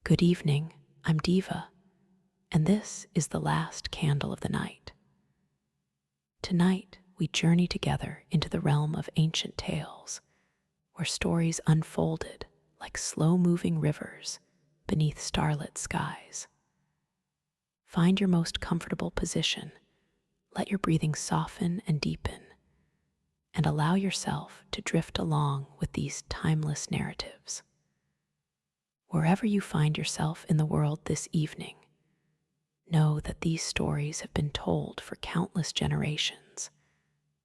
Good evening, I'm Diva, and this is the last candle of the night. Tonight, we journey together into the realm of ancient tales, where stories unfolded like slow-moving rivers beneath starlit skies. Find your most comfortable position, let your breathing soften and deepen, and allow yourself to drift along with these timeless narratives. Wherever you find yourself in the world this evening, know that these stories have been told for countless generations,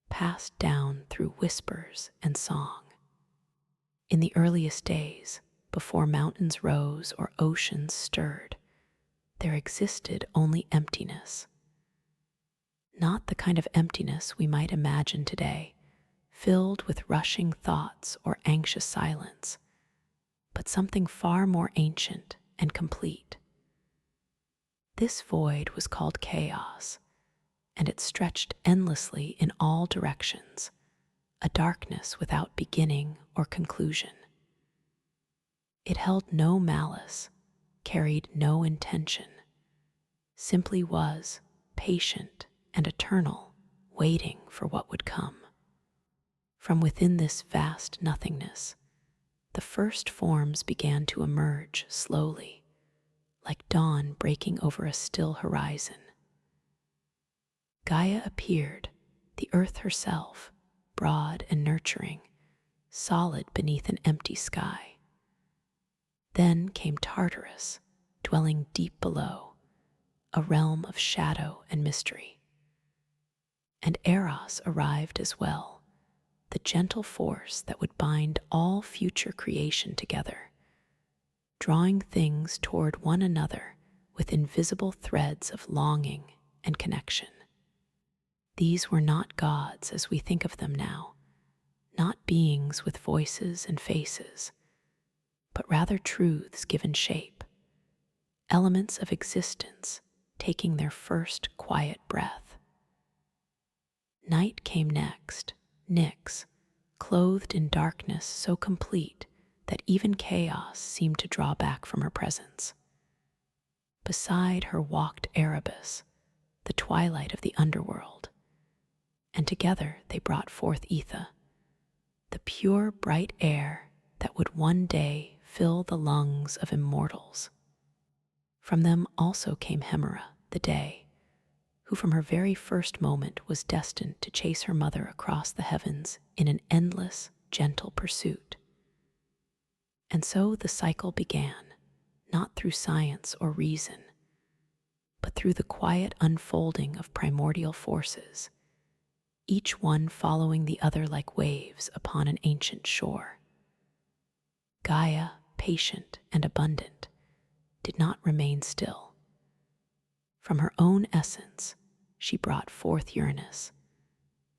passed down through whispers and song. In the earliest days, before mountains rose or oceans stirred, there existed only emptiness. Not the kind of emptiness we might imagine today, filled with rushing thoughts or anxious silence, but something far more ancient and complete. This void was called chaos, and it stretched endlessly in all directions, a darkness without beginning or conclusion. It held no malice, carried no intention, simply was patient and eternal, waiting for what would come. From within this vast nothingness, the first forms began to emerge slowly, like dawn breaking over a still horizon. Gaia appeared, the earth herself, broad and nurturing, solid beneath an empty sky. Then came Tartarus, dwelling deep below, a realm of shadow and mystery. And Eros arrived as well, the gentle force that would bind all future creation together, drawing things toward one another with invisible threads of longing and connection. These were not gods as we think of them now, not beings with voices and faces, but rather truths given shape, elements of existence taking their first quiet breath. Night came next, Nyx, clothed in darkness so complete that even chaos seemed to draw back from her presence. Beside her walked Erebus, the twilight of the underworld, and together they brought forth Ether, the pure, bright air that would one day fill the lungs of immortals. From them also came Hemera, the Day, who from her very first moment was destined to chase her mother across the heavens in an endless, gentle pursuit. And so the cycle began, not through science or reason, but through the quiet unfolding of primordial forces, each one following the other like waves upon an ancient shore. Gaia, patient and abundant, did not remain still. From her own essence, she brought forth Uranus,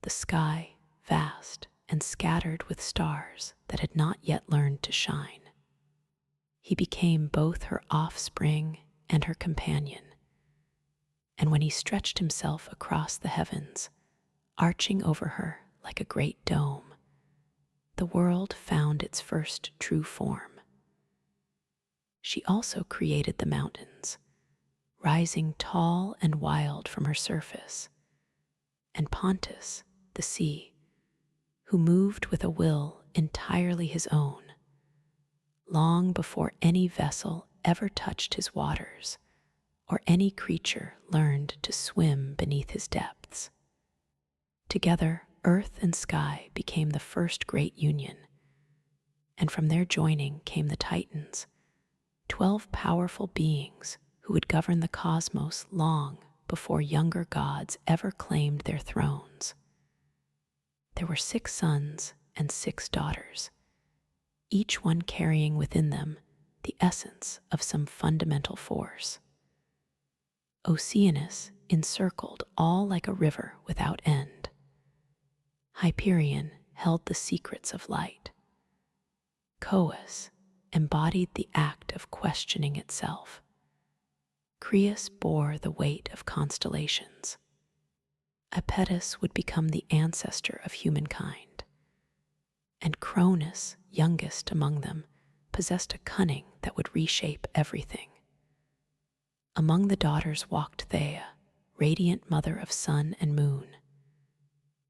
the sky vast and scattered with stars that had not yet learned to shine. He became both her offspring and her companion, and when he stretched himself across the heavens, arching over her like a great dome, the world found its first true form. She also created the mountains, rising tall and wild from her surface, and Pontus, the sea, who moved with a will entirely his own, long before any vessel ever touched his waters or any creature learned to swim beneath his depths. Together, earth and sky became the first great union, and from their joining came the Titans, 12 powerful beings who would govern the cosmos long before younger gods ever claimed their thrones. There were 6 sons and 6 daughters, each one carrying within them the essence of some fundamental force. Oceanus encircled all like a river without end. Hyperion held the secrets of light. Coeus embodied the act of questioning itself. Creus bore the weight of constellations. Apetus would become the ancestor of humankind, and Cronus, youngest among them, possessed a cunning that would reshape everything. Among the daughters walked Thea, radiant mother of sun and moon;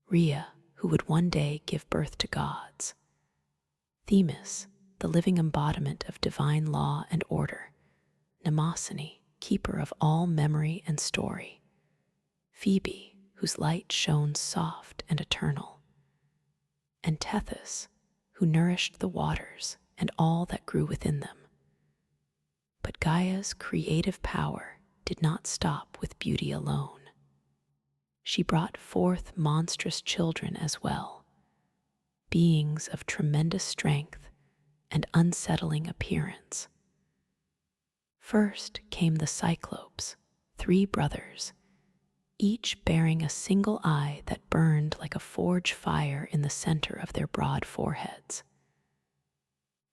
Rhea, who would one day give birth to gods; Themis, the living embodiment of divine law and order; Mnemosyne, keeper of all memory and story; Phoebe, whose light shone soft and eternal; and Tethys, who nourished the waters and all that grew within them. But Gaia's creative power did not stop with beauty alone. She brought forth monstrous children as well, beings of tremendous strength and unsettling appearance. First came the Cyclopes, 3 brothers, each bearing a single eye that burned like a forge fire in the center of their broad foreheads.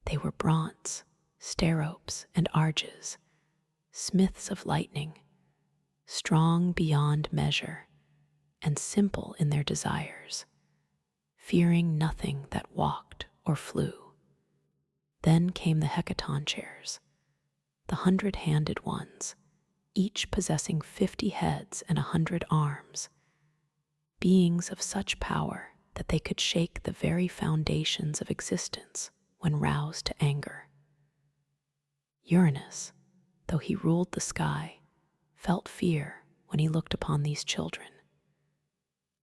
They were Brontes, Steropes, and Arges, smiths of lightning, strong beyond measure, and simple in their desires, fearing nothing that walked or flew. Then came the Hecatonchires, the 100-handed ones, each possessing 50 heads and 100 arms, beings of such power that they could shake the very foundations of existence when roused to anger. Uranus, though he ruled the sky, felt fear when he looked upon these children.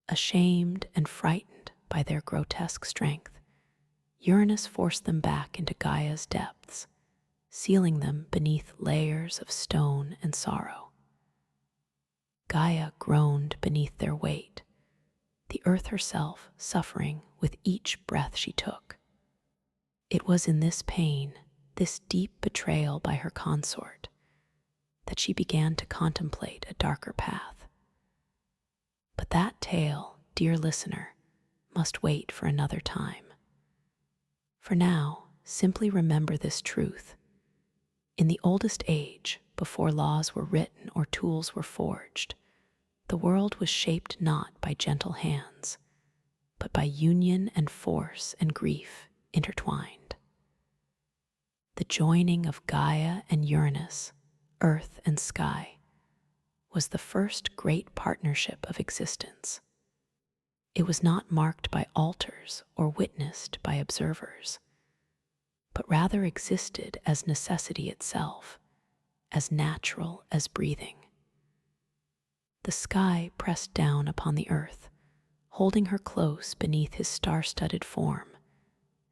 Ashamed and frightened by their grotesque strength, Uranus forced them back into Gaia's depths, sealing them beneath layers of stone and sorrow. Gaia groaned beneath their weight, the earth herself suffering with each breath she took. It was in this pain, this deep betrayal by her consort, that she began to contemplate a darker path. But that tale, dear listener, must wait for another time. For now, simply remember this truth. In the oldest age, before laws were written or tools were forged, the world was shaped not by gentle hands, but by union and force and grief intertwined. The joining of Gaia and Uranus, earth and sky, was the first great partnership of existence. It was not marked by altars or witnessed by observers, but rather existed as necessity itself, as natural as breathing. The sky pressed down upon the earth, holding her close beneath his star-studded form,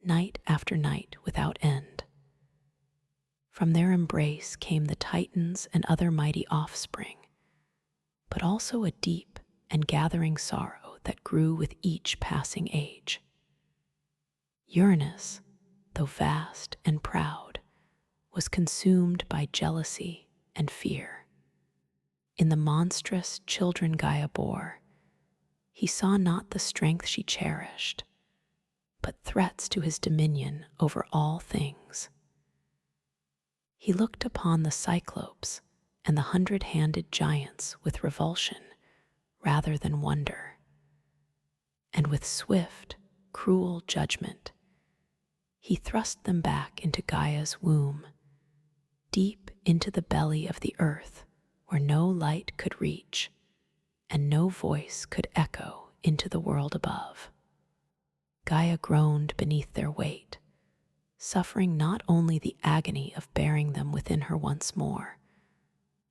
night after night without end. From their embrace came the Titans and other mighty offspring, but also a deep and gathering sorrow that grew with each passing age. Uranus, though vast and proud, was consumed by jealousy and fear. In the monstrous children Gaia bore, he saw not the strength she cherished, but threats to his dominion over all things. He looked upon the Cyclopes and the 100-handed giants with revulsion rather than wonder, and with swift, cruel judgment, he thrust them back into Gaia's womb, deep into the belly of the earth where no light could reach and no voice could echo into the world above. Gaia groaned beneath their weight, suffering not only the agony of bearing them within her once more,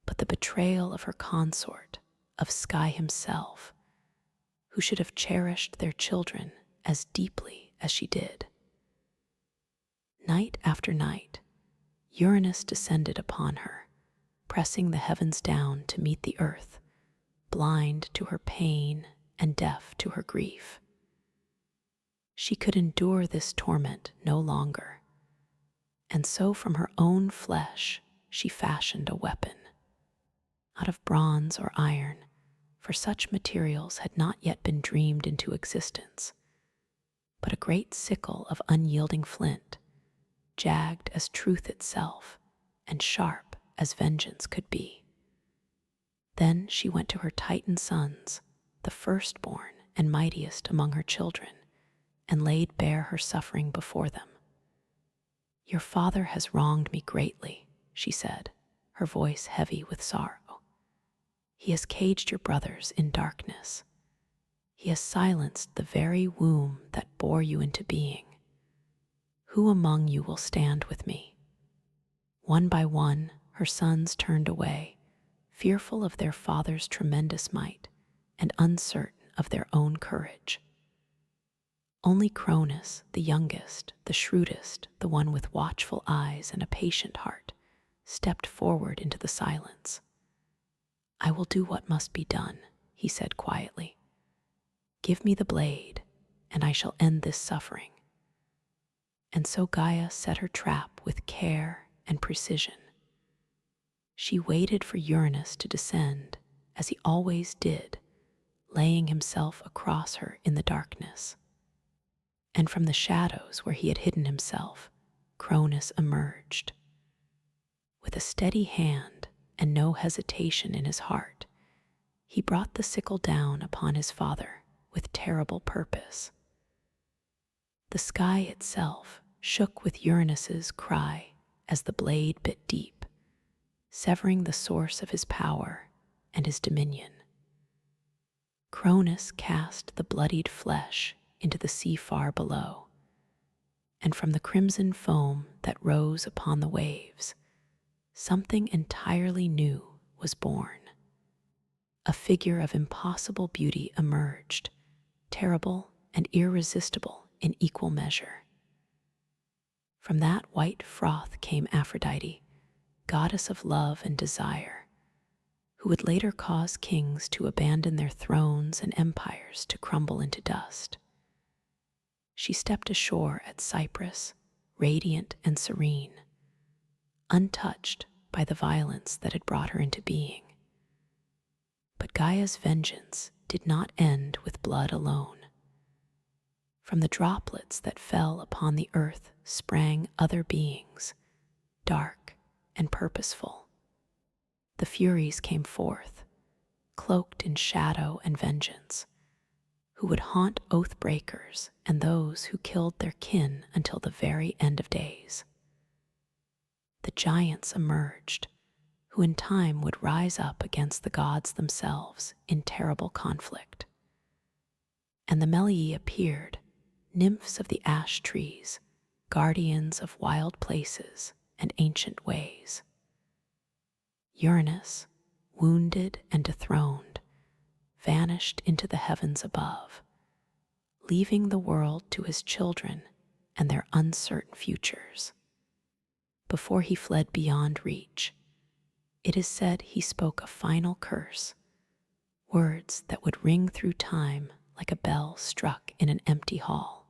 but the betrayal of her consort, of Sky himself, who should have cherished their children as deeply as she did. Night after night, Uranus descended upon her, pressing the heavens down to meet the earth, blind to her pain and deaf to her grief. She could endure this torment no longer, and so from her own flesh she fashioned a weapon. Out of bronze or iron, for such materials had not yet been dreamed into existence, but a great sickle of unyielding flint, jagged as truth itself and sharp as vengeance could be. Then she went to her Titan sons, the firstborn and mightiest among her children, and laid bare her suffering before them. "Your father has wronged me greatly," she said, her voice heavy with sorrow. "He has caged your brothers in darkness. He has silenced the very womb that bore you into being. Who among you will stand with me?" One by one, her sons turned away, fearful of their father's tremendous might and uncertain of their own courage. Only Cronus, the youngest, the shrewdest, the one with watchful eyes and a patient heart, stepped forward into the silence. "I will do what must be done," he said quietly. "Give me the blade, and I shall end this suffering." And so Gaia set her trap with care and precision. She waited for Uranus to descend, as he always did, laying himself across her in the darkness. And from the shadows where he had hidden himself, Cronus emerged. With a steady hand and no hesitation in his heart, he brought the sickle down upon his father with terrible purpose. The sky itself shook with Uranus's cry as the blade bit deep, severing the source of his power and his dominion. Cronus cast the bloodied flesh into the sea far below, and from the crimson foam that rose upon the waves, something entirely new was born. A figure of impossible beauty emerged, terrible and irresistible in equal measure. From that white froth came Aphrodite, goddess of love and desire, who would later cause kings to abandon their thrones and empires to crumble into dust. She stepped ashore at Cyprus, radiant and serene, untouched by the violence that had brought her into being. But Gaia's vengeance did not end with blood alone. From the droplets that fell upon the earth sprang other beings, dark and purposeful. The Furies came forth, cloaked in shadow and vengeance, who would haunt oath breakers and those who killed their kin until the very end of days. The giants emerged, who in time would rise up against the gods themselves in terrible conflict. And the Melii appeared, nymphs of the ash trees, guardians of wild places and ancient ways. Uranus, wounded and dethroned, vanished into the heavens above, leaving the world to his children and their uncertain futures. Before he fled beyond reach, it is said he spoke a final curse, words that would ring through time like a bell struck in an empty hall.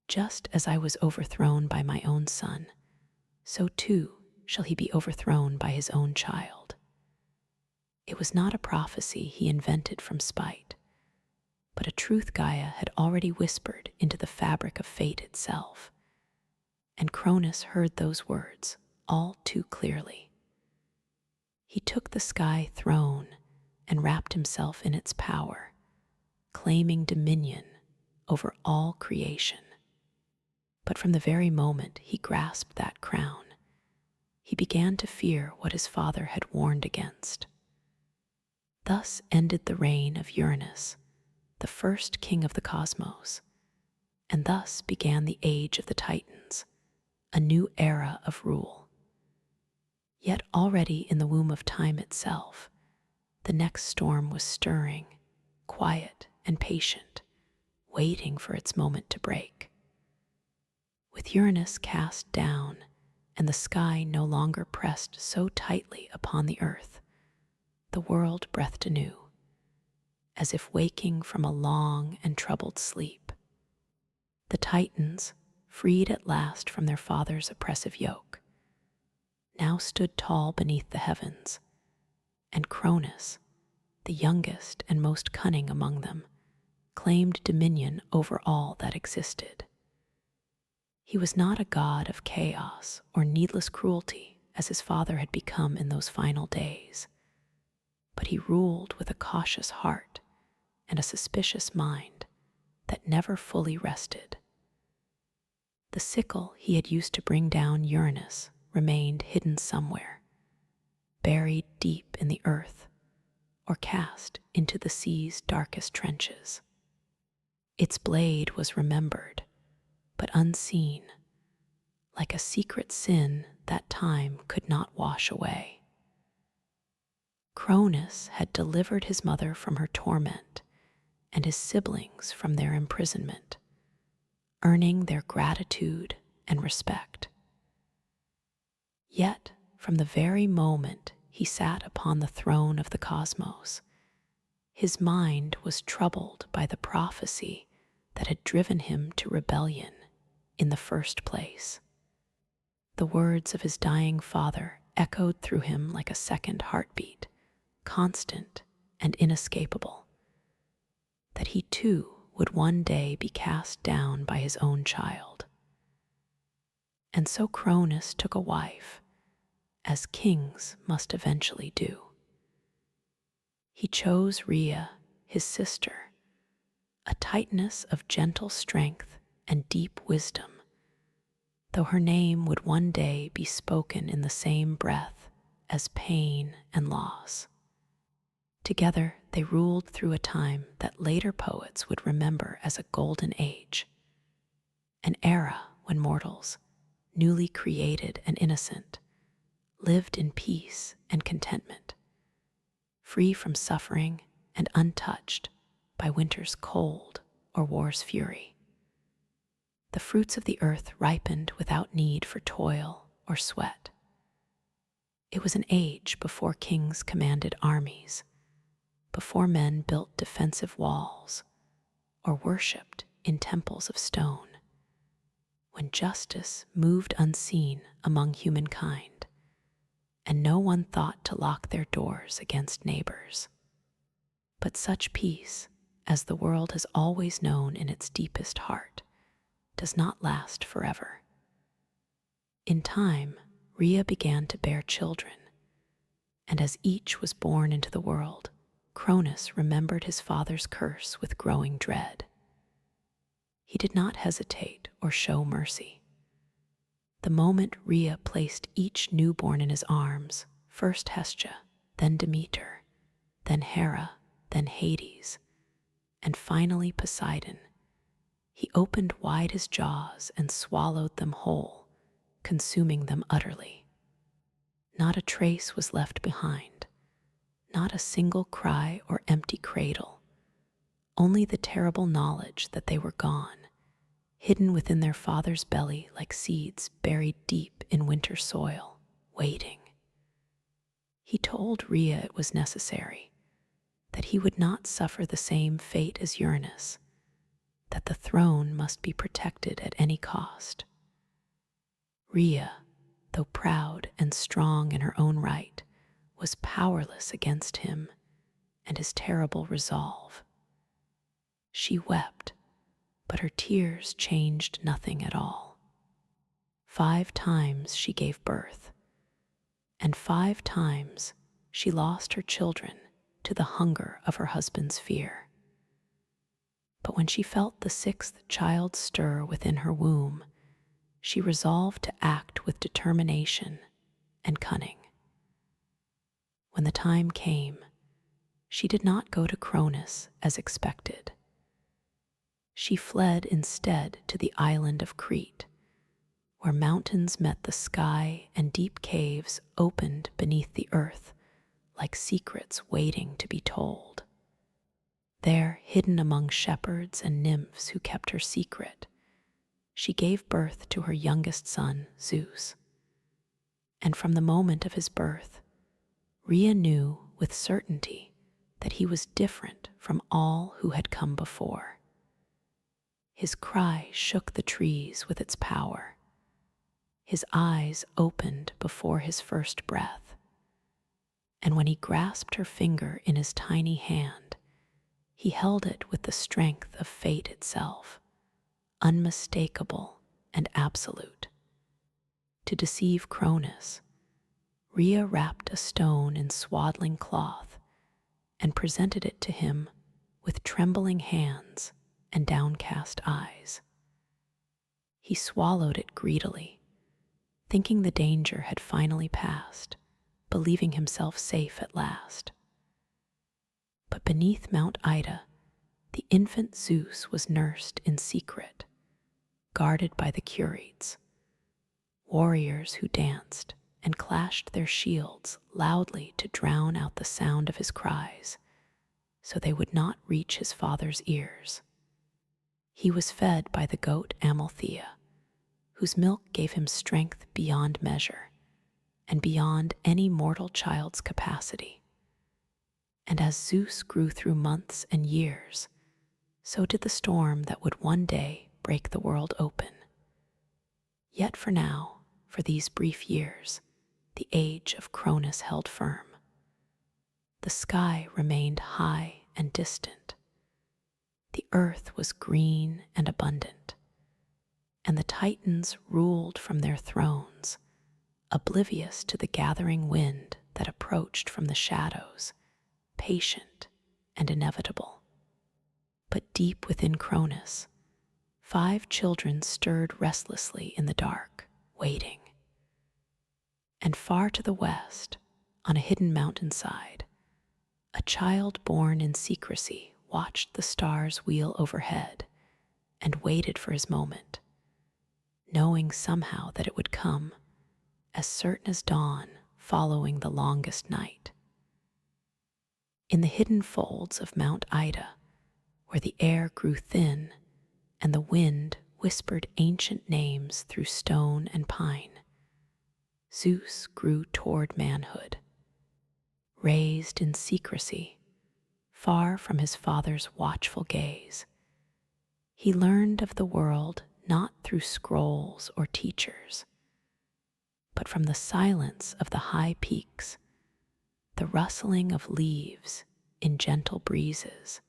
"Just as I was overthrown by my own son, so too shall he be overthrown by his own child." It was not a prophecy he invented from spite, but a truth Gaia had already whispered into the fabric of fate itself. And Cronus heard those words all too clearly. He took the sky throne and wrapped himself in its power, claiming dominion over all creation. But from the very moment he grasped that crown, he began to fear what his father had warned against. Thus ended the reign of Uranus, the first king of the cosmos, and thus began the age of the Titans, a new era of rule. Yet already in the womb of time itself, the next storm was stirring, quiet and patient, waiting for its moment to break. With Uranus cast down and the sky no longer pressed so tightly upon the earth, the world breathed anew, as if waking from a long and troubled sleep. The Titans, freed at last from their father's oppressive yoke, now stood tall beneath the heavens, and Cronus, the youngest and most cunning among them, claimed dominion over all that existed. He was not a god of chaos or needless cruelty as his father had become in those final days, but he ruled with a cautious heart and a suspicious mind that never fully rested. The sickle he had used to bring down Uranus remained hidden somewhere, buried deep in the earth or cast into the sea's darkest trenches. Its blade was remembered, but unseen, like a secret sin that time could not wash away. Cronus had delivered his mother from her torment and his siblings from their imprisonment, earning their gratitude and respect. Yet, from the very moment he sat upon the throne of the cosmos, his mind was troubled by the prophecy that had driven him to rebellion in the first place. The words of his dying father echoed through him like a second heartbeat, constant and inescapable, that he too would one day be cast down by his own child. And so Cronus took a wife, as kings must eventually do. He chose Rhea, his sister, a Titaness of gentle strength and deep wisdom, though her name would one day be spoken in the same breath as pain and loss. Together they ruled through a time that later poets would remember as a golden age, an era when mortals, newly created and innocent, lived in peace and contentment, free from suffering and untouched by winter's cold or war's fury. The fruits of the earth ripened without need for toil or sweat. It was an age before kings commanded armies, before men built defensive walls or worshipped in temples of stone, when justice moved unseen among humankind, and no one thought to lock their doors against neighbors. But such peace, as the world has always known in its deepest heart, does not last forever. In time, Rhea began to bear children, and as each was born into the world, Cronus remembered his father's curse with growing dread. He did not hesitate or show mercy. The moment Rhea placed each newborn in his arms, first Hestia, then Demeter, then Hera, then Hades, and finally Poseidon, he opened wide his jaws and swallowed them whole, consuming them utterly. Not a trace was left behind, not a single cry or empty cradle, only the terrible knowledge that they were gone, hidden within their father's belly like seeds buried deep in winter soil, waiting. He told Rhea it was necessary, that he would not suffer the same fate as Uranus, that the throne must be protected at any cost. Rhea, though proud and strong in her own right, was powerless against him and his terrible resolve. She wept, but her tears changed nothing at all. 5 times she gave birth, and 5 times she lost her children to the hunger of her husband's fear. But when she felt the 6th child stir within her womb, she resolved to act with determination and cunning. When the time came, she did not go to Cronus as expected. She fled instead to the island of Crete, where mountains met the sky and deep caves opened beneath the earth like secrets waiting to be told. There, hidden among shepherds and nymphs who kept her secret, she gave birth to her youngest son, Zeus. And from the moment of his birth, Rhea knew with certainty that he was different from all who had come before. His cry shook the trees with its power. His eyes opened before his first breath. And when he grasped her finger in his tiny hand, he held it with the strength of fate itself, unmistakable and absolute. To deceive Cronus, Rhea wrapped a stone in swaddling cloth and presented it to him with trembling hands and downcast eyes. He swallowed it greedily, thinking the danger had finally passed, believing himself safe at last. But beneath Mount Ida, the infant Zeus was nursed in secret, guarded by the Curetes, warriors who danced and clashed their shields loudly to drown out the sound of his cries, so they would not reach his father's ears. He was fed by the goat Amalthea, whose milk gave him strength beyond measure and beyond any mortal child's capacity. And as Zeus grew through months and years, so did the storm that would one day break the world open. Yet for now, for these brief years, the age of Cronus held firm. The sky remained high and distant. The earth was green and abundant, and the Titans ruled from their thrones, oblivious to the gathering wind that approached from the shadows, patient and inevitable. But deep within Cronus, 5 children stirred restlessly in the dark, waiting. And far to the west, on a hidden mountainside, a child born in secrecy watched the stars wheel overhead and waited for his moment, knowing somehow that it would come, as certain as dawn following the longest night. In the hidden folds of Mount Ida, where the air grew thin and the wind whispered ancient names through stone and pine, Zeus grew toward manhood. Raised in secrecy, far from his father's watchful gaze, he learned of the world not through scrolls or teachers, but from the silence of the high peaks, the rustling of leaves in gentle breezes,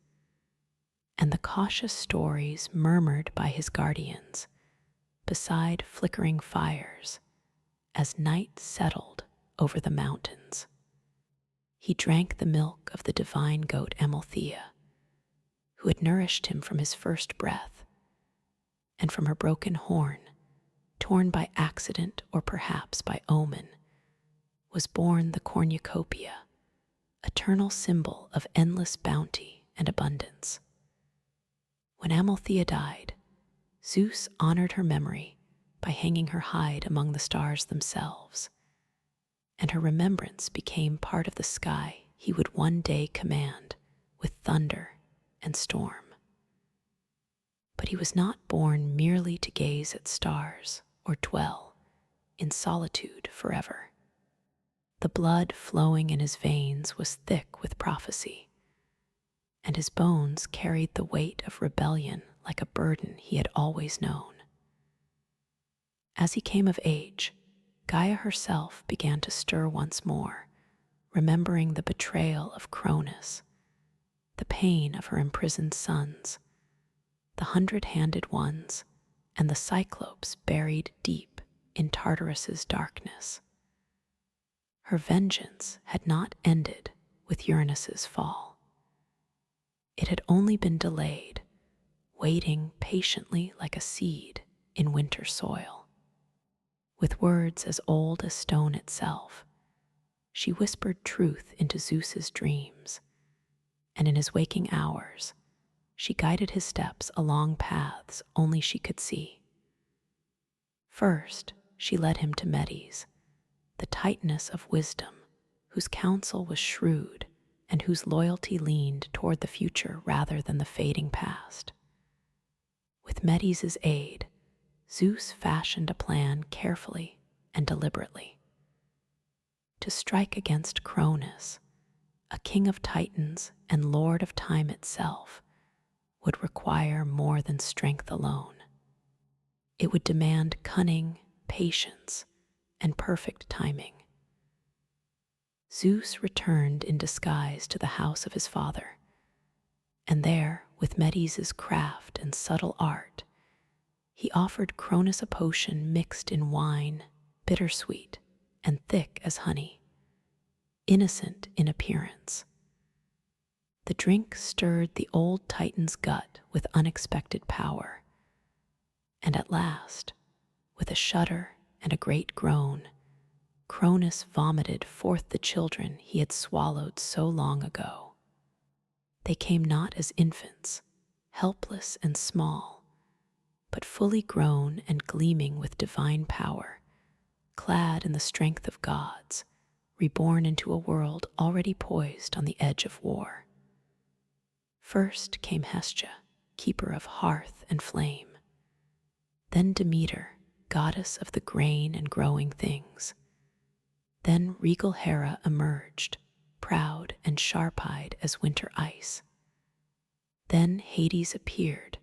and the cautious stories murmured by his guardians beside flickering fires as night settled over the mountains. He drank the milk of the divine goat Amalthea, who had nourished him from his first breath, and from her broken horn, torn by accident or perhaps by omen, was born the cornucopia, eternal symbol of endless bounty and abundance. When Amalthea died, Zeus honored her memory by hanging her hide among the stars themselves, and her remembrance became part of the sky he would one day command with thunder and storm. But he was not born merely to gaze at stars or dwell in solitude forever. The blood flowing in his veins was thick with prophecy, and his bones carried the weight of rebellion like a burden he had always known. As he came of age, Gaia herself began to stir once more, remembering the betrayal of Cronus, the pain of her imprisoned sons, the 100-handed ones, and the Cyclopes buried deep in Tartarus's darkness. Her vengeance had not ended with Uranus's fall. It had only been delayed, waiting patiently like a seed in winter soil. With words as old as stone itself, she whispered truth into Zeus's dreams, and in his waking hours, she guided his steps along paths only she could see. First, she led him to Medes, the Titaness of wisdom, whose counsel was shrewd and whose loyalty leaned toward the future rather than the fading past. With Medes' aid, Zeus fashioned a plan carefully and deliberately. To strike against Cronus, a king of Titans and lord of time itself, would require more than strength alone. It would demand cunning, patience, and perfect timing. Zeus returned in disguise to the house of his father, and there, with Medes' craft and subtle art, he offered Cronus a potion mixed in wine, bittersweet, and thick as honey, innocent in appearance. The drink stirred the old Titan's gut with unexpected power, And at last, with a shudder and a great groan, Cronus vomited forth the children he had swallowed so long ago. They came not as infants, helpless and small, but fully grown and gleaming with divine power, clad in the strength of gods, reborn into a world already poised on the edge of war. First came Hestia, keeper of hearth and flame. Then Demeter, goddess of the grain and growing things. Then regal Hera emerged, proud and sharp-eyed as winter ice. Then Hades appeared,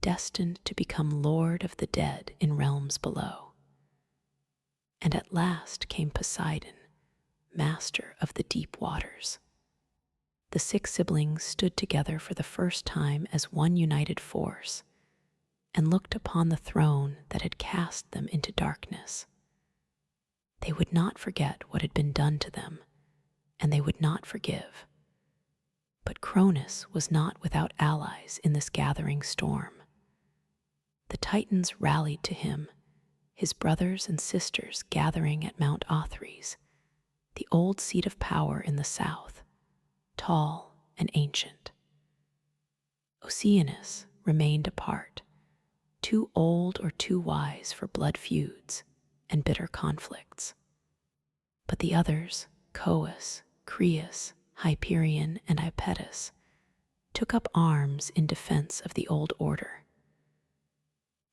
destined to become lord of the dead in realms below. And at last came Poseidon, master of the deep waters. The six siblings stood together for the first time as one united force, and looked upon the throne that had cast them into darkness. They would not forget what had been done to them, and they would not forgive. But Cronus was not without allies in this gathering storm. The Titans rallied to him, his brothers and sisters gathering at Mount Othrys, the old seat of power in the south, tall and ancient. Oceanus remained apart, too old or too wise for blood feuds and bitter conflicts. But the others, Coeus, Creus, Hyperion, and Hypatus, took up arms in defense of the old order.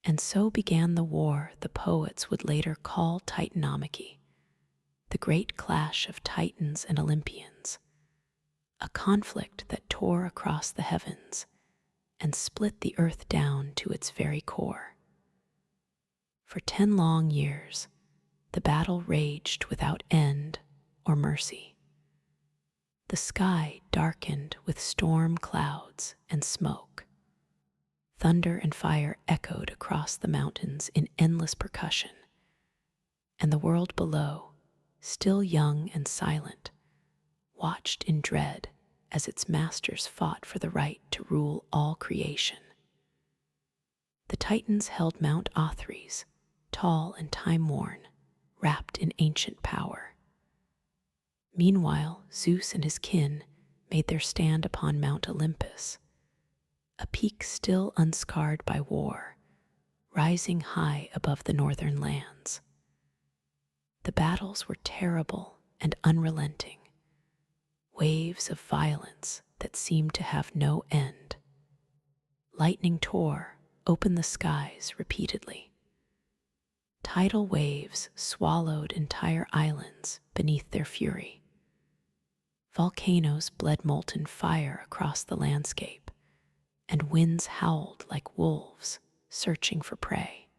And so began the war the poets would later call Titanomachy, the great clash of Titans and Olympians, a conflict that tore across the heavens and split the earth down to its very core. For 10 long years, the battle raged without end or mercy. The sky darkened with storm clouds and smoke. Thunder and fire echoed across the mountains in endless percussion, and the world below, still young and silent, watched in dread as its masters fought for the right to rule all creation. The Titans held Mount Othrys, tall and time-worn, wrapped in ancient power. Meanwhile, Zeus and his kin made their stand upon Mount Olympus, a peak still unscarred by war, rising high above the northern lands. The battles were terrible and unrelenting, waves of violence that seemed to have no end. Lightning tore open the skies repeatedly. Tidal waves swallowed entire islands beneath their fury. Volcanoes bled molten fire across the landscape, and winds howled like wolves searching for prey.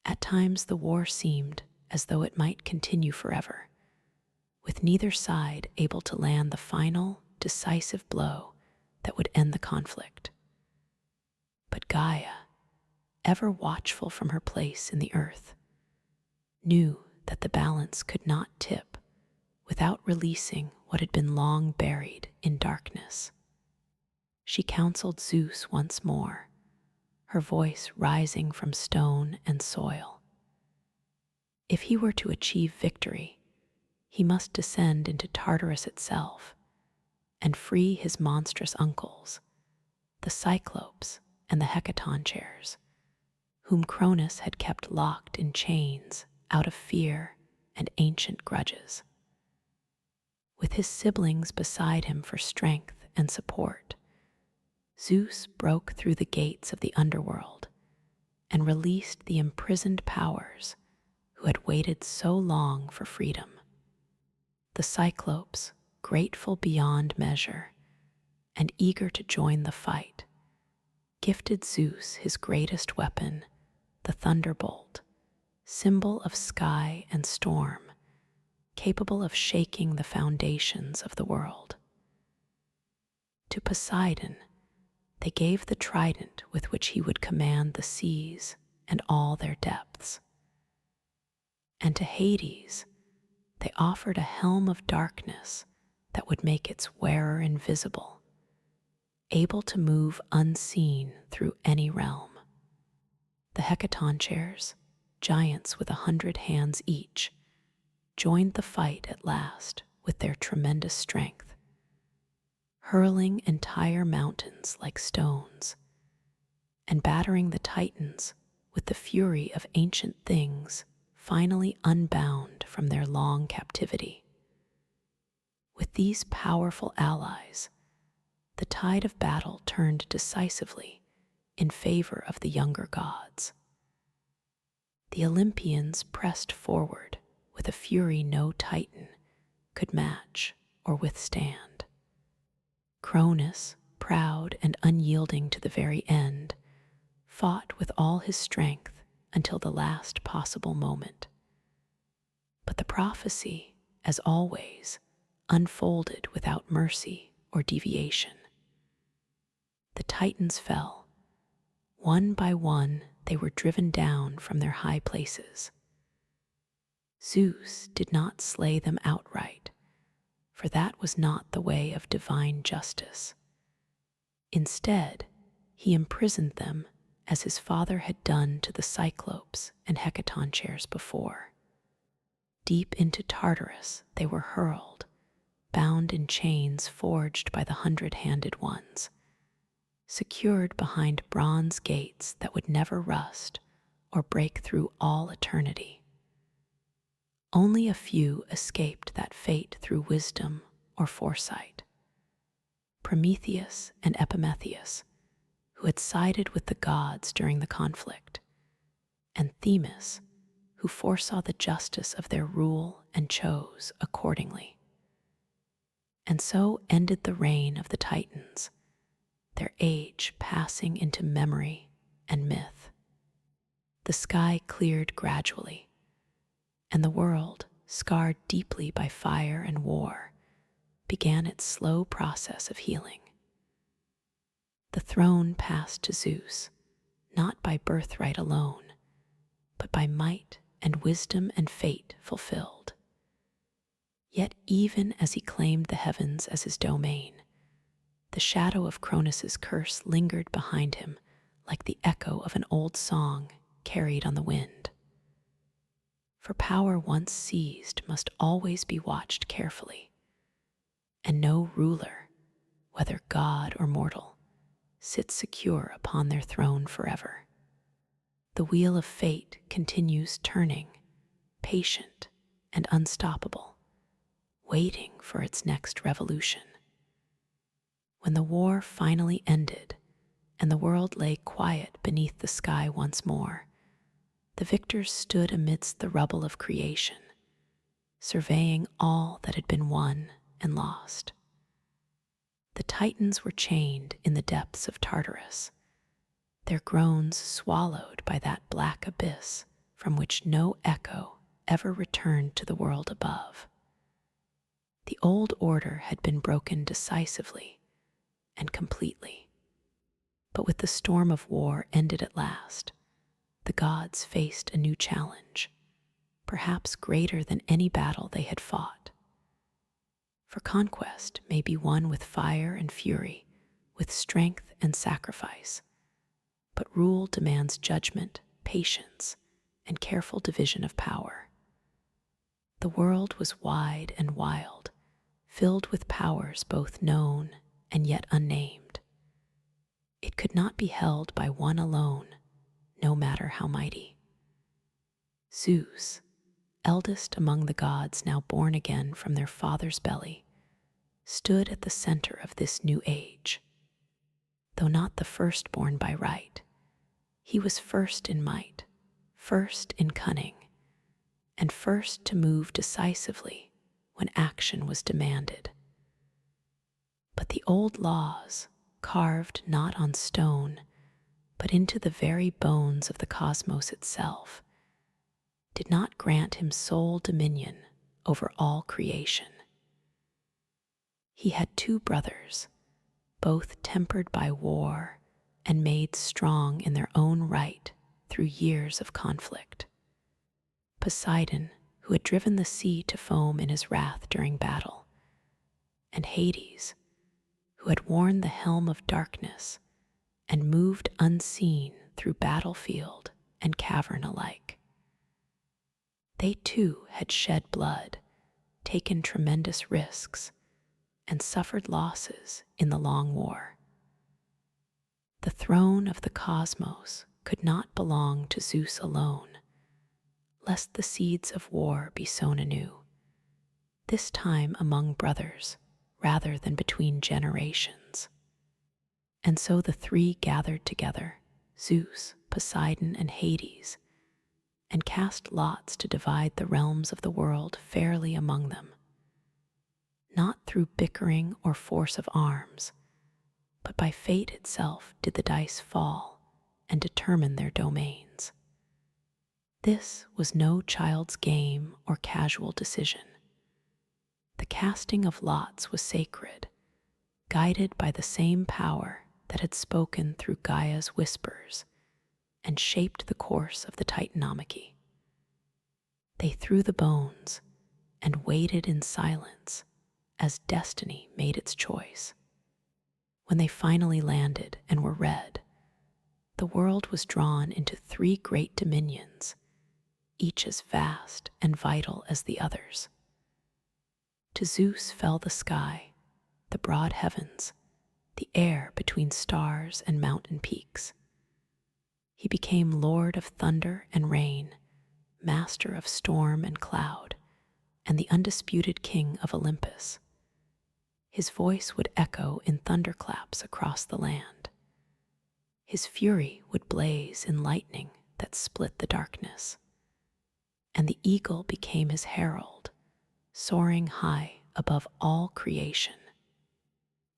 At times the war seemed as though it might continue forever, with neither side able to land the final, decisive blow that would end the conflict. But Gaia, ever watchful from her place in the earth, knew that the balance could not tip without releasing what had been long buried in darkness. She counseled Zeus once more, her voice rising from stone and soil. If he were to achieve victory, he must descend into Tartarus itself and free his monstrous uncles, the Cyclopes and the Hecaton chairs, whom Cronus had kept locked in chains out of fear and ancient grudges. With his siblings beside him for strength and support, Zeus broke through the gates of the underworld and released the imprisoned powers who had waited so long for freedom. The Cyclopes, grateful beyond measure and eager to join the fight, gifted Zeus his greatest weapon, the thunderbolt, symbol of sky and storm, capable of shaking the foundations of the world. To Poseidon, they gave the trident with which he would command the seas and all their depths. And to Hades, they offered a helm of darkness that would make its wearer invisible, able to move unseen through any realm. The hecatonchires, giants with 100 hands each, joined the fight at last with their tremendous strength, hurling entire mountains like stones and battering the Titans with the fury of ancient things finally unbound from their long captivity. With these powerful allies, the tide of battle turned decisively in favor of the younger gods. The Olympians pressed forward with a fury no Titan could match or withstand. Cronus, proud and unyielding to the very end, fought with all his strength until the last possible moment. But the prophecy, as always, unfolded without mercy or deviation. The Titans fell. One by one, they were driven down from their high places. Zeus did not slay them outright, for that was not the way of divine justice. Instead, he imprisoned them as his father had done to the Cyclopes and hecatonchires before. Deep into Tartarus they were hurled, bound in chains forged by the 100-handed ones, secured behind bronze gates that would never rust or break through all eternity. Only a few escaped that fate through wisdom or foresight. Prometheus and Epimetheus, who had sided with the gods during the conflict, and Themis, who foresaw the justice of their rule and chose accordingly. And so ended the reign of the Titans, their age passing into memory and myth. The sky cleared gradually, and the world, scarred deeply by fire and war, began its slow process of healing. The throne passed to Zeus, not by birthright alone, but by might and wisdom and fate fulfilled. Yet even as he claimed the heavens as his domain, the shadow of Cronus's curse lingered behind him like the echo of an old song carried on the wind. For power once seized must always be watched carefully, and no ruler, whether god or mortal, sits secure upon their throne forever. The wheel of fate continues turning, patient and unstoppable, waiting for its next revolution. When the war finally ended and the world lay quiet beneath the sky once more, the victors stood amidst the rubble of creation, surveying all that had been won and lost. The Titans were chained in the depths of Tartarus, their groans swallowed by that black abyss from which no echo ever returned to the world above. The old order had been broken decisively and completely, but with the storm of war ended at last, the gods faced a new challenge, perhaps greater than any battle they had fought. For conquest may be won with fire and fury, with strength and sacrifice, but rule demands judgment, patience, and careful division of power. The world was wide and wild, filled with powers both known and yet unnamed. It could not be held by one alone, no matter how mighty. Zeus, eldest among the gods now born again from their father's belly, stood at the center of this new age. Though not the firstborn by right, he was first in might, first in cunning, and first to move decisively when action was demanded. But the old laws, carved not on stone, but into the very bones of the cosmos itself, did not grant him sole dominion over all creation. He had two brothers, both tempered by war and made strong in their own right through years of conflict. Poseidon, who had driven the sea to foam in his wrath during battle, and Hades, who had worn the helm of darkness and moved unseen through battlefield and cavern alike. They too had shed blood, taken tremendous risks, and suffered losses in the long war. The throne of the cosmos could not belong to Zeus alone, lest the seeds of war be sown anew, this time among brothers rather than between generations. And so the three gathered together, Zeus, Poseidon, and Hades, and cast lots to divide the realms of the world fairly among them, not through bickering or force of arms, but by fate itself did the dice fall and determine their domains. This was no child's game or casual decision. The casting of lots was sacred, guided by the same power that had spoken through Gaia's whispers and shaped the course of the Titanomachy. They threw the bones and waited in silence as destiny made its choice. When they finally landed and were read, the world was drawn into three great dominions, each as vast and vital as the others. To Zeus fell the sky, the broad heavens, the air between stars and mountain peaks. He became lord of thunder and rain, master of storm and cloud, and the undisputed king of Olympus. His voice would echo in thunderclaps across the land. His fury would blaze in lightning that split the darkness. And the eagle became his herald, soaring high above all creation.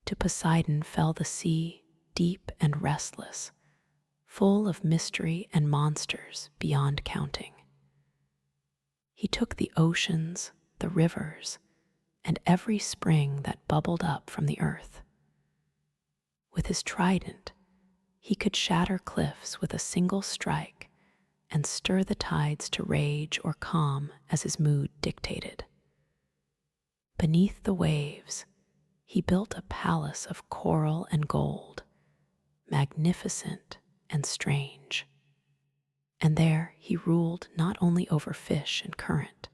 To Poseidon fell the sea, deep and restless, full of mystery and monsters beyond counting. He took the oceans, the rivers, and every spring that bubbled up from the earth. With his trident, he could shatter cliffs with a single strike and stir the tides to rage or calm as his mood dictated. Beneath the waves, he built a palace of coral and gold, magnificent and strange. And there he ruled not only over fish and current,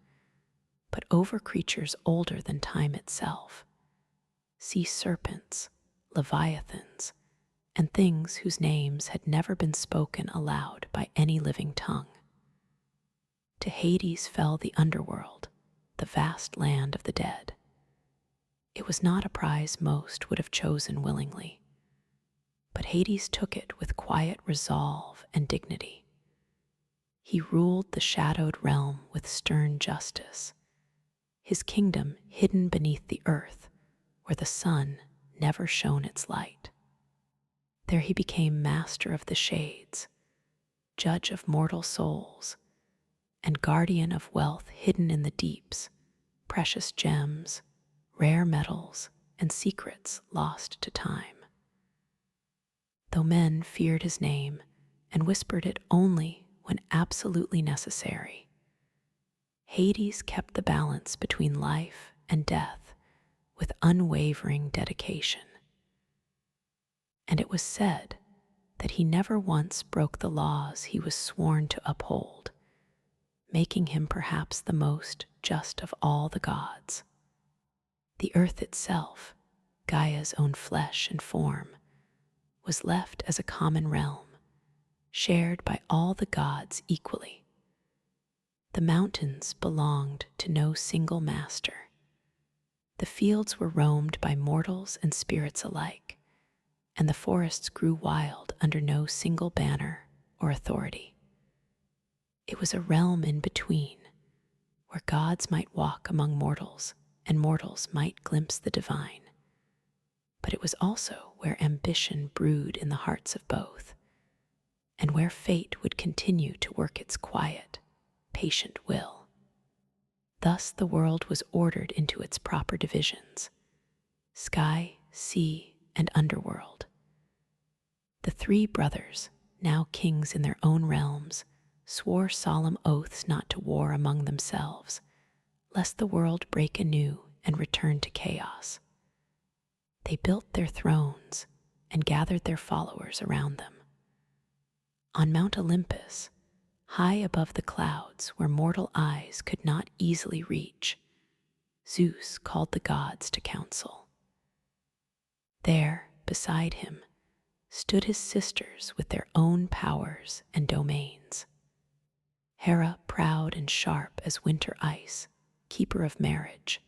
but over creatures older than time itself, sea serpents, leviathans, and things whose names had never been spoken aloud by any living tongue. To Hades fell the underworld, the vast land of the dead. It was not a prize most would have chosen willingly, but Hades took it with quiet resolve and dignity. He ruled the shadowed realm with stern justice, his kingdom hidden beneath the earth where the sun never shone its light. There he became master of the shades, judge of mortal souls, and guardian of wealth hidden in the deeps, precious gems, rare metals, and secrets lost to time. Though men feared his name and whispered it only when absolutely necessary, Hades kept the balance between life and death with unwavering dedication. And it was said that he never once broke the laws he was sworn to uphold, making him perhaps the most just of all the gods. The earth itself, Gaia's own flesh and form, was left as a common realm, shared by all the gods equally. The mountains belonged to no single master. The fields were roamed by mortals and spirits alike, and the forests grew wild under no single banner or authority. It was a realm in between, where gods might walk among mortals and mortals might glimpse the divine. But it was also where ambition brewed in the hearts of both, and where fate would continue to work its quiet, patient will. Thus the world was ordered into its proper divisions: sky, sea, and underworld. The three brothers, now kings in their own realms, swore solemn oaths not to war among themselves, lest the world break anew and return to chaos. They built their thrones and gathered their followers around them. On Mount Olympus, High above the clouds where mortal eyes could not easily reach, Zeus called the gods to council. There, beside him, stood his sisters with their own powers and domains. Hera, proud and sharp as winter ice, keeper of marriage.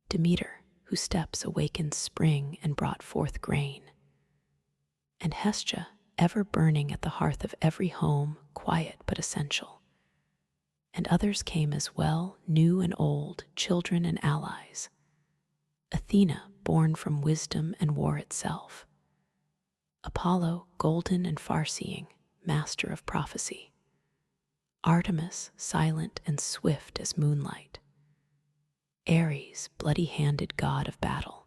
Demeter, whose steps awakened spring and brought forth grain. And Hestia, ever burning at the hearth of every home, quiet but essential. And others came as well, new and old, children and allies. Athena, born from wisdom and war itself. Apollo, golden and far-seeing, master of prophecy. Artemis, silent and swift as moonlight. Ares, bloody-handed god of battle.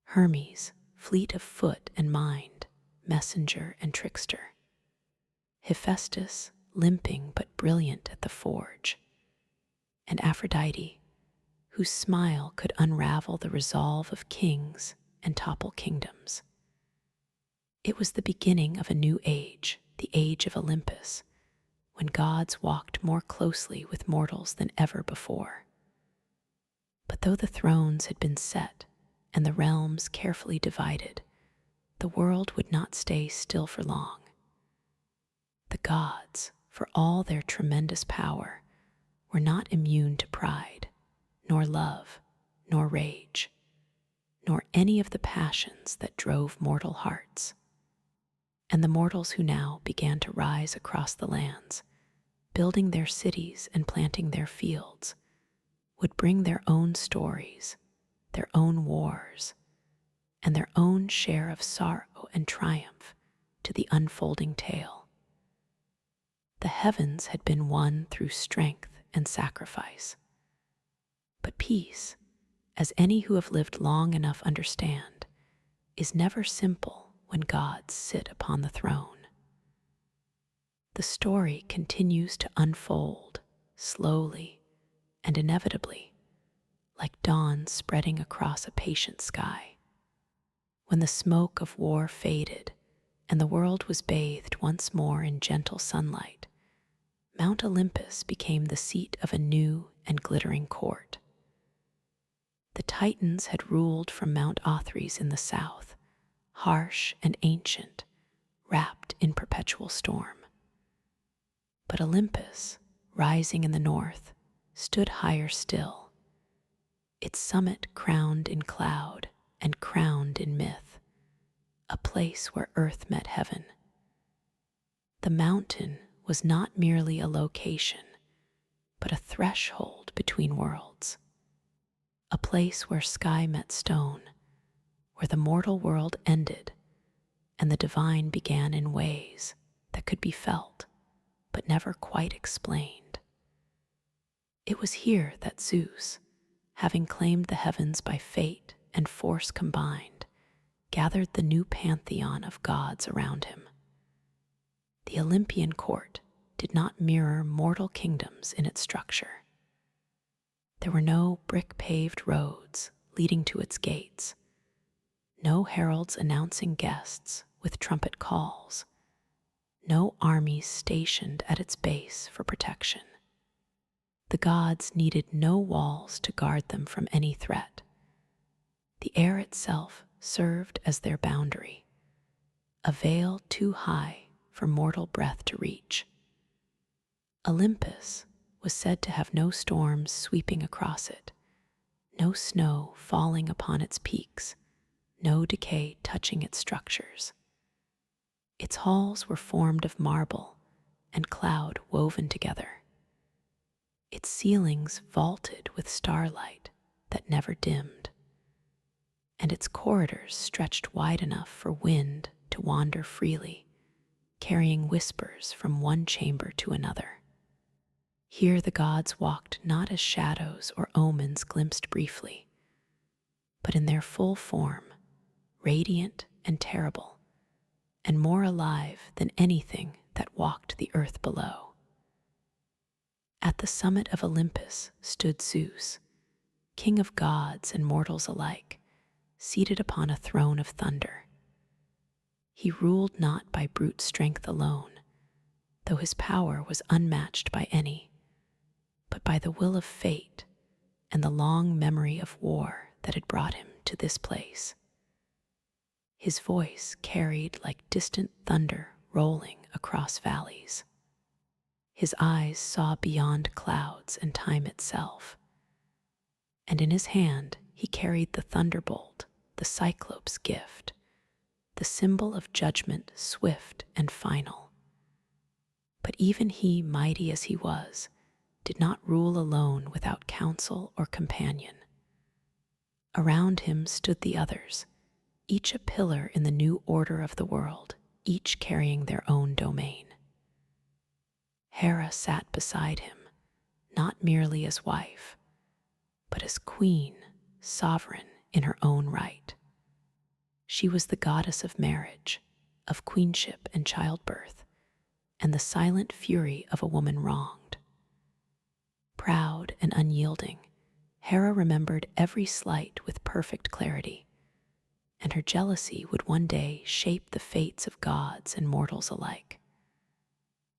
Hermes, fleet of foot and mind, messenger and trickster. Hephaestus, limping but brilliant at the forge. And Aphrodite, whose smile could unravel the resolve of kings and topple kingdoms. It was the beginning of a new age, the age of Olympus, when gods walked more closely with mortals than ever before. But though the thrones had been set and the realms carefully divided, the world would not stay still for long. The gods, for all their tremendous power, were not immune to pride, nor love, nor rage, nor any of the passions that drove mortal hearts. And the mortals who now began to rise across the lands, building their cities and planting their fields, would bring their own stories, their own wars, and their own share of sorrow and triumph to the unfolding tale. The heavens had been won through strength and sacrifice. But peace, as any who have lived long enough understand, is never simple when gods sit upon the throne. The story continues to unfold slowly and inevitably, like dawn spreading across a patient sky. When the smoke of war faded and the world was bathed once more in gentle sunlight, Mount Olympus became the seat of a new and glittering court. The Titans had ruled from Mount Othrys in the south, harsh and ancient, wrapped in perpetual storm. But Olympus, rising in the north, stood higher still, its summit crowned in cloud and crowned in myth, a place where earth met heaven. The mountain was not merely a location, but a threshold between worlds, a place where sky met stone, where the mortal world ended and the divine began in ways that could be felt but never quite explained. It was here that Zeus, having claimed the heavens by fate and force combined, gathered the new pantheon of gods around him. The Olympian court did not mirror mortal kingdoms in its structure. There were no brick-paved roads leading to its gates, no heralds announcing guests with trumpet calls, no armies stationed at its base for protection. The gods needed no walls to guard them from any threat. The air itself served as their boundary, a veil too high for mortal breath to reach. Olympus was said to have no storms sweeping across it, no snow falling upon its peaks, no decay touching its structures. Its halls were formed of marble and cloud woven together. Its ceilings vaulted with starlight that never dimmed, and its corridors stretched wide enough for wind to wander freely, carrying whispers from one chamber to another. Here the gods walked not as shadows or omens glimpsed briefly, but in their full form, radiant and terrible, and more alive than anything that walked the earth below. At the summit of Olympus stood Zeus, king of gods and mortals alike, seated upon a throne of thunder. He ruled not by brute strength alone, though his power was unmatched by any, but by the will of fate and the long memory of war that had brought him to this place. His voice carried like distant thunder rolling across valleys. His eyes saw beyond clouds and time itself, and in his hand he carried the thunderbolt, the Cyclops' gift, the symbol of judgment swift and final. But even he, mighty as he was, did not rule alone without counsel or companion. Around him stood the others, each a pillar in the new order of the world, each carrying their own domain. Hera sat beside him, not merely as wife, but as queen, sovereign in her own right. She was the goddess of marriage, of queenship and childbirth, and the silent fury of a woman wronged. Proud and unyielding, Hera remembered every slight with perfect clarity, and her jealousy would one day shape the fates of gods and mortals alike.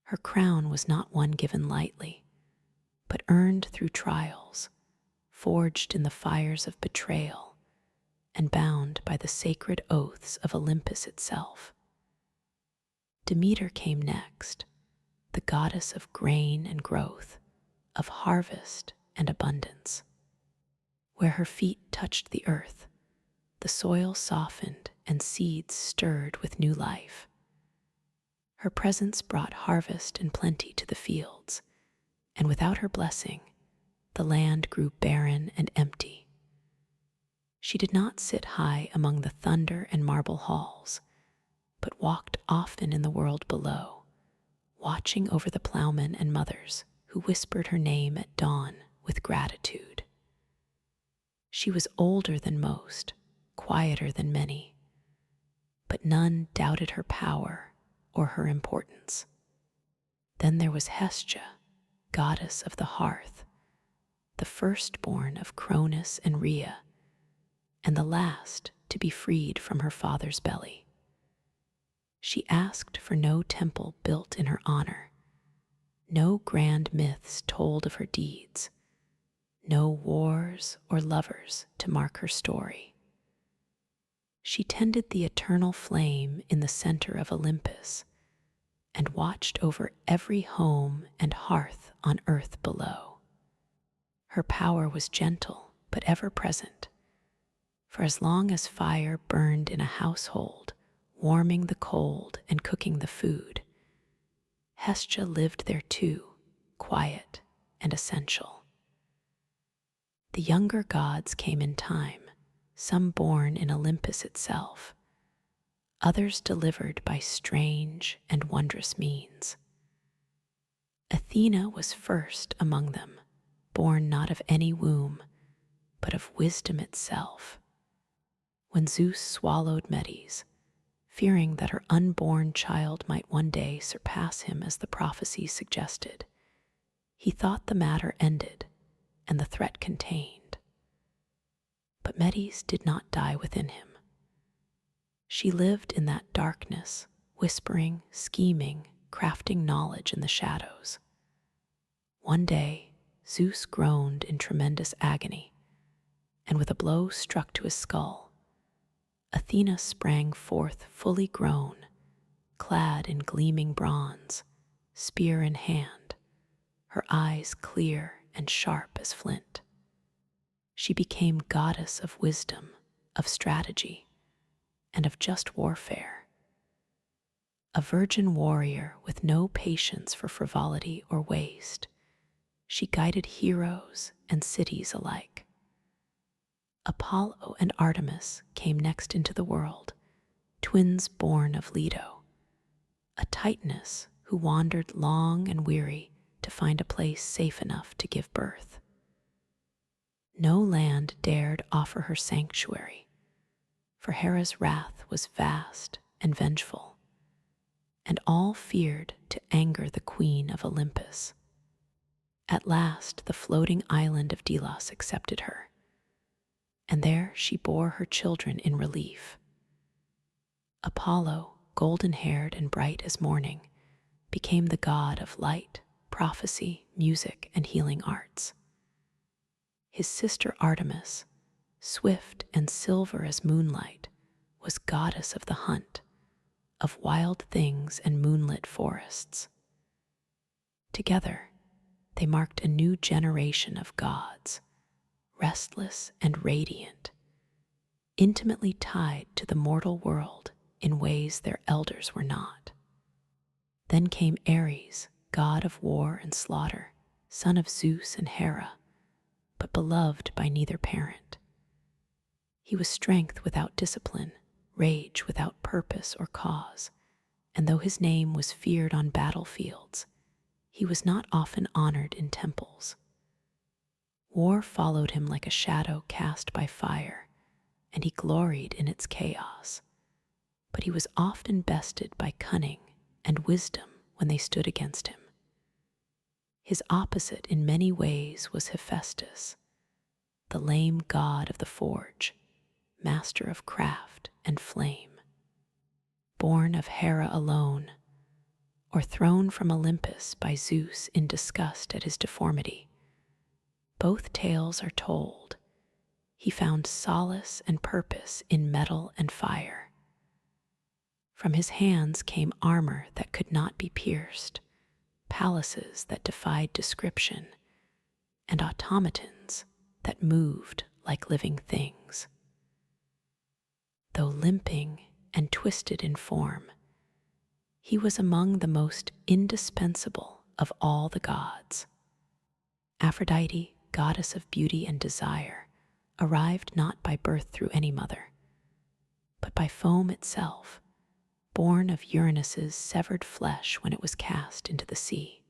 Her crown was not one given lightly, but earned through trials, forged in the fires of betrayal, and bound by the sacred oaths of Olympus itself. Demeter came next, the goddess of grain and growth, of harvest and abundance. Where her feet touched the earth, the soil softened and seeds stirred with new life. Her presence brought harvest and plenty to the fields, and without her blessing, the land grew barren and empty. She did not sit high among the thunder and marble halls, but walked often in the world below, watching over the plowmen and mothers who whispered her name at dawn with gratitude. She was older than most, quieter than many, but none doubted her power or her importance. Then there was Hestia, goddess of the hearth, the firstborn of Cronus and Rhea, and the last to be freed from her father's belly. She asked for no temple built in her honor, no grand myths told of her deeds, no wars or lovers to mark her story. She tended the eternal flame in the center of Olympus and watched over every home and hearth on earth below. Her power was gentle but ever present, for as long as fire burned in a household, warming the cold and cooking the food, Hestia lived there too, quiet and essential. The younger gods came in time, some born in Olympus itself, others delivered by strange and wondrous means. Athena was first among them, born not of any womb, but of wisdom itself. When Zeus swallowed Medes, fearing that her unborn child might one day surpass him as the prophecy suggested, he thought the matter ended and the threat contained. But Medes did not die within him. She lived in that darkness, whispering, scheming, crafting knowledge in the shadows. One day, Zeus groaned in tremendous agony, and with a blow struck to his skull, Athena sprang forth fully grown, clad in gleaming bronze, spear in hand, her eyes clear and sharp as flint. She became goddess of wisdom, of strategy, and of just warfare. A virgin warrior with no patience for frivolity or waste, she guided heroes and cities alike. Apollo and Artemis came next into the world, twins born of Leto, a Titaness who wandered long and weary to find a place safe enough to give birth. No land dared offer her sanctuary, for Hera's wrath was vast and vengeful, and all feared to anger the queen of Olympus. At last the floating island of Delos accepted her, and there she bore her children in relief. Apollo, golden-haired and bright as morning, became the god of light, prophecy, music, and healing arts. His sister Artemis, swift and silver as moonlight, was goddess of the hunt, of wild things and moonlit forests. Together, they marked a new generation of gods, restless and radiant, intimately tied to the mortal world in ways their elders were not. Then came Ares, god of war and slaughter, son of Zeus and Hera, but beloved by neither parent. He was strength without discipline, rage without purpose or cause, and though his name was feared on battlefields, he was not often honored in temples. War followed him like a shadow cast by fire, and he gloried in its chaos, but he was often bested by cunning and wisdom when they stood against him. His opposite in many ways was Hephaestus, the lame god of the forge, master of craft and flame. Born of Hera alone, or thrown from Olympus by Zeus in disgust at his deformity, both tales are told. He found solace and purpose in metal and fire. From his hands came armor that could not be pierced, palaces that defied description, and automatons that moved like living things. Though limping and twisted in form, he was among the most indispensable of all the gods. Aphrodite, goddess of beauty and desire, arrived not by birth through any mother, but by foam itself, born of Uranus's severed flesh when it was cast into the sea.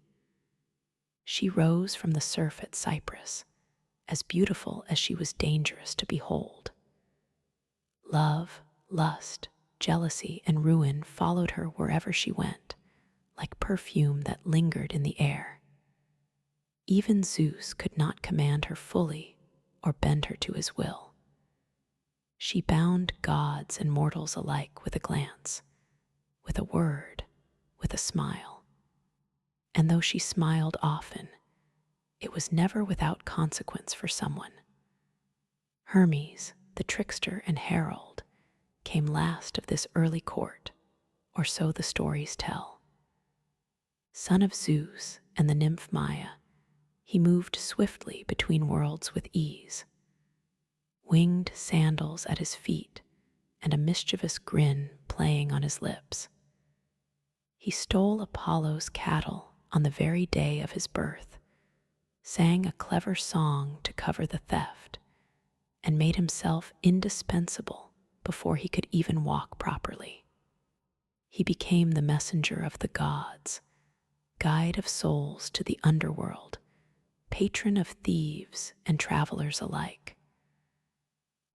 She rose from the surf at Cyprus, as beautiful as she was dangerous to behold. Love, lust, jealousy, and ruin followed her wherever she went, like perfume that lingered in the air. Even Zeus could not command her fully or bend her to his will. She bound gods and mortals alike with a glance, with a word, with a smile. And though she smiled often, it was never without consequence for someone. Hermes, the trickster and herald, came last of this early court, or so the stories tell. Son of Zeus and the nymph Maya, he moved swiftly between worlds with ease. Winged sandals at his feet and a mischievous grin playing on his lips. He stole Apollo's cattle on the very day of his birth, sang a clever song to cover the theft, and made himself indispensable before he could even walk properly. He became the messenger of the gods, guide of souls to the underworld, patron of thieves and travelers alike.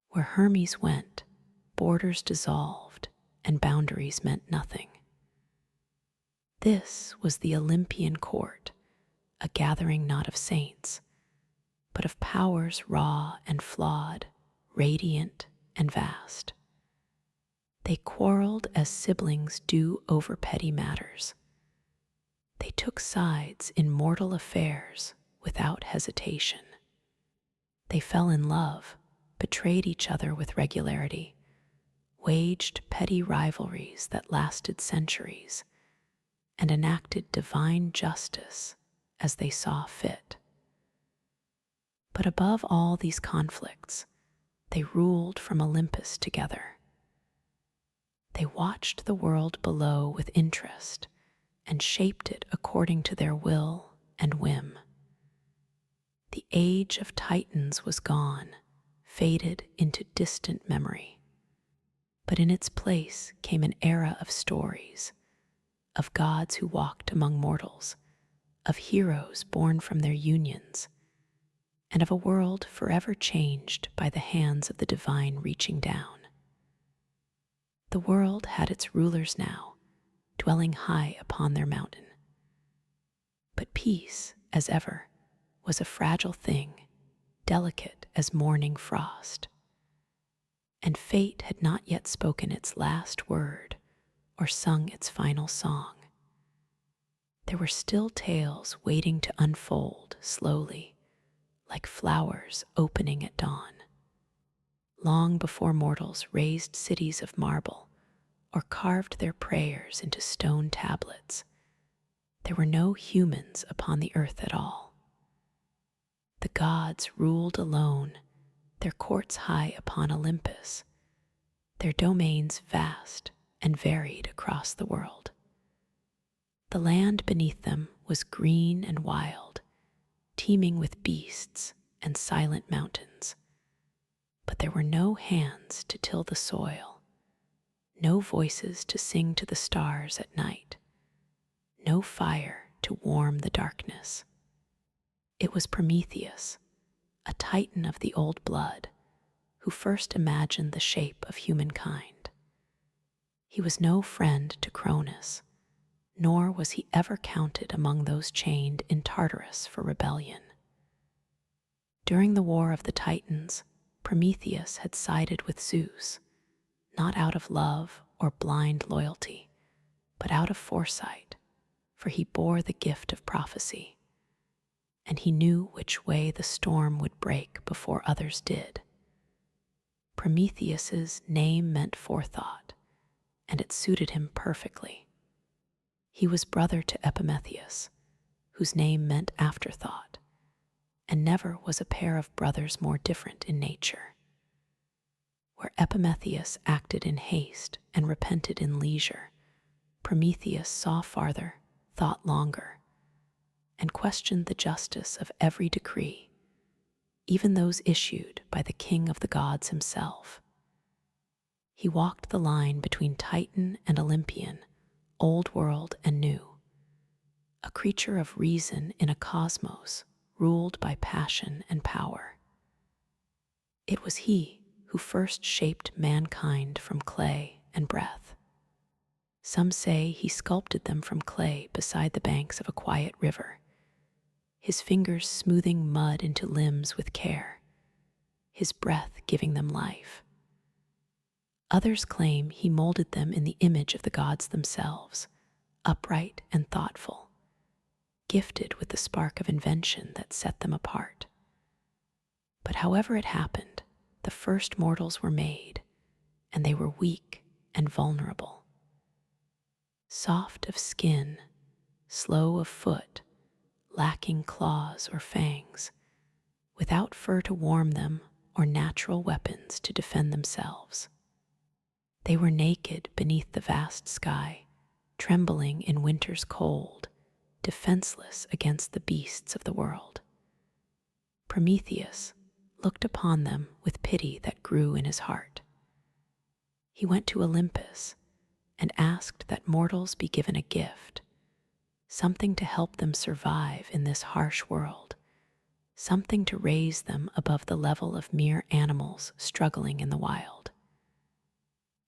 Where Hermes went, borders dissolved and boundaries meant nothing. This was the Olympian court, a gathering not of saints, but of powers raw and flawed, radiant and vast. They quarreled as siblings do over petty matters. They took sides in mortal affairs without hesitation. They fell in love, betrayed each other with regularity, waged petty rivalries that lasted centuries, and enacted divine justice as they saw fit. But above all these conflicts, they ruled from Olympus together. They watched the world below with interest and shaped it according to their will and whim. The age of Titans was gone, faded into distant memory. But in its place came an era of stories, of gods who walked among mortals, of heroes born from their unions, and of a world forever changed by the hands of the divine reaching down. The world had its rulers now, dwelling high upon their mountain. But peace, as ever, was a fragile thing, delicate as morning frost. And fate had not yet spoken its last word or sung its final song. There were still tales waiting to unfold slowly, like flowers opening at dawn. Long before mortals raised cities of marble or carved their prayers into stone tablets, there were no humans upon the earth at all. The gods ruled alone, their courts high upon Olympus, their domains vast and varied across the world. The land beneath them was green and wild, teeming with beasts and silent mountains. But there were no hands to till the soil, no voices to sing to the stars at night, no fire to warm the darkness. It was Prometheus, a titan of the old blood, who first imagined the shape of humankind. He was no friend to Cronus, nor was he ever counted among those chained in Tartarus for rebellion. During the War of the Titans, Prometheus had sided with Zeus, not out of love or blind loyalty, but out of foresight, for he bore the gift of prophecy, and he knew which way the storm would break before others did. Prometheus's name meant forethought, and it suited him perfectly. He was brother to Epimetheus, whose name meant afterthought, and never was a pair of brothers more different in nature. Where Epimetheus acted in haste and repented in leisure, Prometheus saw farther, thought longer, and questioned the justice of every decree, even those issued by the king of the gods himself. He walked the line between Titan and Olympian, old world and new, a creature of reason in a cosmos ruled by passion and power. It was he who first shaped mankind from clay and breath. Some say he sculpted them from clay beside the banks of a quiet river, his fingers smoothing mud into limbs with care, his breath giving them life. Others claim he molded them in the image of the gods themselves, upright and thoughtful, gifted with the spark of invention that set them apart. But however it happened, the first mortals were made, and they were weak and vulnerable. Soft of skin, slow of foot, lacking claws or fangs, without fur to warm them or natural weapons to defend themselves. They were naked beneath the vast sky, trembling in winter's cold, defenseless against the beasts of the world. Prometheus looked upon them with pity that grew in his heart. He went to Olympus and asked that mortals be given a gift, something to help them survive in this harsh world, something to raise them above the level of mere animals struggling in the wild.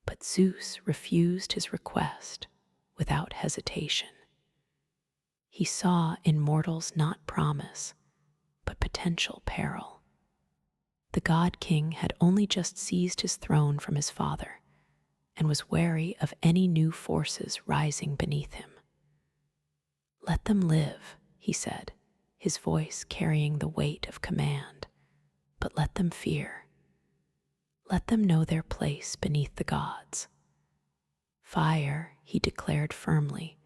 But Zeus refused his request without hesitation. He saw in mortals not promise, but potential peril. The god king had only just seized his throne from his father and was wary of any new forces rising beneath him. "Let them live," he said, his voice carrying the weight of command, "but let them fear. Let them know their place beneath the gods. Fire," he declared firmly,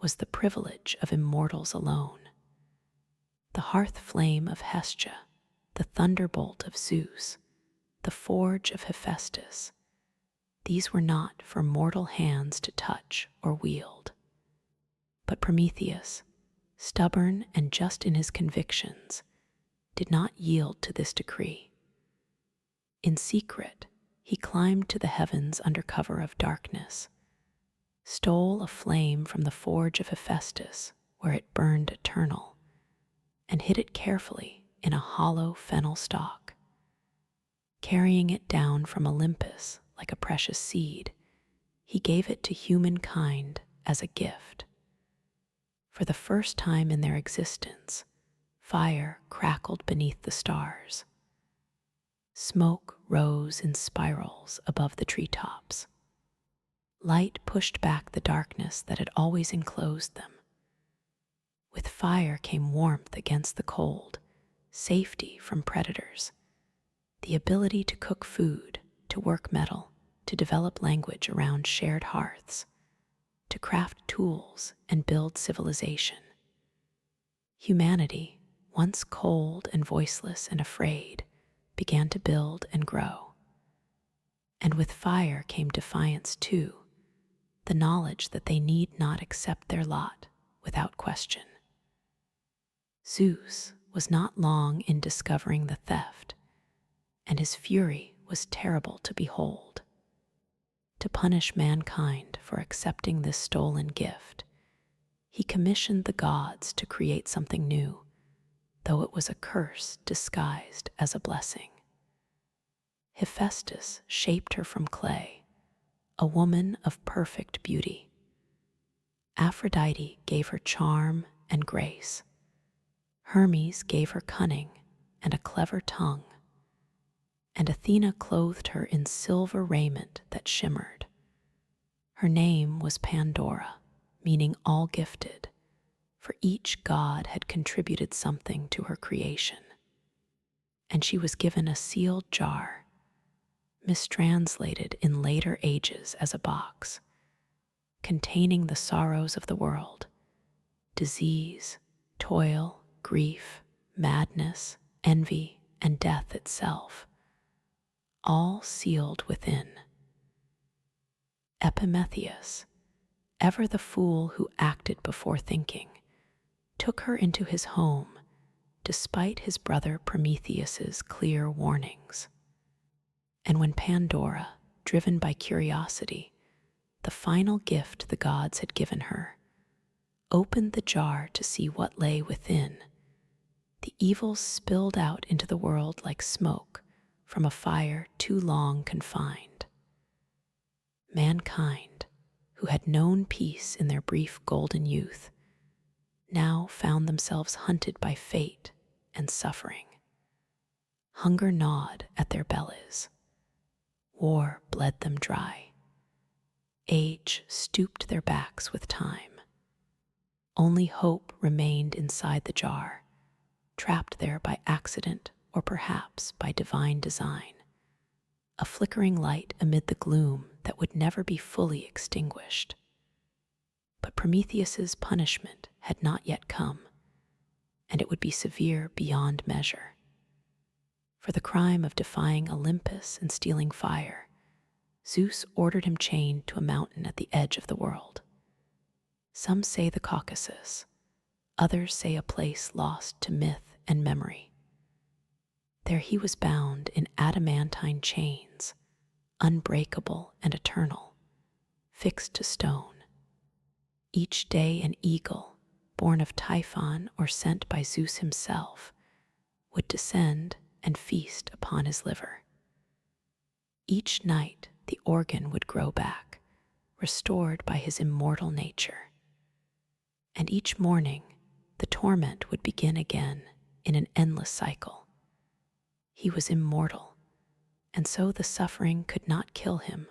was the privilege of immortals alone. The hearth flame of Hestia, the thunderbolt of Zeus, the forge of Hephaestus, these were not for mortal hands to touch or wield. But Prometheus, stubborn and just in his convictions, did not yield to this decree. In secret, he climbed to the heavens under cover of darkness, stole a flame from the forge of Hephaestus where it burned eternal, and hid it carefully in a hollow fennel stalk. Carrying it down from Olympus like a precious seed, he gave it to humankind as a gift. For the first time in their existence, fire crackled beneath the stars. Smoke rose in spirals above the treetops. Light pushed back the darkness that had always enclosed them. With fire came warmth against the cold, safety from predators, the ability to cook food, to work metal, to develop language around shared hearths, to craft tools and build civilization. Humanity, once cold and voiceless and afraid, began to build and grow. And with fire came defiance too, the knowledge that they need not accept their lot without question. Zeus was not long in discovering the theft, and his fury was terrible to behold. To punish mankind for accepting this stolen gift, he commissioned the gods to create something new, though it was a curse disguised as a blessing. Hephaestus shaped her from clay, a woman of perfect beauty. Aphrodite gave her charm and grace. Hermes gave her cunning and a clever tongue. And Athena clothed her in silver raiment that shimmered. Her name was Pandora, meaning all gifted, for each god had contributed something to her creation. And she was given a sealed jar, mistranslated in later ages as a box, containing the sorrows of the world, disease, toil, grief, madness, envy, and death itself, all sealed within. Epimetheus, ever the fool who acted before thinking, took her into his home despite his brother Prometheus's clear warnings. And when Pandora, driven by curiosity, the final gift the gods had given her, opened the jar to see what lay within, the evils spilled out into the world like smoke from a fire too long confined. Mankind, who had known peace in their brief golden youth, now found themselves hunted by fate and suffering. Hunger gnawed at their bellies. War bled them dry. Age stooped their backs with time. Only hope remained inside the jar, trapped there by accident or perhaps by divine design, a flickering light amid the gloom that would never be fully extinguished. But Prometheus's punishment had not yet come, and it would be severe beyond measure. For the crime of defying Olympus and stealing fire, Zeus ordered him chained to a mountain at the edge of the world. Some say the Caucasus, others say a place lost to myth and memory. There he was bound in adamantine chains, unbreakable and eternal, fixed to stone. Each day an eagle, born of Typhon or sent by Zeus himself, would descend and feast upon his liver. Each night the organ would grow back, restored by his immortal nature. And each morning the torment would begin again in an endless cycle. He was immortal, and so the suffering could not kill him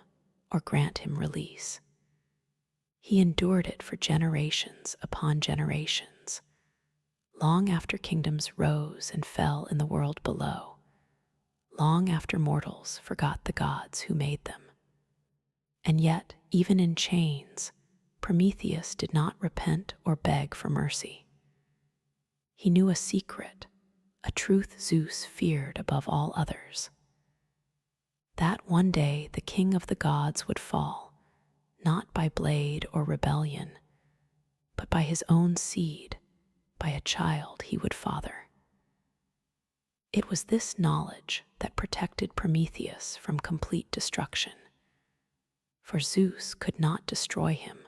or grant him release. He endured it for generations upon generations, long after kingdoms rose and fell in the world below, long after mortals forgot the gods who made them. And yet, even in chains, Prometheus did not repent or beg for mercy. He knew a secret, a truth Zeus feared above all others. That one day the king of the gods would fall, not by blade or rebellion, but by his own seed, by a child he would father. It was this knowledge that protected Prometheus from complete destruction, for Zeus could not destroy him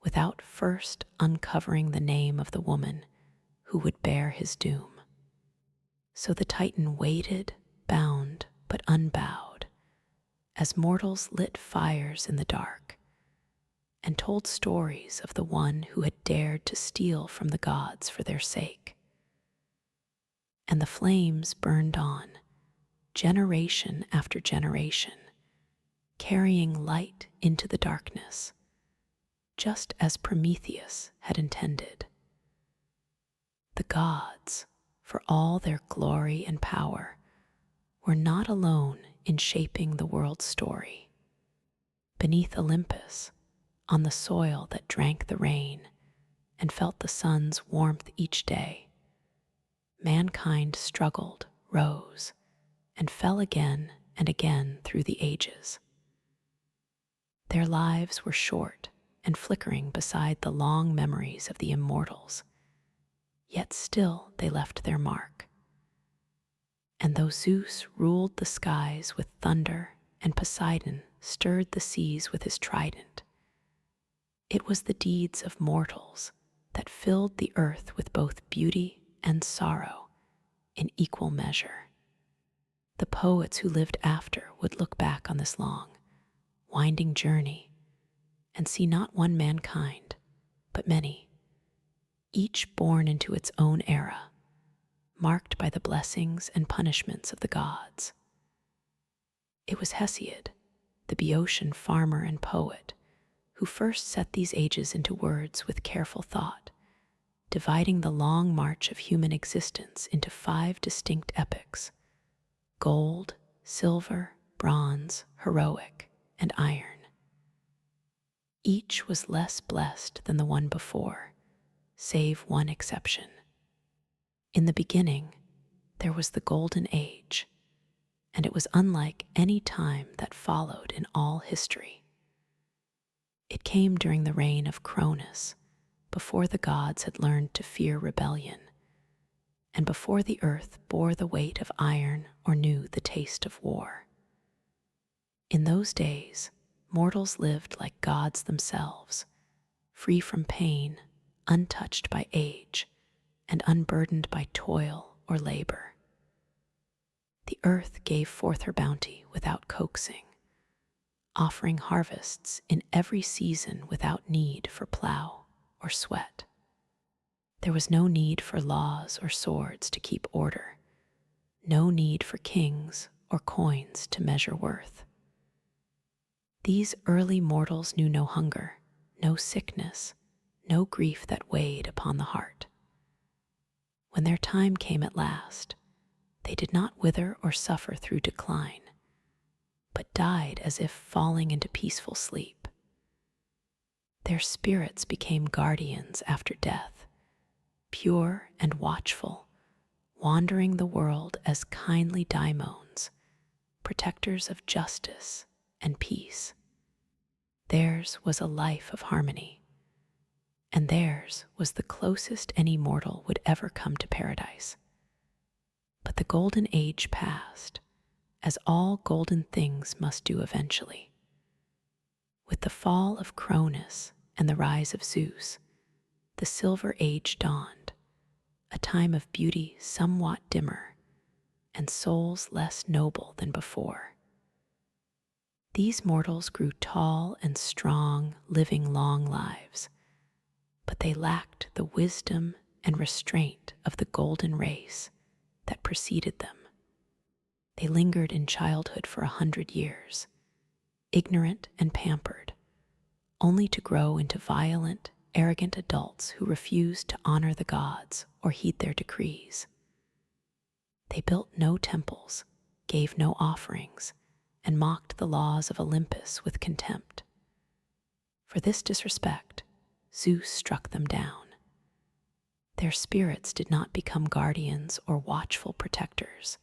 without first uncovering the name of the woman who would bear his doom. So the Titan waited, bound but unbowed, as mortals lit fires in the dark, and told stories of the one who had dared to steal from the gods for their sake. And the flames burned on, generation after generation, carrying light into the darkness, just as Prometheus had intended. The gods, for all their glory and power, were not alone in shaping the world's story. Beneath Olympus, on the soil that drank the rain and felt the sun's warmth each day, mankind struggled, rose, and fell again and again through the ages. Their lives were short and flickering beside the long memories of the immortals, yet still they left their mark. And though Zeus ruled the skies with thunder and Poseidon stirred the seas with his trident, it was the deeds of mortals that filled the earth with both beauty and sorrow in equal measure. The poets who lived after would look back on this long, winding journey and see not one mankind, but many, each born into its own era, marked by the blessings and punishments of the gods. It was Hesiod, the Boeotian farmer and poet, who first set these ages into words with careful thought, dividing the long march of human existence into 5 distinct epochs: gold, silver, bronze, heroic, and iron. Each was less blessed than the one before, save one exception. In the beginning, there was the Golden Age, and it was unlike any time that followed in all history. It came during the reign of Cronus, before the gods had learned to fear rebellion, and before the earth bore the weight of iron or knew the taste of war. In those days, mortals lived like gods themselves, free from pain, untouched by age, and unburdened by toil or labor. The earth gave forth her bounty without coaxing, offering harvests in every season without need for plow or sweat. There was no need for laws or swords to keep order, no need for kings or coins to measure worth. These early mortals knew no hunger, no sickness, no grief that weighed upon the heart. When their time came at last, they did not wither or suffer through decline, but died as if falling into peaceful sleep. Their spirits became guardians after death, pure and watchful, wandering the world as kindly daimons, protectors of justice and peace. Theirs was a life of harmony, and theirs was the closest any mortal would ever come to paradise. But the Golden Age passed, as all golden things must do eventually. With the fall of Cronus and the rise of Zeus, the Silver Age dawned, a time of beauty somewhat dimmer and souls less noble than before. These mortals grew tall and strong, living long lives, but they lacked the wisdom and restraint of the golden race that preceded them. They lingered in childhood for 100 years, ignorant and pampered, only to grow into violent, arrogant adults who refused to honor the gods or heed their decrees. They built no temples, gave no offerings, and mocked the laws of Olympus with contempt. For this disrespect, Zeus struck them down. Their spirits did not become guardians or watchful protectors,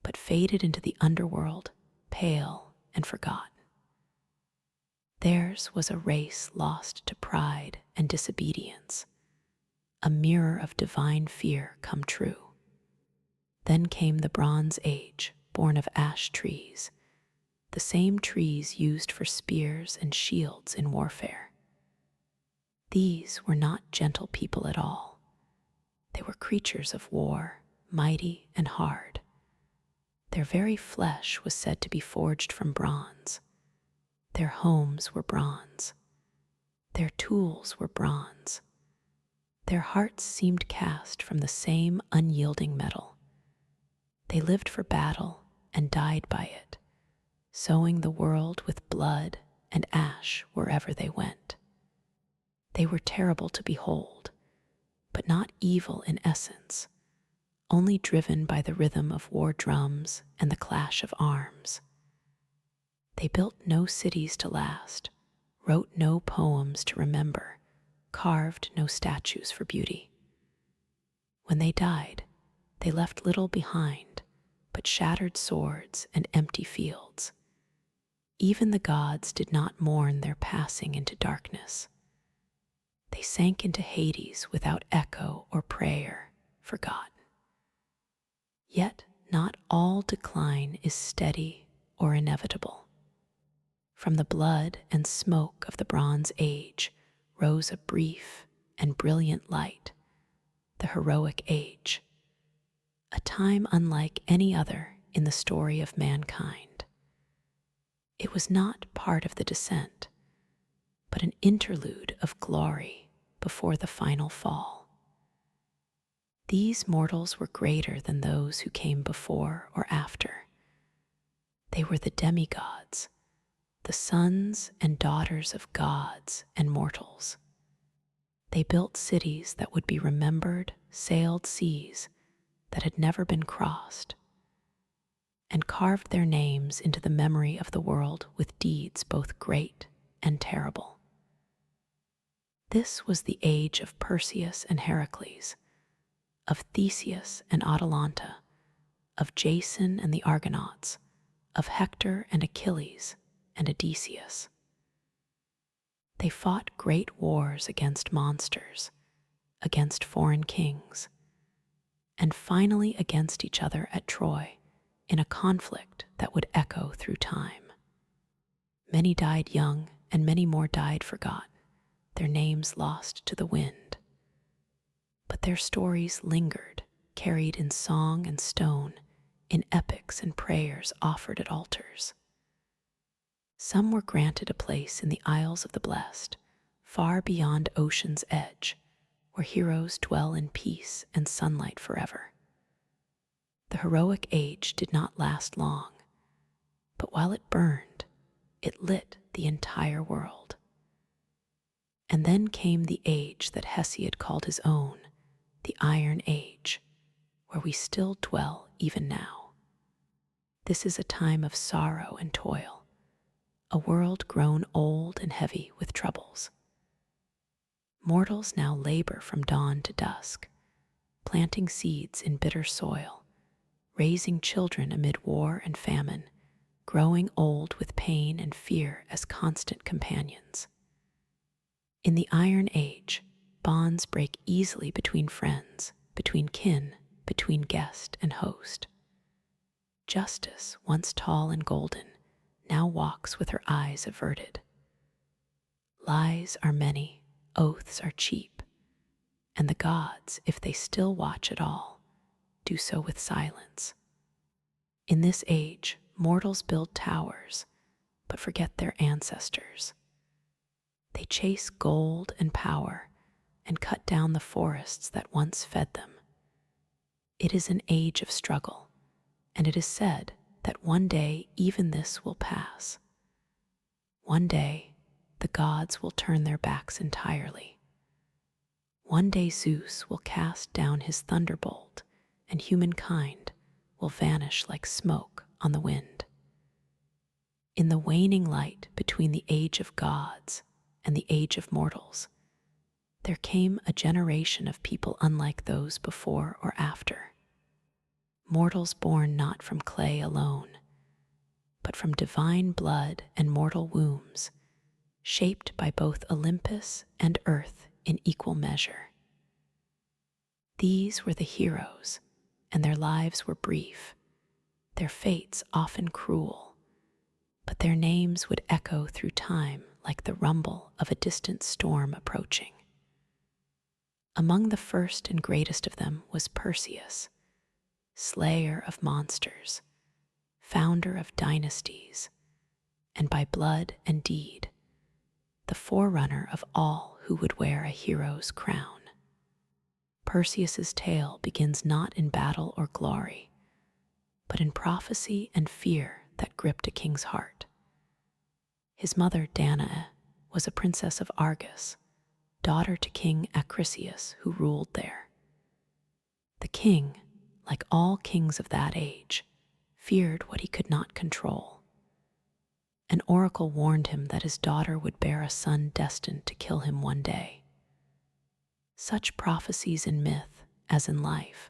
but faded into the underworld, pale and forgotten. Theirs was a race lost to pride and disobedience, a mirror of divine fear come true. Then came the Bronze Age, born of ash trees, the same trees used for spears and shields in warfare. These were not gentle people at all. They were creatures of war, mighty and hard. Their very flesh was said to be forged from bronze. Their homes were bronze. Their tools were bronze. Their hearts seemed cast from the same unyielding metal. They lived for battle and died by it, sowing the world with blood and ash wherever they went. They were terrible to behold, but not evil in essence, only driven by the rhythm of war drums and the clash of arms. They built no cities to last, wrote no poems to remember, carved no statues for beauty. When they died, they left little behind but shattered swords and empty fields. Even the gods did not mourn their passing into darkness. They sank into Hades without echo or prayer, forgotten. Yet not all decline is steady or inevitable. From the blood and smoke of the Bronze Age rose a brief and brilliant light, the heroic age, a time unlike any other in the story of mankind. It was not part of the descent, but an interlude of glory before the final fall. These mortals were greater than those who came before or after. They were the demigods, the sons and daughters of gods and mortals. They built cities that would be remembered, sailed seas that had never been crossed, and carved their names into the memory of the world with deeds both great and terrible. This was the age of Perseus and Heracles, of Theseus and Atalanta, of Jason and the Argonauts, of Hector and Achilles and Odysseus. They fought great wars against monsters, against foreign kings, and finally against each other at Troy in a conflict that would echo through time. Many died young, and many more died forgotten, their names lost to the wind. But their stories lingered, carried in song and stone, in epics and prayers offered at altars. Some were granted a place in the Isles of the Blessed, far beyond ocean's edge, where heroes dwell in peace and sunlight forever. The heroic age did not last long, but while it burned, it lit the entire world. And then came the age that Hesiod called his own, the Iron Age, where we still dwell even now. This is a time of sorrow and toil, a world grown old and heavy with troubles. Mortals now labor from dawn to dusk, planting seeds in bitter soil, raising children amid war and famine, growing old with pain and fear as constant companions. In the Iron Age, bonds break easily between friends, between kin, between guest and host. Justice, once tall and golden, now walks with her eyes averted. Lies are many, oaths are cheap, and the gods, if they still watch at all, do so with silence. In this age, mortals build towers, but forget their ancestors. They chase gold and power and cut down the forests that once fed them. It is an age of struggle, and it is said that one day even this will pass. One day, the gods will turn their backs entirely. One day Zeus will cast down his thunderbolt, and humankind will vanish like smoke on the wind. In the waning light between the age of gods and the age of mortals, there came a generation of people unlike those before or after. Mortals born not from clay alone, but from divine blood and mortal wombs, shaped by both Olympus and earth in equal measure. These were the heroes, and their lives were brief, their fates often cruel, but their names would echo through time like the rumble of a distant storm approaching. Among the first and greatest of them was Perseus, slayer of monsters, founder of dynasties, and by blood and deed, the forerunner of all who would wear a hero's crown. Perseus's tale begins not in battle or glory, but in prophecy and fear that gripped a king's heart. His mother, Danae, was a princess of Argos, daughter to King Acrisius, who ruled there. The king, like all kings of that age, feared what he could not control. An oracle warned him that his daughter would bear a son destined to kill him one day. Such prophecies in myth, as in life,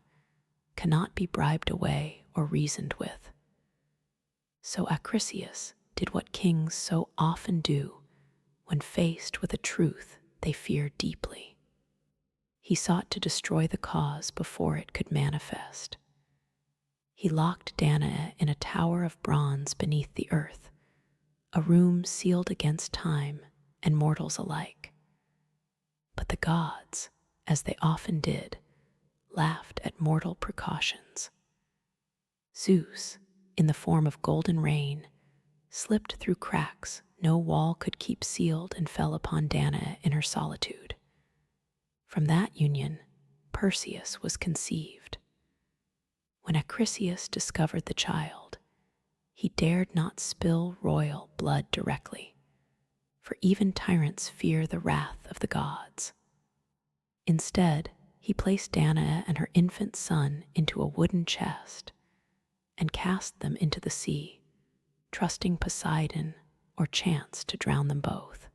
cannot be bribed away or reasoned with. So Acrisius did what kings so often do when faced with a truth they fear deeply. He sought to destroy the cause before it could manifest. He locked Danae in a tower of bronze beneath the earth, a room sealed against time and mortals alike. But the gods, as they often did, laughed at mortal precautions. Zeus, in the form of golden rain, slipped through cracks no wall could keep sealed and fell upon Danae in her solitude. From that union, Perseus was conceived. When Acrisius discovered the child, he dared not spill royal blood directly, for even tyrants fear the wrath of the gods. Instead, he placed Danae and her infant son into a wooden chest and cast them into the sea, trusting Poseidon or chance to drown them both.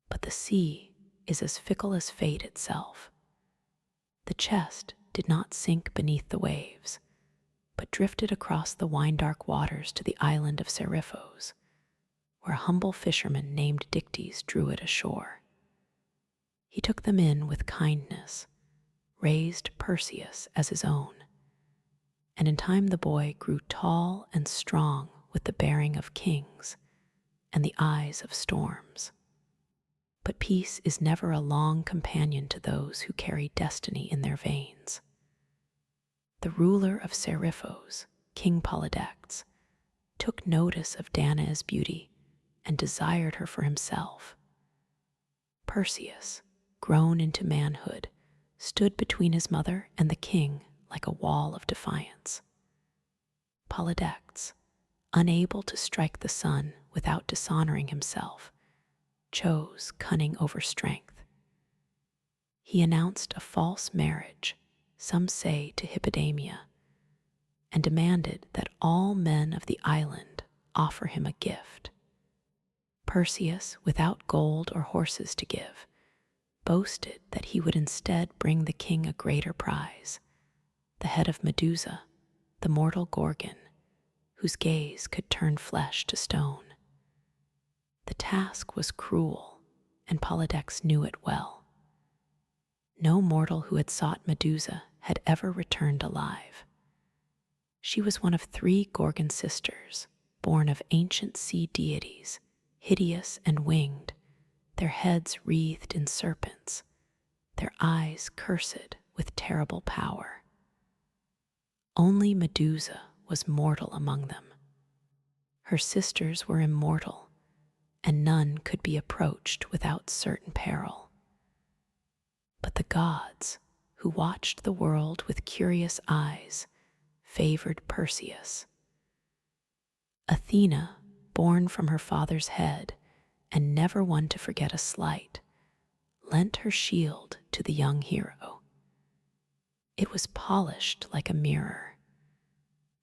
But the sea is as fickle as fate itself. The chest did not sink beneath the waves, but drifted across the wine-dark waters to the island of Seriphos, where a humble fisherman named Dictys drew it ashore. He took them in with kindness, raised Perseus as his own, and in time the boy grew tall and strong with the bearing of kings and the eyes of storms. But peace is never a long companion to those who carry destiny in their veins. The ruler of Seriphos, King Polydectes, took notice of Danae's beauty and desired her for himself. Perseus, grown into manhood, stood between his mother and the king like a wall of defiance. Polydectes, unable to strike the son without dishonoring himself, chose cunning over strength. He announced a false marriage, some say to Hippodamia, and demanded that all men of the island offer him a gift. Perseus, without gold or horses to give, boasted that he would instead bring the king a greater prize, the head of Medusa, the mortal Gorgon, whose gaze could turn flesh to stone. The task was cruel, and Polydectes knew it well. No mortal who had sought Medusa had ever returned alive. She was one of 3 Gorgon sisters, born of ancient sea deities, hideous and winged, their heads wreathed in serpents, their eyes cursed with terrible power. Only Medusa was mortal among them. Her sisters were immortal, and none could be approached without certain peril. But the gods, who watched the world with curious eyes, favored Perseus. Athena, born from her father's head, and never one to forget a slight, lent her shield to the young hero. It was polished like a mirror,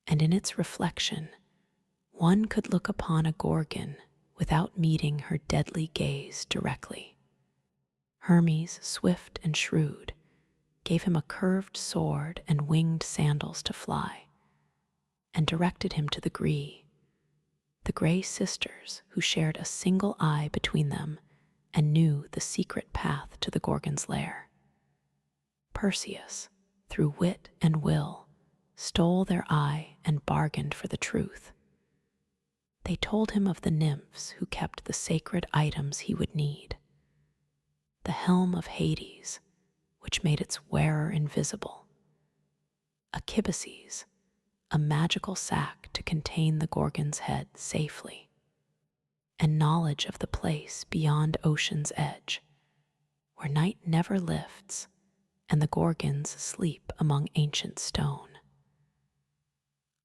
and in its reflection, one could look upon a Gorgon without meeting her deadly gaze directly. Hermes, swift and shrewd, gave him a curved sword and winged sandals to fly, and directed him to the gray sisters who shared a single eye between them and knew the secret path to the Gorgon's lair. Perseus, through wit and will, stole their eye and bargained for the truth. They told him of the nymphs who kept the sacred items he would need. The helm of Hades, which made its wearer invisible. Achibaces, a magical sack to contain the Gorgon's head safely. And knowledge of the place beyond ocean's edge, where night never lifts and the Gorgons sleep among ancient stone.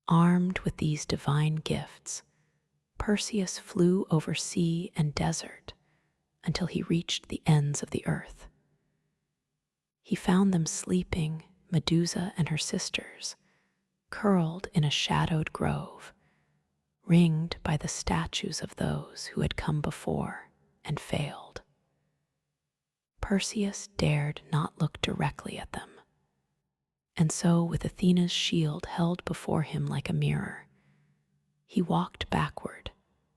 Armed with these divine gifts, Perseus flew over sea and desert, until he reached the ends of the earth. He found them sleeping, Medusa and her sisters, curled in a shadowed grove, ringed by the statues of those who had come before and failed. Perseus dared not look directly at them, and so, with Athena's shield held before him like a mirror, he walked backward,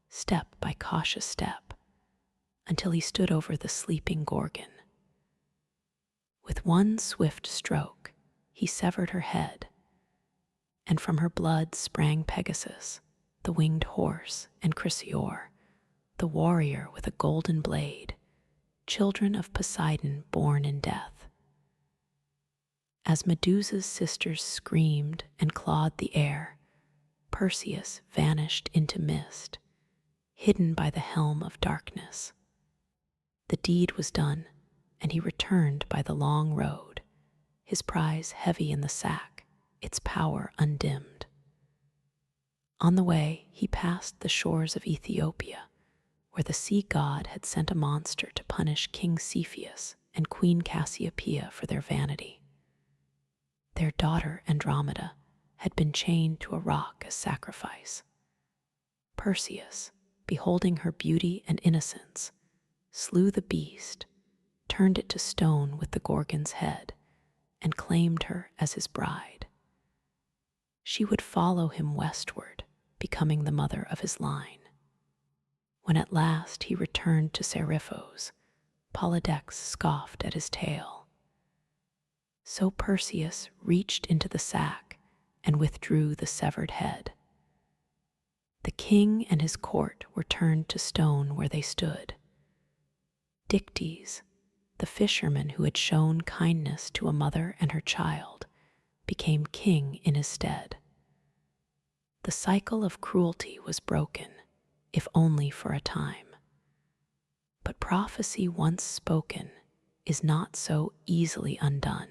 step by cautious step, until he stood over the sleeping Gorgon. With one swift stroke, he severed her head, and from her blood sprang Pegasus, the winged horse, and Chrysaor, the warrior with a golden blade, children of Poseidon born in death. As Medusa's sisters screamed and clawed the air, Perseus vanished into mist, hidden by the helm of darkness. The deed was done, and he returned by the long road, his prize heavy in the sack, its power undimmed. On the way, he passed the shores of Ethiopia, where the sea god had sent a monster to punish King Cepheus and Queen Cassiopeia for their vanity. Their daughter Andromeda had been chained to a rock as sacrifice. Perseus, beholding her beauty and innocence, slew the beast, turned it to stone with the Gorgon's head, and claimed her as his bride. She would follow him westward, becoming the mother of his line. When at last he returned to Seriphos, Polydex scoffed at his tale. So Perseus reached into the sack and withdrew the severed head. The king and his court were turned to stone where they stood. Dictys, the fisherman who had shown kindness to a mother and her child, became king in his stead. The cycle of cruelty was broken, if only for a time. But prophecy once spoken is not so easily undone.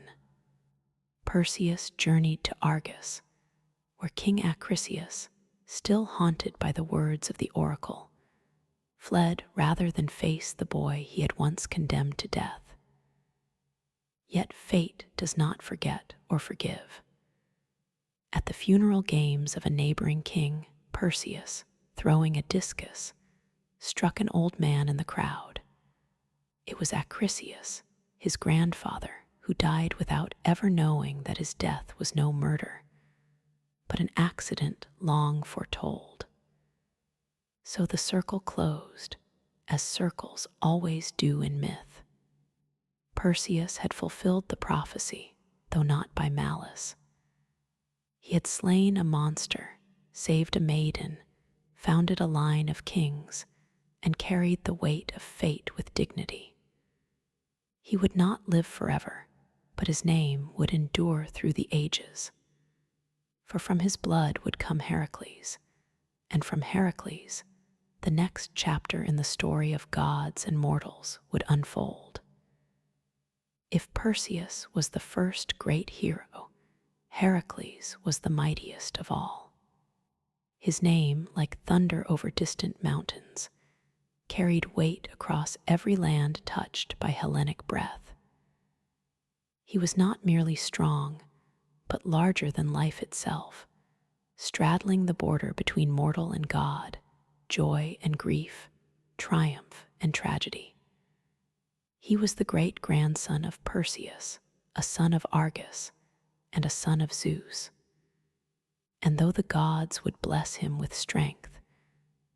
Perseus journeyed to Argos, where King Acrisius, still haunted by the words of the oracle, fled rather than face the boy he had once condemned to death. Yet fate does not forget or forgive. At the funeral games of a neighboring king, Perseus, throwing a discus, struck an old man in the crowd. It was Acrisius, his grandfather, who died without ever knowing that his death was no murder, but an accident long foretold. So the circle closed, as circles always do in myth. Perseus had fulfilled the prophecy, though not by malice. He had slain a monster, saved a maiden, founded a line of kings, and carried the weight of fate with dignity. He would not live forever, but his name would endure through the ages. For from his blood would come Heracles, and from Heracles, the next chapter in the story of gods and mortals would unfold. If Perseus was the first great hero, Heracles was the mightiest of all. His name, like thunder over distant mountains, carried weight across every land touched by Hellenic breath. He was not merely strong, but larger than life itself, straddling the border between mortal and god, joy and grief, triumph and tragedy. He was the great-grandson of Perseus, a son of Argus, and a son of Zeus. And though the gods would bless him with strength,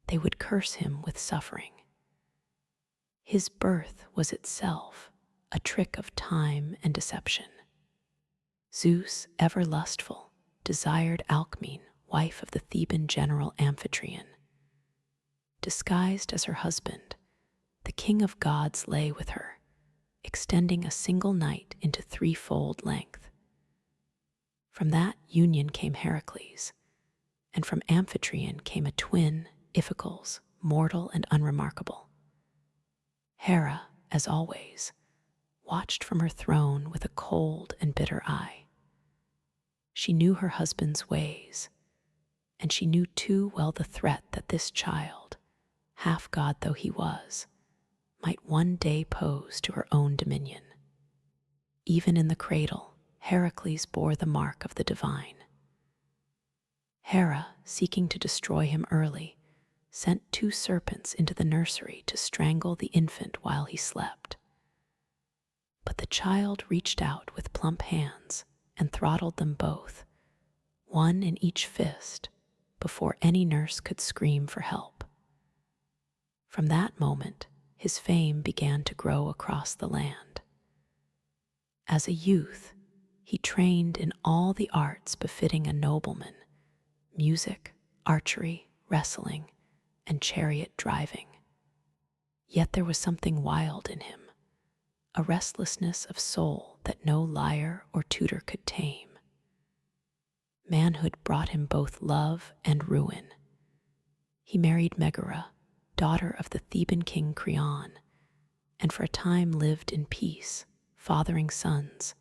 they would curse him with suffering. His birth was itself a trick of time and deception. Zeus, ever lustful, desired Alcmene, wife of the Theban general Amphitryon. Disguised as her husband, the king of gods lay with her, extending a single night into threefold length. From that union came Heracles, and from Amphitryon came a twin, Iphicles, mortal and unremarkable. Hera, as always, watched from her throne with a cold and bitter eye. She knew her husband's ways, and she knew too well the threat that this child, half god though he was, might one day pose to her own dominion. Even in the cradle, Heracles bore the mark of the divine. Hera, seeking to destroy him early, sent 2 serpents into the nursery to strangle the infant while he slept. But the child reached out with plump hands and throttled them both, one in each fist, before any nurse could scream for help. From that moment, his fame began to grow across the land. As a youth, he trained in all the arts befitting a nobleman: music, archery, wrestling, and chariot driving. Yet there was something wild in him, a restlessness of soul that no lyre or tutor could tame. Manhood brought him both love and ruin. He married Megara, daughter of the Theban king Creon, and for a time lived in peace, fathering sons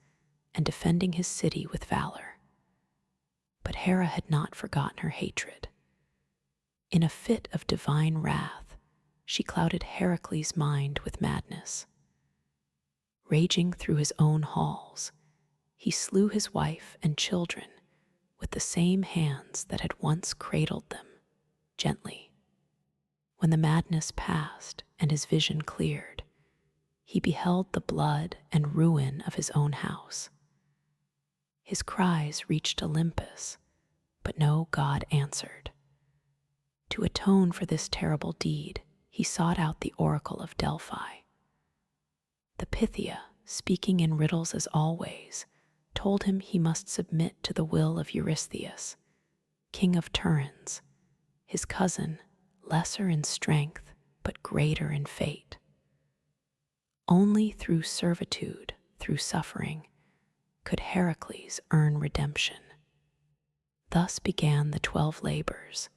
and defending his city with valor. But Hera had not forgotten her hatred. In a fit of divine wrath, she clouded Heracles' mind with madness. Raging through his own halls, he slew his wife and children with the same hands that had once cradled them, gently. When the madness passed and his vision cleared, he beheld the blood and ruin of his own house. His cries reached Olympus, but no god answered. To atone for this terrible deed, he sought out the oracle of Delphi. The Pythia, speaking in riddles as always, told him he must submit to the will of Eurystheus, king of Turins, his cousin, lesser in strength but greater in fate. Only through servitude, through suffering, could Heracles earn redemption. Thus began the 12 labors,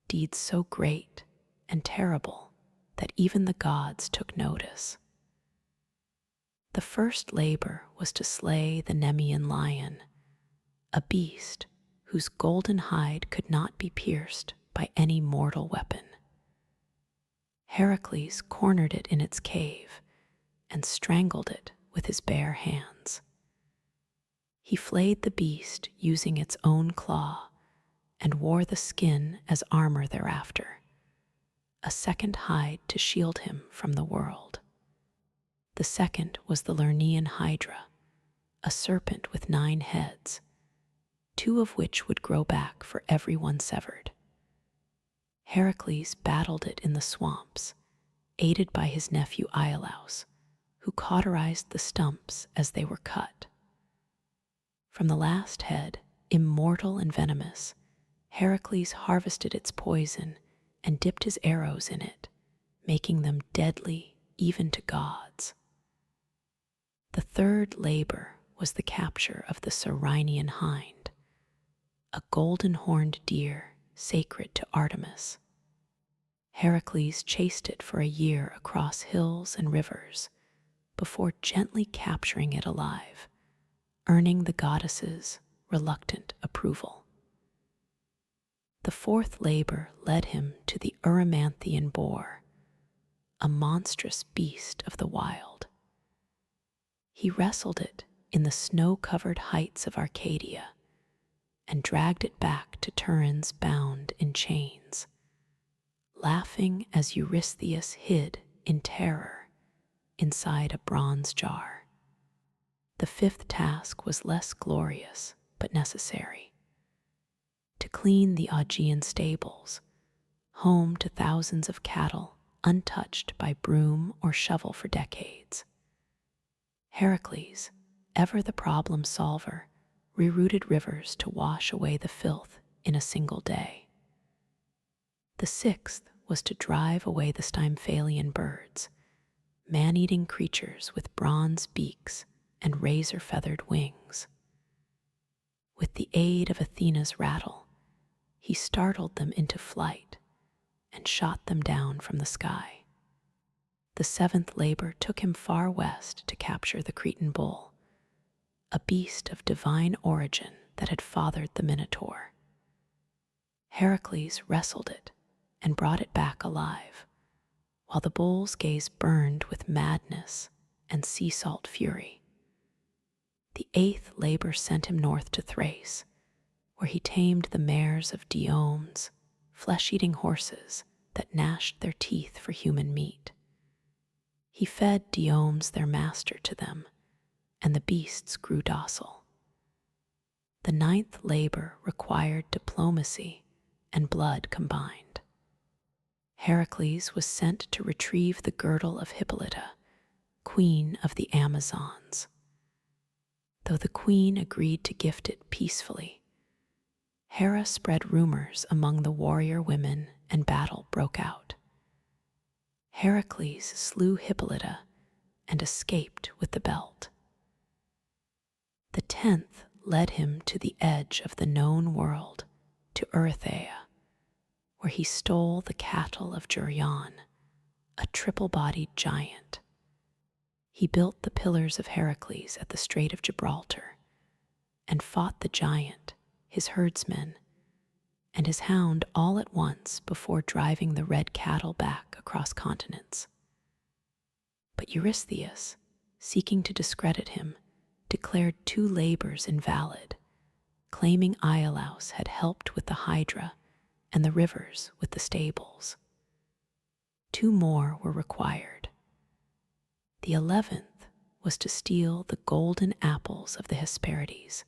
deeds so great and terrible that even the gods took notice. The first labor was to slay the Nemean lion, a beast whose golden hide could not be pierced by any mortal weapon. Heracles cornered it in its cave and strangled it with his bare hands. He flayed the beast using its own claw and wore the skin as armor thereafter, a second hide to shield him from the world. The second was the Lernaean Hydra, a serpent with 9 heads, 2 of which would grow back for every one severed. Heracles battled it in the swamps, aided by his nephew Iolaus, who cauterized the stumps as they were cut. From the last head, immortal and venomous, Heracles harvested its poison and dipped his arrows in it, making them deadly even to gods. The third labor was the capture of the Cyrenian hind, a golden-horned deer sacred to Artemis. Heracles chased it for a year across hills and rivers before gently capturing it alive, earning the goddess's reluctant approval. The fourth labor led him to the Erymanthian boar, a monstrous beast of the wild. He wrestled it in the snow-covered heights of Arcadia and dragged it back to Turins bound in chains, laughing as Eurystheus hid in terror inside a bronze jar. The fifth task was less glorious but necessary: to clean the Augean stables, home to thousands of cattle untouched by broom or shovel for decades. Heracles, ever the problem solver, rerouted rivers to wash away the filth in a single day. The sixth was to drive away the Stymphalian birds, man-eating creatures with bronze beaks and razor-feathered wings. With the aid of Athena's rattle, he startled them into flight and shot them down from the sky. The seventh labor took him far west to capture the Cretan bull, a beast of divine origin that had fathered the Minotaur. Heracles wrestled it and brought it back alive, while the bull's gaze burned with madness and sea salt fury. The eighth labor sent him north to Thrace, where he tamed the mares of Diome's, flesh-eating horses that gnashed their teeth for human meat. He fed Diome's their master to them, and the beasts grew docile. The ninth labor required diplomacy and blood combined. Heracles was sent to retrieve the girdle of Hippolyta, queen of the Amazons. Though the queen agreed to gift it peacefully, Hera spread rumors among the warrior women and battle broke out. Heracles slew Hippolyta and escaped with the belt. The 10th led him to the edge of the known world, to Erythea, where he stole the cattle of Geryon, a triple-bodied giant. He built the pillars of Heracles at the Strait of Gibraltar and fought the giant, his herdsmen, and his hound all at once before driving the red cattle back across continents. But Eurystheus, seeking to discredit him, declared 2 labors invalid, claiming Iolaus had helped with the Hydra and the rivers with the stables. 2 more were required. The 11th was to steal the golden apples of the Hesperides,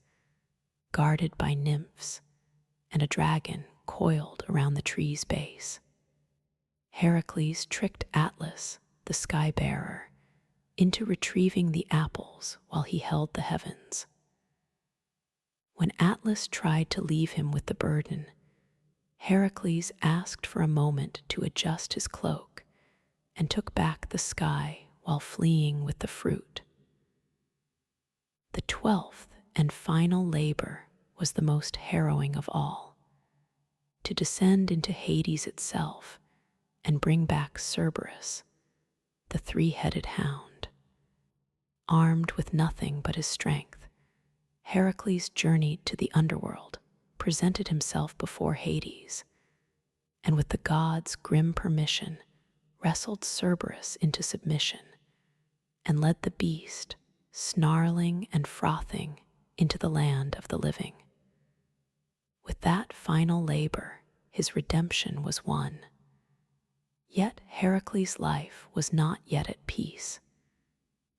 guarded by nymphs and a dragon coiled around the tree's base. Heracles tricked Atlas, the sky-bearer, into retrieving the apples while he held the heavens. When Atlas tried to leave him with the burden, Heracles asked for a moment to adjust his cloak and took back the sky while fleeing with the fruit. The 12th and final labor was the most harrowing of all, to descend into Hades itself and bring back Cerberus, the 3-headed hound. Armed with nothing but his strength, Heracles journeyed to the underworld, presented himself before Hades, and with the gods' grim permission, wrestled Cerberus into submission and led the beast, snarling and frothing, into the land of the living. With that final labor, his redemption was won. Yet Heracles' life was not yet at peace.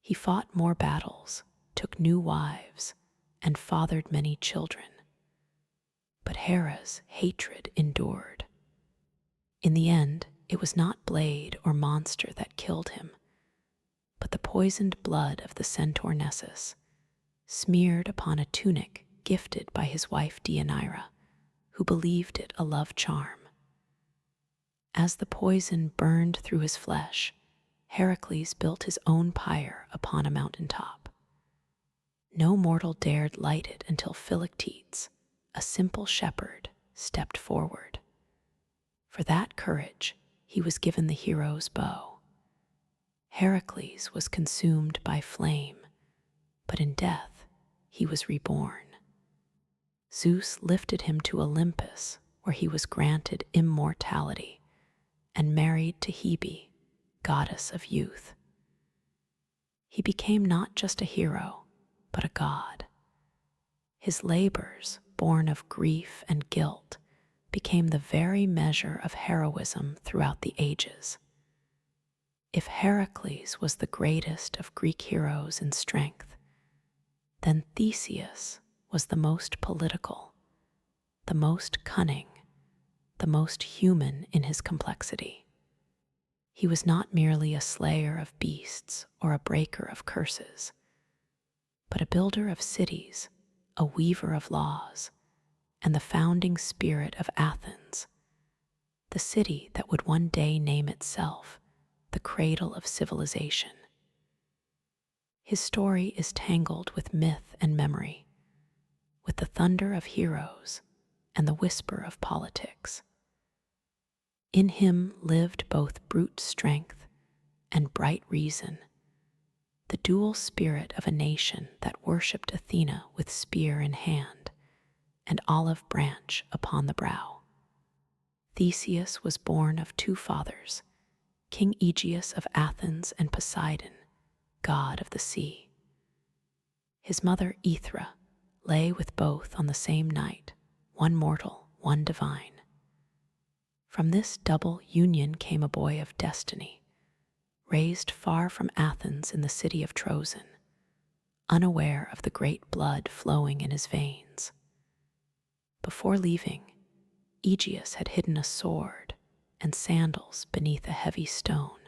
He fought more battles, took new wives, and fathered many children. But Hera's hatred endured. In the end, it was not blade or monster that killed him, but the poisoned blood of the centaur Nessus, smeared upon a tunic gifted by his wife Deianira, who believed it a love charm. As the poison burned through his flesh, Heracles built his own pyre upon a mountaintop. No mortal dared light it until Philoctetes, a simple shepherd, stepped forward. For that courage, he was given the hero's bow. Heracles was consumed by flame, but in death he was reborn. Zeus lifted him to Olympus, where he was granted immortality, and married to Hebe, goddess of youth. He became not just a hero, but a god. His labors, born of grief and guilt, became the very measure of heroism throughout the ages. If Heracles was the greatest of Greek heroes in strength, then Theseus was the most political, the most cunning, the most human in his complexity. He was not merely a slayer of beasts or a breaker of curses, but a builder of cities, a weaver of laws, and the founding spirit of Athens, the city that would one day name itself the cradle of civilization. His story is tangled with myth and memory, with the thunder of heroes and the whisper of politics. In him lived both brute strength and bright reason, the dual spirit of a nation that worshipped Athena with spear in hand and olive branch upon the brow. Theseus was born of 2 fathers, King Aegeus of Athens and Poseidon, god of the sea. His mother Aethra lay with both on the same night, one mortal, one divine. From this double union came a boy of destiny, raised far from Athens in the city of Trozen, unaware of the great blood flowing in his veins. Before leaving, Aegeus had hidden a sword and sandals beneath a heavy stone,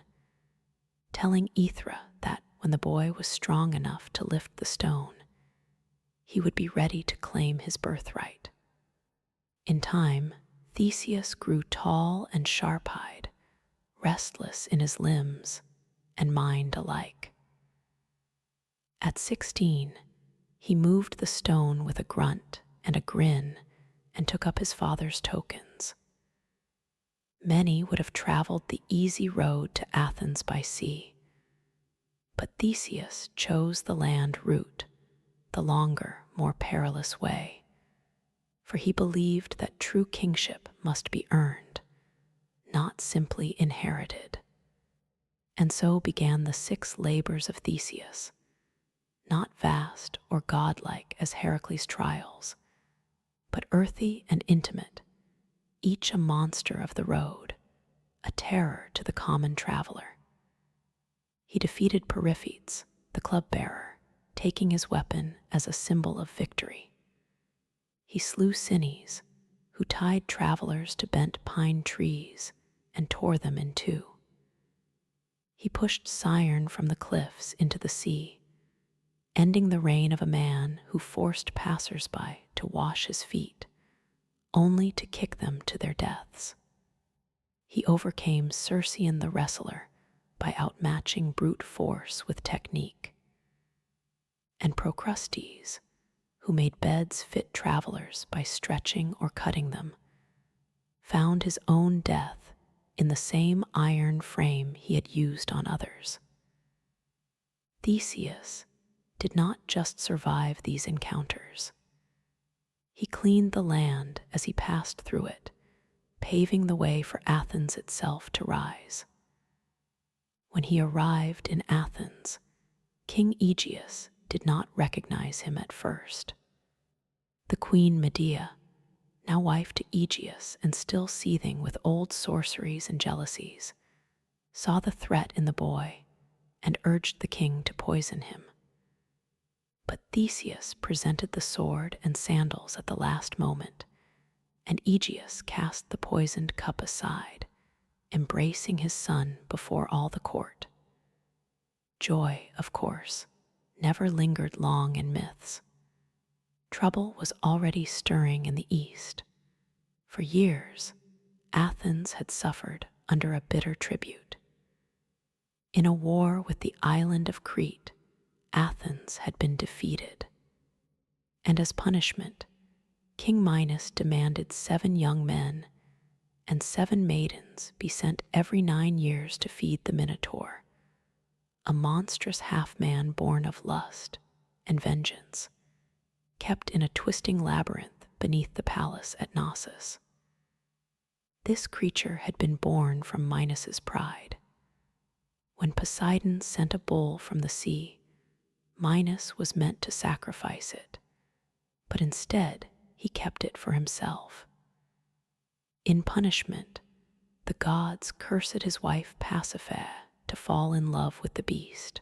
telling Aethra that when the boy was strong enough to lift the stone, he would be ready to claim his birthright. In time, Theseus grew tall and sharp-eyed, restless in his limbs and mind alike. At 16, he moved the stone with a grunt and a grin and took up his father's tokens. Many would have traveled the easy road to Athens by sea, but Theseus chose the land route, the longer, more perilous way, for he believed that true kingship must be earned, not simply inherited. And so began the 6 labors of Theseus, not vast or godlike as Heracles' trials, but earthy and intimate, each a monster of the road, a terror to the common traveler. He defeated Periphetes, the club-bearer, taking his weapon as a symbol of victory. He slew Cines, who tied travelers to bent pine trees and tore them in two. He pushed Cyren from the cliffs into the sea, ending the reign of a man who forced passers-by to wash his feet, only to kick them to their deaths. He overcame Circean the wrestler by outmatching brute force with technique. And Procrustes, who made beds fit travelers by stretching or cutting them, found his own death in the same iron frame he had used on others. Theseus did not just survive these encounters. He cleaned the land as he passed through it, paving the way for Athens itself to rise. When he arrived in Athens, King Aegeus did not recognize him at first. The queen Medea, now wife to Aegeus and still seething with old sorceries and jealousies, saw the threat in the boy and urged the king to poison him. But Theseus presented the sword and sandals at the last moment, and Aegeus cast the poisoned cup aside, embracing his son before all the court. Joy, of course, never lingered long in myths. Trouble was already stirring in the east. For years, Athens had suffered under a bitter tribute. In a war with the island of Crete, Athens had been defeated. And as punishment, King Minos demanded 7 young men and 7 maidens be sent every 9 years to feed the Minotaur, a monstrous half-man born of lust and vengeance, kept in a twisting labyrinth beneath the palace at Knossos. This creature had been born from Minos's pride. When Poseidon sent a bull from the sea, Minos was meant to sacrifice it, but instead he kept it for himself. In punishment, the gods cursed his wife Pasiphae to fall in love with the beast.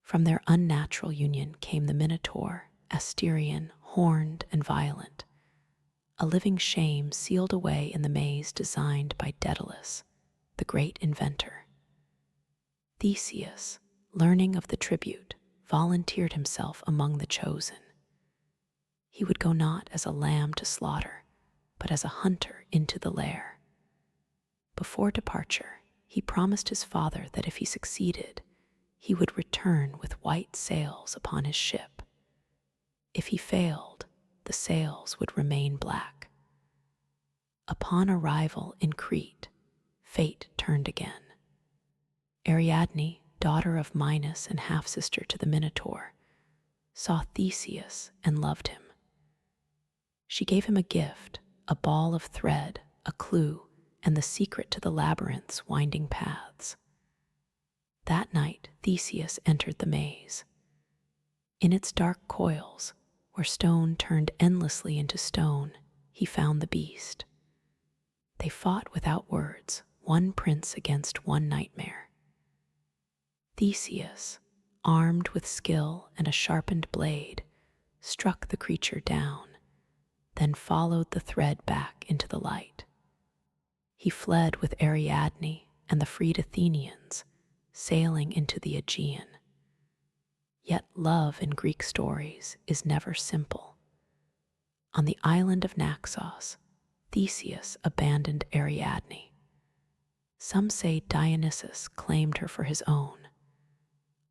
From their unnatural union came the Minotaur, Asterion, horned and violent, a living shame sealed away in the maze designed by Daedalus, the great inventor. Theseus, learning of the tribute, volunteered himself among the chosen. He would go not as a lamb to slaughter, but as a hunter into the lair. Before departure, he promised his father that if he succeeded, he would return with white sails upon his ship. If he failed, the sails would remain black. Upon arrival in Crete, fate turned again. Ariadne, daughter of Minos and half-sister to the Minotaur, saw Theseus and loved him. She gave him a gift, a ball of thread, a clue, and the secret to the labyrinth's winding paths. That night, Theseus entered the maze. In its dark coils, where stone turned endlessly into stone, he found the beast. They fought without words, one prince against one nightmare. Theseus, armed with skill and a sharpened blade, struck the creature down, then followed the thread back into the light. He fled with Ariadne and the freed Athenians, sailing into the Aegean. Yet love in Greek stories is never simple. On the island of Naxos, Theseus abandoned Ariadne. Some say Dionysus claimed her for his own.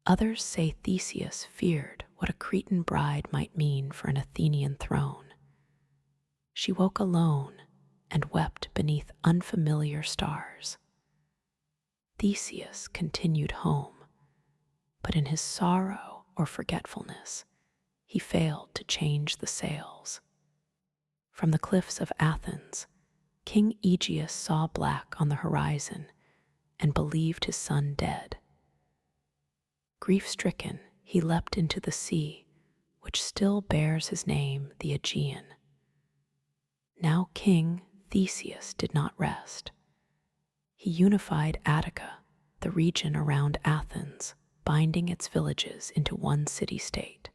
Others say Theseus feared what a Cretan bride might mean for an Athenian throne. She woke alone and wept beneath unfamiliar stars. Theseus continued home, but in his sorrow or forgetfulness, he failed to change the sails. From the cliffs of Athens, King Aegeus saw black on the horizon and believed his son dead. Grief-stricken, he leapt into the sea, which still bears his name, the Aegean. Now King Theseus did not rest. He unified Attica, the region around Athens, binding its villages into one city-state.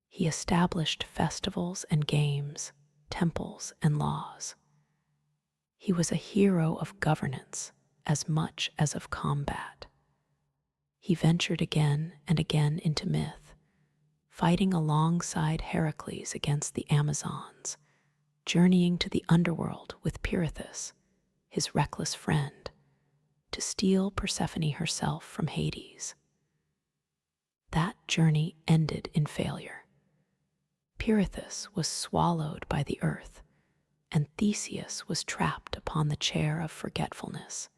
He established festivals and games, temples and laws. He was a hero of governance as much as of combat. He ventured again and again into myth, fighting alongside Heracles against the Amazons, journeying to the underworld with Pirithous, his reckless friend, to steal Persephone herself from Hades. That journey ended in failure. Pirithous was swallowed by the earth, and Theseus was trapped upon the chair of forgetfulness,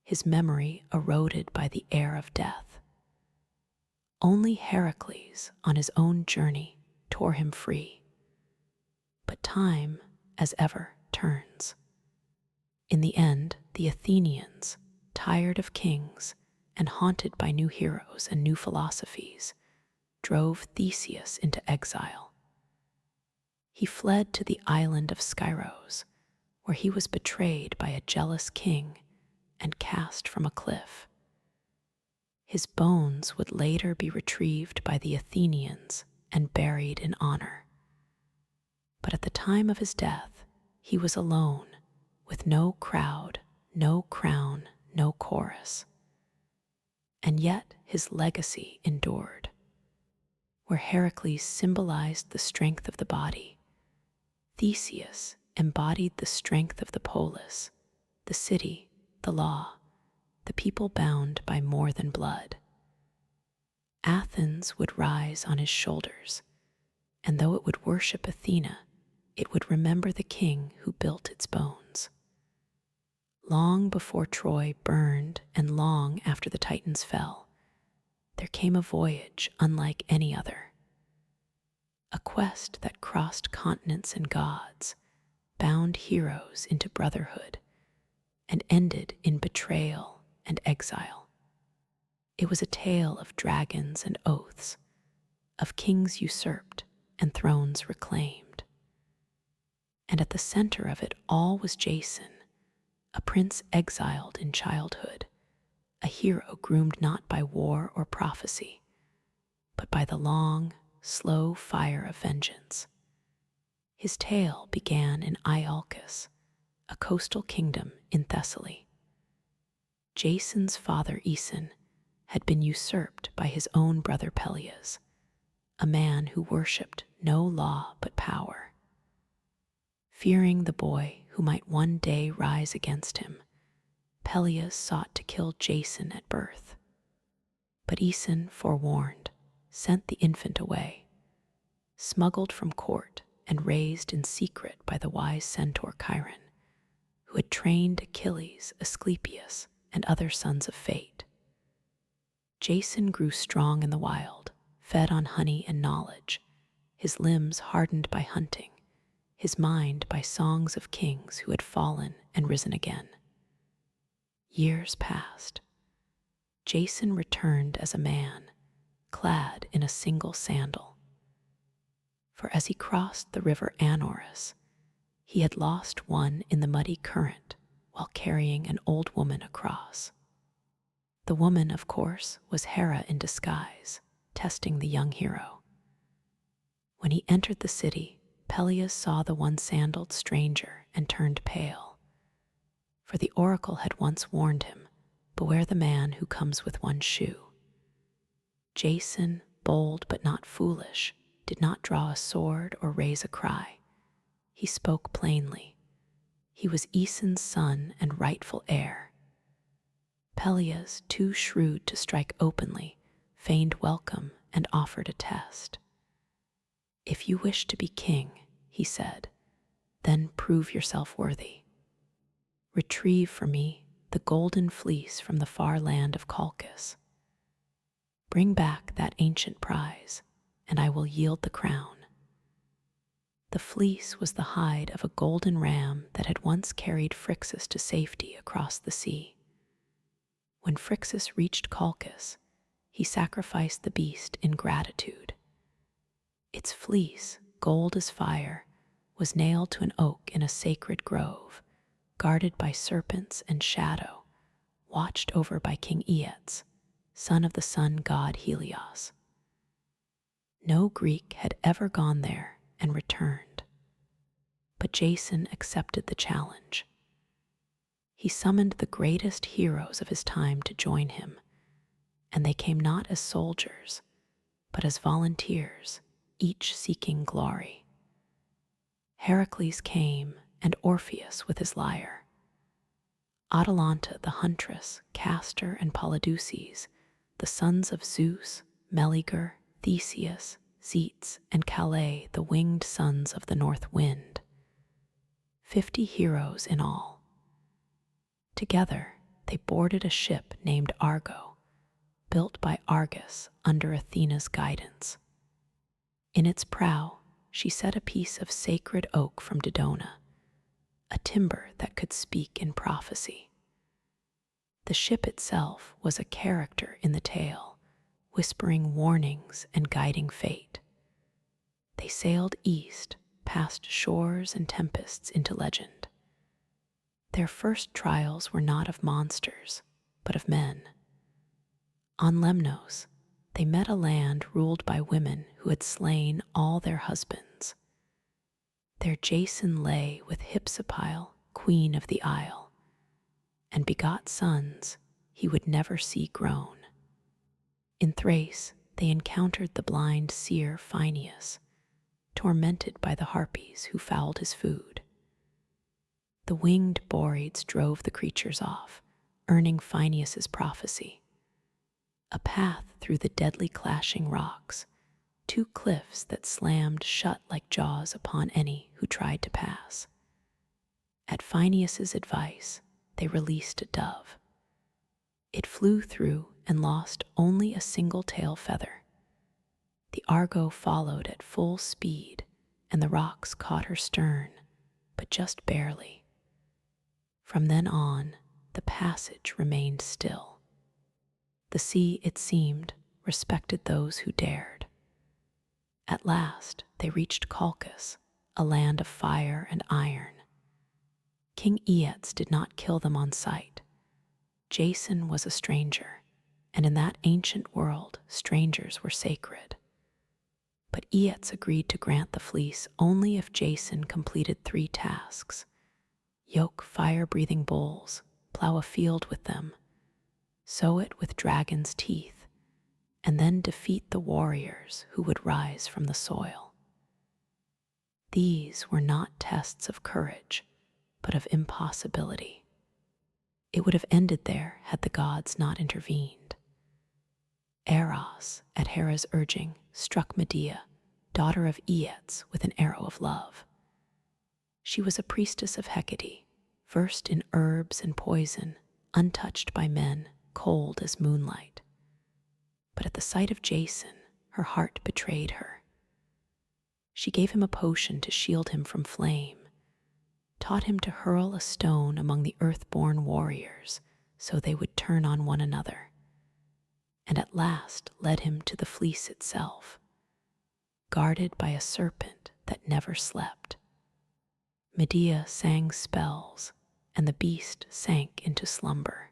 his memory eroded by the air of death. Only Heracles, on his own journey, tore him free. But time, as ever, turns. In the end, the Athenians, tired of kings and haunted by new heroes and new philosophies, drove Theseus into exile. He fled to the island of Skyros, where he was betrayed by a jealous king and cast from a cliff. His bones would later be retrieved by the Athenians and buried in honor. But at the time of his death, he was alone, with no crowd, no crown, no chorus. And yet his legacy endured. Where Heracles symbolized the strength of the body, Theseus embodied the strength of the polis, the city, the law, the people bound by more than blood. Athens would rise on his shoulders, and though it would worship Athena, it would remember the king who built its bones. Long before Troy burned and long after the Titans fell, there came a voyage unlike any other. A quest that crossed continents and gods, bound heroes into brotherhood, and ended in betrayal and exile. It was a tale of dragons and oaths, of kings usurped and thrones reclaimed. And at the center of it all was Jason, a prince exiled in childhood, a hero groomed not by war or prophecy, but by the long, slow fire of vengeance. His tale began in Iolcus, a coastal kingdom in Thessaly. Jason's father Aeson had been usurped by his own brother Peleus, a man who worshipped no law but power. Fearing the boy who might one day rise against him, Peleus sought to kill Jason at birth. But Aeson, forewarned, sent the infant away, smuggled from court and raised in secret by the wise centaur Chiron, who had trained Achilles, Asclepius, and other sons of fate. Jason grew strong in the wild, fed on honey and knowledge, his limbs hardened by hunting, his mind by songs of kings who had fallen and risen again. Years passed. Jason returned as a man, clad in a single sandal. For as he crossed the river Anorus, he had lost one in the muddy current while carrying an old woman across. The woman, of course, was Hera in disguise, testing the young hero. When he entered the city, Peleus saw the one-sandaled stranger and turned pale. For the oracle had once warned him, "Beware the man who comes with one shoe." Jason, bold but not foolish, did not draw a sword or raise a cry. He spoke plainly. He was Aeson's son and rightful heir. Peleus, too shrewd to strike openly, feigned welcome and offered a test. "If you wish to be king," he said, "then prove yourself worthy. Retrieve for me the golden fleece from the far land of Colchis. Bring back that ancient prize, and I will yield the crown." The fleece was the hide of a golden ram that had once carried Phrixus to safety across the sea. When Phrixus reached Colchis, he sacrificed the beast in gratitude. Its fleece, gold as fire, was nailed to an oak in a sacred grove, guarded by serpents and shadow, watched over by King Aeates, son of the sun god Helios. No Greek had ever gone there and returned, but Jason accepted the challenge. He summoned the greatest heroes of his time to join him, and they came not as soldiers, but as volunteers, each seeking glory. Heracles came, and Orpheus with his lyre. Atalanta the huntress, Castor and Polydeuces, the sons of Zeus, Meleager, Theseus, Zetes, and Calais, the winged sons of the north wind. 50 heroes in all. Together, they boarded a ship named Argo, built by Argus under Athena's guidance. In its prow, she set a piece of sacred oak from Dodona, a timber that could speak in prophecy. The ship itself was a character in the tale, whispering warnings and guiding fate. They sailed east, past shores and tempests into legend. Their first trials were not of monsters, but of men. On Lemnos, they met a land ruled by women who had slain all their husbands. There Jason lay with Hypsipyle, queen of the isle, and begot sons he would never see grown. In Thrace, they encountered the blind seer Phineus, tormented by the harpies who fouled his food. The winged Boreads drove the creatures off, earning Phineus's prophecy. A path through the deadly clashing rocks, 2 cliffs that slammed shut like jaws upon any who tried to pass. At Phineus's advice, they released a dove. It flew through and lost only a single tail feather. The Argo followed at full speed, and the rocks caught her stern, but just barely. From then on, the passage remained still. The sea, it seemed, respected those who dared. At last, they reached Colchis, a land of fire and iron. King Aeates did not kill them on sight. Jason was a stranger, and in that ancient world, strangers were sacred. But Aeates agreed to grant the fleece only if Jason completed 3 tasks: yoke fire-breathing bulls, plow a field with them, sow it with dragon's teeth, and then defeat the warriors who would rise from the soil. These were not tests of courage, but of impossibility. It would have ended there had the gods not intervened. Eros, at Hera's urging, struck Medea, daughter of Aeates, with an arrow of love. She was a priestess of Hecate, versed in herbs and poison, untouched by men, cold as moonlight. But at the sight of Jason, her heart betrayed her. She gave him a potion to shield him from flame, taught him to hurl a stone among the earth-born warriors so they would turn on one another, and at last led him to the fleece itself, guarded by a serpent that never slept. Medea sang spells, and the beast sank into slumber.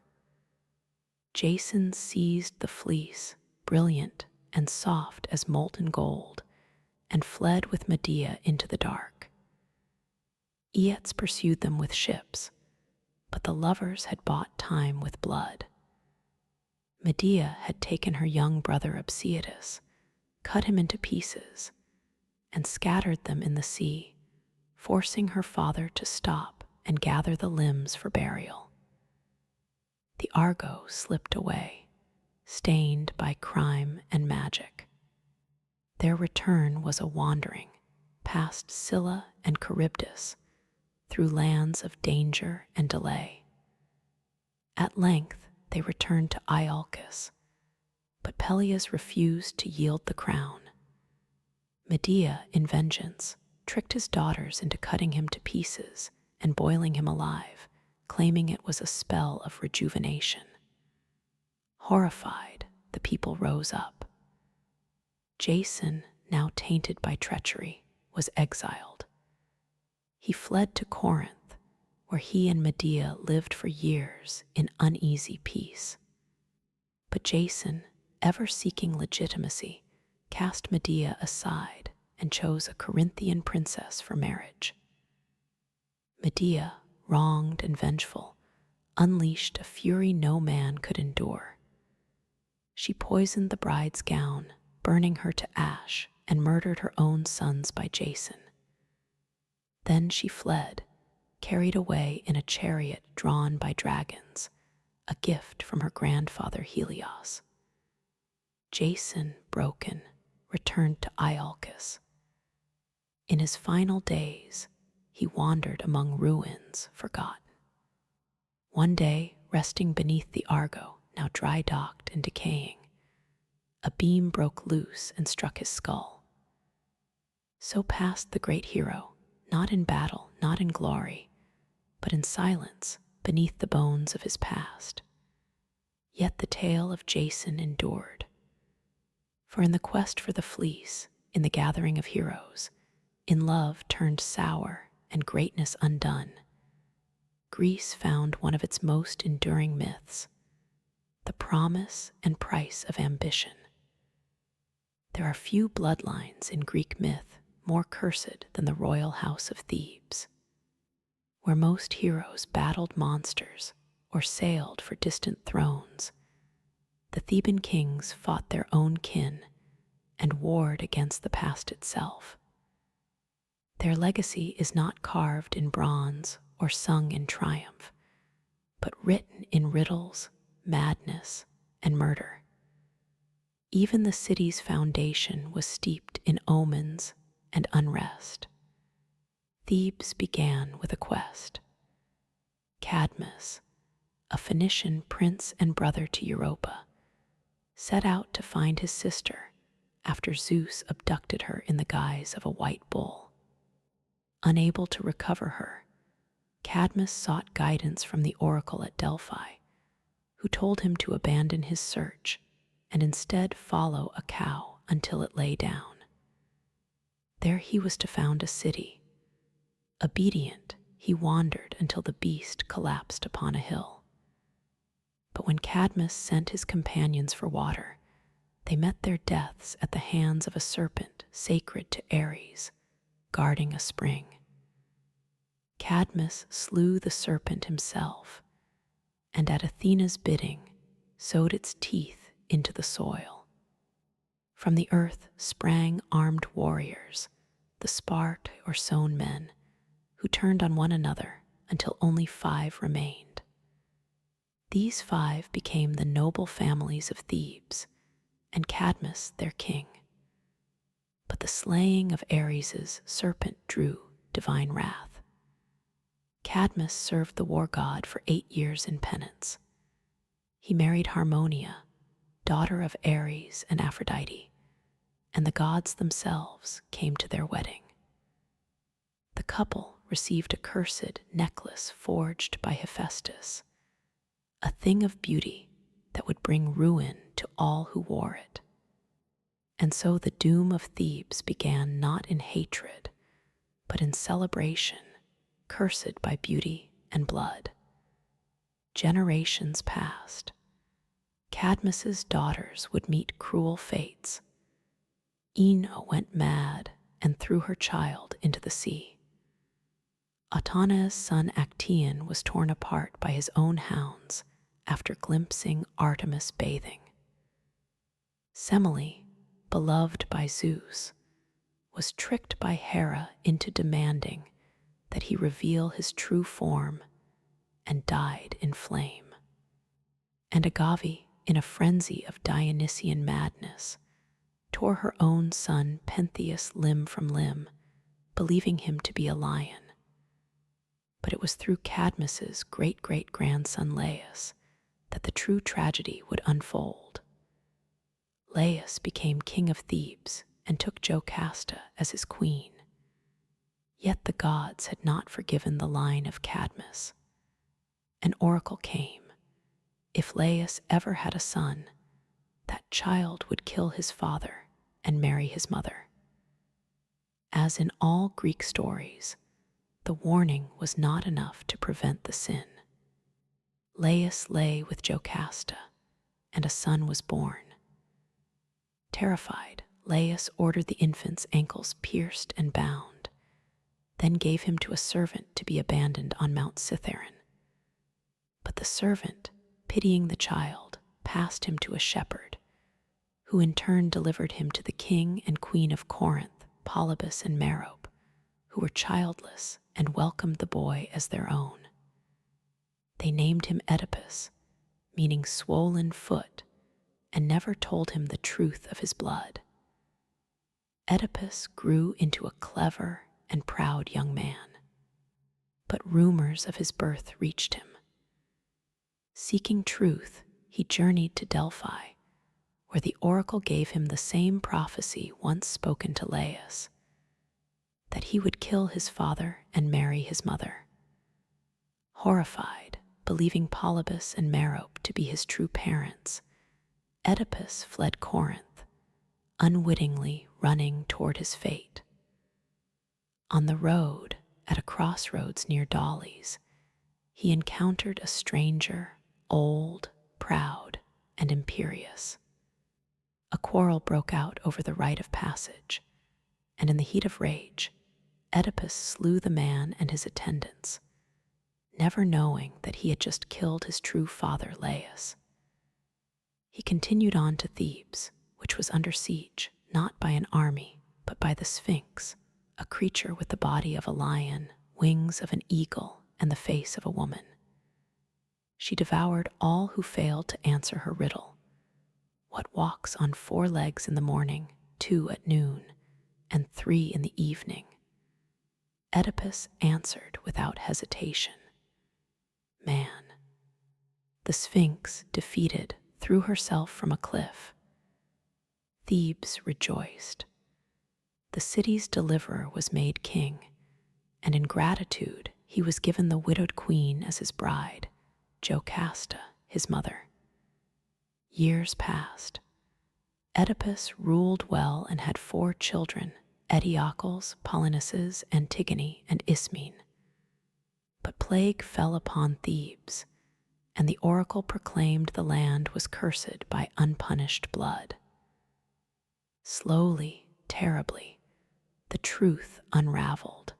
Jason seized the fleece, brilliant and soft as molten gold, and fled with Medea into the dark. Aeates pursued them with ships, but the lovers had bought time with blood. Medea had taken her young brother Obsietus, cut him into pieces, and scattered them in the sea, forcing her father to stop and gather the limbs for burial. The Argo slipped away, stained by crime and magic. Their return was a wandering, past Scylla and Charybdis, through lands of danger and delay. At length they returned to Iolcus, but Peleus refused to yield the crown. Medea, in vengeance, tricked his daughters into cutting him to pieces and boiling him alive, claiming it was a spell of rejuvenation. Horrified, the people rose up. Jason, now tainted by treachery, was exiled. He fled to Corinth, where he and Medea lived for years in uneasy peace. But Jason, ever seeking legitimacy, cast Medea aside and chose a Corinthian princess for marriage. Medea, wronged and vengeful, unleashed a fury no man could endure. She poisoned the bride's gown, burning her to ash, and murdered her own sons by Jason. Then she fled, carried away in a chariot drawn by dragons, a gift from her grandfather Helios. Jason, broken, returned to Iolcus. In his final days, he wandered among ruins forgotten. One day, resting beneath the Argo, now dry-docked and decaying, a beam broke loose and struck his skull. So passed the great hero, not in battle, not in glory, but in silence beneath the bones of his past. Yet the tale of Jason endured. For in the quest for the fleece, in the gathering of heroes, in love turned sour and greatness undone, Greece found one of its most enduring myths, the promise and price of ambition. There are few bloodlines in Greek myth more cursed than the royal house of Thebes, where most heroes battled monsters or sailed for distant thrones. The Theban kings fought their own kin and warred against the past itself. Their legacy is not carved in bronze or sung in triumph, but written in riddles, madness, and murder. Even the city's foundation was steeped in omens and unrest. Thebes began with a quest. Cadmus, a Phoenician prince and brother to Europa, set out to find his sister after Zeus abducted her in the guise of a white bull. Unable to recover her, Cadmus sought guidance from the oracle at Delphi, who told him to abandon his search and instead follow a cow until it lay down. There he was to found a city. Obedient, he wandered until the beast collapsed upon a hill. But when Cadmus sent his companions for water, they met their deaths at the hands of a serpent sacred to Ares, guarding a spring. Cadmus slew the serpent himself, and at Athena's bidding, sowed its teeth into the soil. From the earth sprang armed warriors, the Spart or Sown men, who turned on one another until only 5 remained. These 5 became the noble families of Thebes, and Cadmus their king. But the slaying of Ares's serpent drew divine wrath. Cadmus served the war god for 8 years in penance. He married Harmonia, daughter of Ares and Aphrodite, and the gods themselves came to their wedding. The couple received a cursed necklace forged by Hephaestus, a thing of beauty that would bring ruin to all who wore it. And so the doom of Thebes began not in hatred, but in celebration, cursed by beauty and blood. Generations passed. Cadmus's daughters would meet cruel fates. Ino went mad and threw her child into the sea. Autonoe's son Actaeon was torn apart by his own hounds after glimpsing Artemis bathing. Semele, beloved by Zeus, was tricked by Hera into demanding that he reveal his true form and died in flame. And Agave, in a frenzy of Dionysian madness, tore her own son Pentheus limb from limb, believing him to be a lion. But it was through Cadmus's great-great-grandson Laius that the true tragedy would unfold. Laius became king of Thebes and took Jocasta as his queen. Yet the gods had not forgiven the line of Cadmus. An oracle came. If Laius ever had a son, that child would kill his father and marry his mother. As in all Greek stories, the warning was not enough to prevent the sin. Laius lay with Jocasta, and a son was born. Terrified, Laius ordered the infant's ankles pierced and bound, then gave him to a servant to be abandoned on Mount Cithaeron. But the servant, pitying the child, passed him to a shepherd, who in turn delivered him to the king and queen of Corinth, Polybus and Merope, who were childless and welcomed the boy as their own. They named him Oedipus, meaning swollen foot, and never told him the truth of his blood. Oedipus grew into a clever and proud young man, but rumors of his birth reached him. Seeking truth, he journeyed to Delphi, where the oracle gave him the same prophecy once spoken to Laius, that he would kill his father and marry his mother. Horrified, believing Polybus and Merope to be his true parents, Oedipus fled Corinth, unwittingly running toward his fate. On the road, at a crossroads near Daulis, he encountered a stranger, old, proud, and imperious. A quarrel broke out over the right of passage, and in the heat of rage, Oedipus slew the man and his attendants, never knowing that he had just killed his true father Laius. He continued on to Thebes, which was under siege, not by an army, but by the Sphinx, a creature with the body of a lion, wings of an eagle, and the face of a woman. She devoured all who failed to answer her riddle. What walks on 4 legs in the morning, 2 at noon, and 3 in the evening? Oedipus answered without hesitation, man. The Sphinx, defeated, threw herself from a cliff. Thebes rejoiced. The city's deliverer was made king, and in gratitude he was given the widowed queen as his bride, Jocasta, his mother. Years passed. Oedipus ruled well and had 4 children, Eteocles, Polynices, Antigone, and Ismene. But plague fell upon Thebes, and the oracle proclaimed the land was cursed by unpunished blood. Slowly, terribly, the truth unraveled.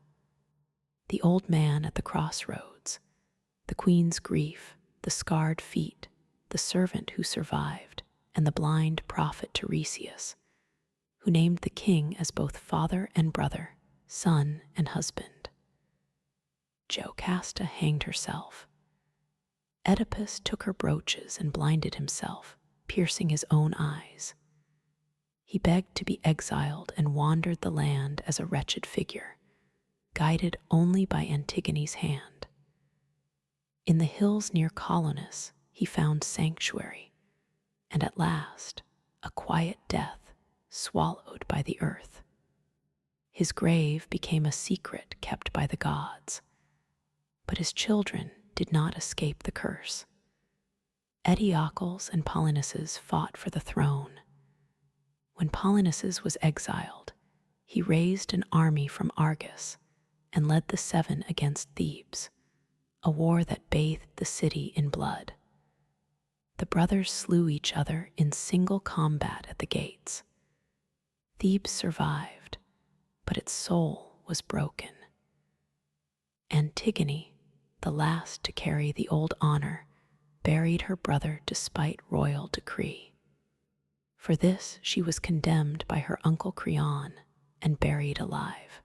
The old man at the crossroads, the queen's grief, the scarred feet, the servant who survived, and the blind prophet Tiresias, who named the king as both father and brother, son and husband. Jocasta hanged herself. Oedipus took her brooches and blinded himself, piercing his own eyes. He begged to be exiled and wandered the land as a wretched figure, guided only by Antigone's hand. In the hills near Colonus, he found sanctuary, and at last, a quiet death swallowed by the earth. His grave became a secret kept by the gods, but his children did not escape the curse. Etiochles and Polynices fought for the throne. When Polynices was exiled, he raised an army from Argos and led the seven against Thebes, a war that bathed the city in blood. The brothers slew each other in single combat at the gates. Thebes survived, but its soul was broken. Antigone, the last to carry the old honor, buried her brother despite royal decree. For this she was condemned by her uncle Creon and buried alive.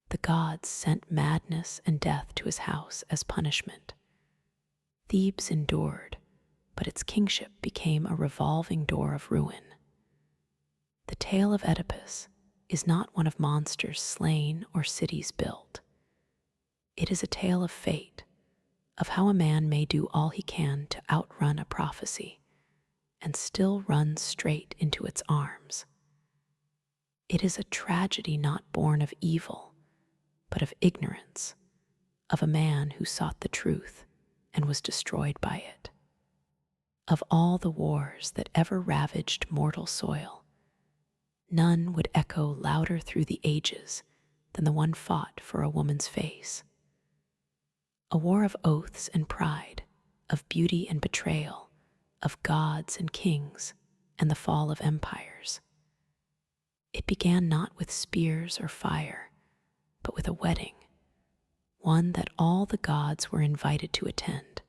The gods sent madness and death to his house as punishment. Thebes endured, but its kingship became a revolving door of ruin. The tale of Oedipus is not one of monsters slain or cities built. It is a tale of fate, of how a man may do all he can to outrun a prophecy and still run straight into its arms. It is a tragedy not born of evil, but of ignorance, of a man who sought the truth and was destroyed by it. Of all the wars that ever ravaged mortal soil, none would echo louder through the ages than the one fought for a woman's face. A war of oaths and pride, of beauty and betrayal, of gods and kings, and the fall of empires. It began not with spears or fire, but with a wedding, one that all the gods were invited to attend,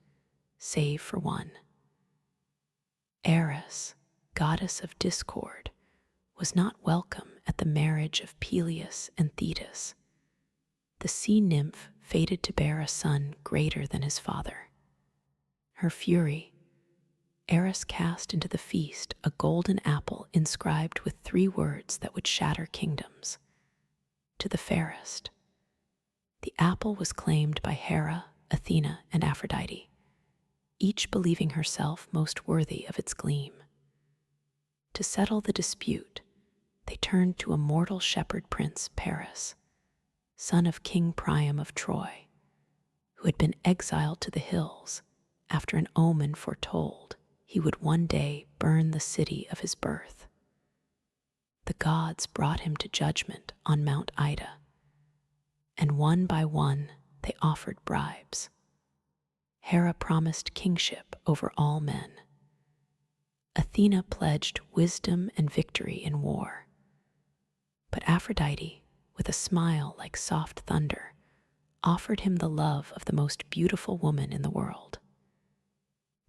save for one. Eris, goddess of discord, was not welcome at the marriage of Peleus and Thetis. The sea nymph fated to bear a son greater than his father. Her fury, Eris cast into the feast a golden apple inscribed with 3 words that would shatter kingdoms. To the fairest. The apple was claimed by Hera, Athena, and Aphrodite, each believing herself most worthy of its gleam. To settle the dispute, they turned to a mortal shepherd prince, Paris, son of King Priam of Troy, who had been exiled to the hills after an omen foretold he would one day burn the city of his birth. The gods brought him to judgment on Mount Ida, and one by one they offered bribes. Hera promised kingship over all men. Athena pledged wisdom and victory in war. But Aphrodite, with a smile like soft thunder, offered him the love of the most beautiful woman in the world.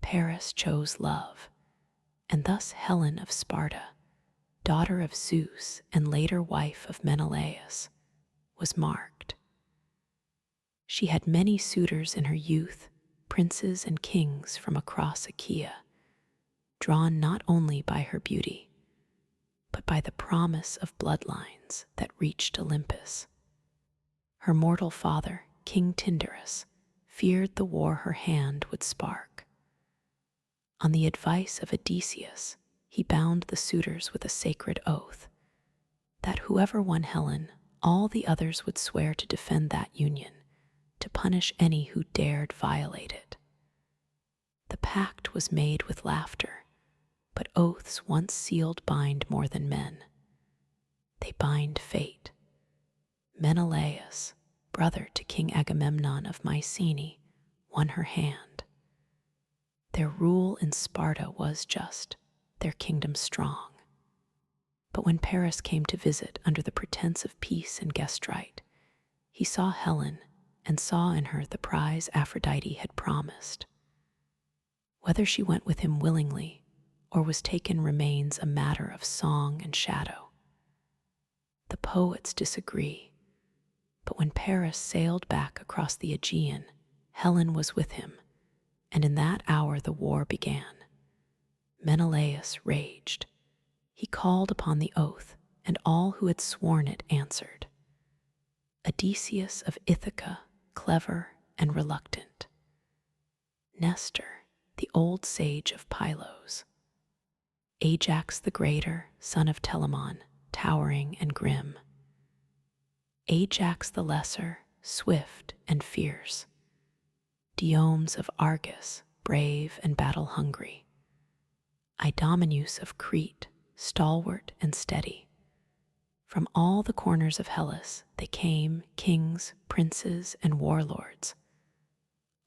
Paris chose love, and thus Helen of Sparta, daughter of Zeus and later wife of Menelaus, was marked. She had many suitors in her youth, princes and kings from across Achaea, drawn not only by her beauty, but by the promise of bloodlines that reached Olympus. Her mortal father, King Tyndarus, feared the war her hand would spark. On the advice of Odysseus, he bound the suitors with a sacred oath, that whoever won Helen, all the others would swear to defend that union, to punish any who dared violate it. The pact was made with laughter, but oaths once sealed bind more than men. They bind fate. Menelaus, brother to King Agamemnon of Mycenae, won her hand. Their rule in Sparta was just, their kingdom strong. But when Paris came to visit under the pretense of peace and guest right, he saw Helen and saw in her the prize Aphrodite had promised. Whether she went with him willingly or was taken remains a matter of song and shadow. The poets disagree, but when Paris sailed back across the Aegean, Helen was with him, and in that hour the war began. Menelaus raged. He called upon the oath, and all who had sworn it answered. Odysseus of Ithaca, clever and reluctant. Nestor, the old sage of Pylos. Ajax the Greater, son of Telamon, towering and grim. Ajax the Lesser, swift and fierce. Diomes of Argus, brave and battle-hungry. Idomeneus of Crete, stalwart and steady. From all the corners of Hellas they came, kings, princes, and warlords.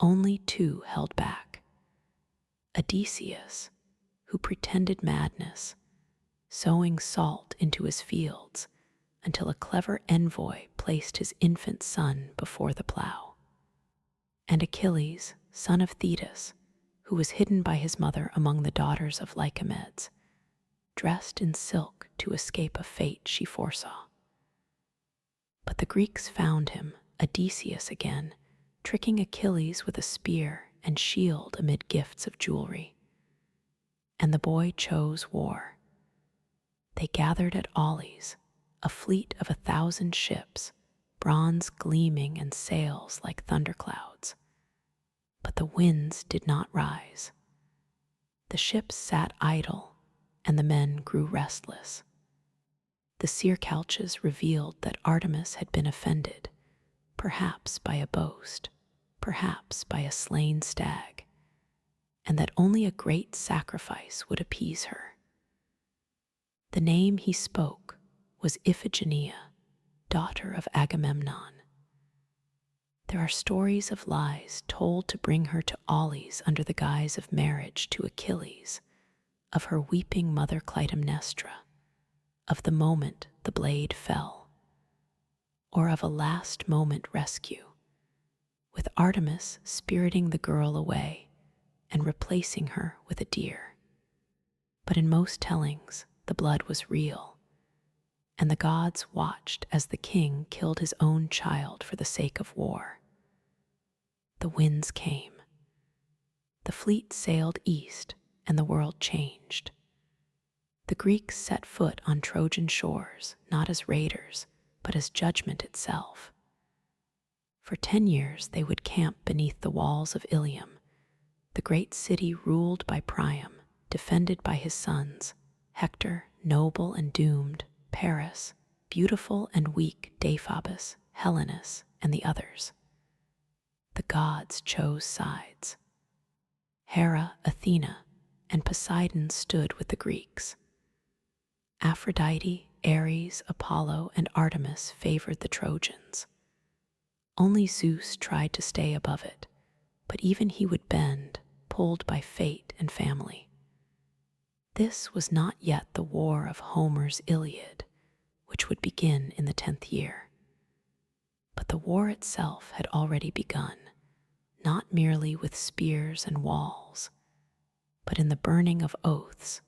Only two held back. Odysseus, who pretended madness, sowing salt into his fields until a clever envoy placed his infant son before the plow. And Achilles, son of Thetis, who was hidden by his mother among the daughters of Lycomedes, dressed in silk to escape a fate she foresaw. But the Greeks found him, Odysseus again, tricking Achilles with a spear and shield amid gifts of jewelry. And the boy chose war. They gathered at Aulis, a fleet of 1,000 ships, bronze gleaming and sails like thunderclouds. But the winds did not rise. The ships sat idle, and the men grew restless. The seer couches revealed that Artemis had been offended, perhaps by a boast, perhaps by a slain stag, and that only a great sacrifice would appease her. The name he spoke was Iphigenia, daughter of Agamemnon. There are stories of lies told to bring her to Aulis under the guise of marriage to Achilles, of her weeping mother Clytemnestra, of the moment the blade fell, or of a last-moment rescue, with Artemis spiriting the girl away and replacing her with a deer. But in most tellings, the blood was real, and the gods watched as the king killed his own child for the sake of war. The winds came. The fleet sailed east, and the world changed. The Greeks set foot on Trojan shores, not as raiders, but as judgment itself. For 10 years they would camp beneath the walls of Ilium, the great city ruled by Priam, defended by his sons, Hector, noble and doomed, Paris, beautiful and weak, Deiphobus, Helenus, and the others. The gods chose sides. Hera, Athena, and Poseidon stood with the Greeks. Aphrodite, Ares, Apollo, and Artemis favored the Trojans. Only Zeus tried to stay above it, but even he would bend, pulled by fate and family. This was not yet the war of Homer's Iliad, which would begin in the 10th year. But the war itself had already begun, not merely with spears and walls, but in the burning of oaths,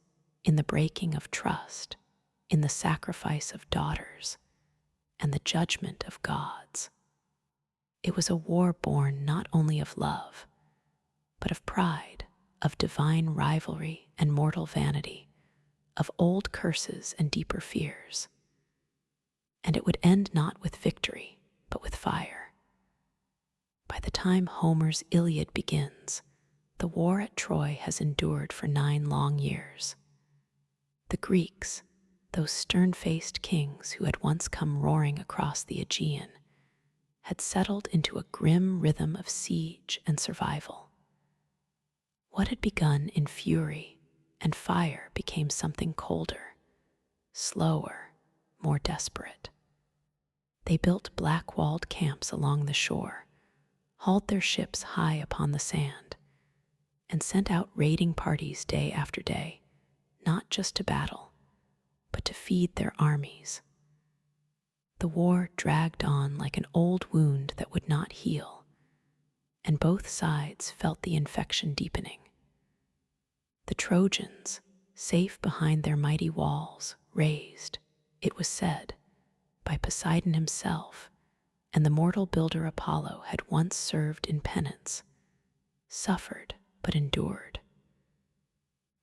in the breaking of trust, in the sacrifice of daughters, and the judgment of gods. It was a war born not only of love, but of pride, of divine rivalry and mortal vanity, of old curses and deeper fears. And it would end not with victory, but with fire. By the time Homer's Iliad begins, the war at Troy has endured for 9 long years. The Greeks, those stern-faced kings who had once come roaring across the Aegean, had settled into a grim rhythm of siege and survival. What had begun in fury and fire became something colder, slower, more desperate. They built black-walled camps along the shore, hauled their ships high upon the sand, and sent out raiding parties day after day, not just to battle, but to feed their armies. The war dragged on like an old wound that would not heal, and both sides felt the infection deepening. The Trojans, safe behind their mighty walls, raised, it was said, by Poseidon himself, and the mortal builder Apollo had once served in penance, suffered but endured.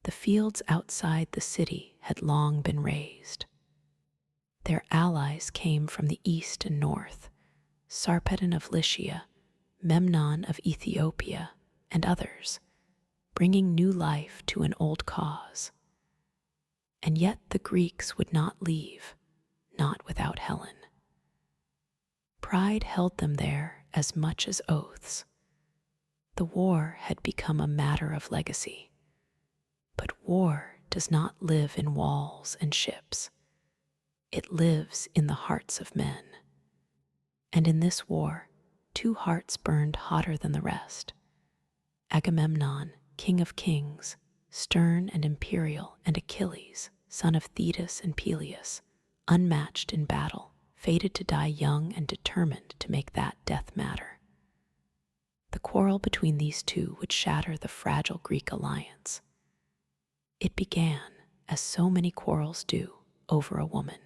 The fields outside the city had long been razed. Their allies came from the east and north, Sarpedon of Lycia, Memnon of Ethiopia, and others, bringing new life to an old cause. And yet the Greeks would not leave, not without Helen. Pride held them there as much as oaths. The war had become a matter of legacy. But war does not live in walls and ships. It lives in the hearts of men. And in this war, two hearts burned hotter than the rest. Agamemnon, king of kings, stern and imperial, and Achilles, son of Thetis and Peleus, unmatched in battle, fated to die young and determined to make that death matter. The quarrel between these two would shatter the fragile Greek alliance. It began, as so many quarrels do, over a woman.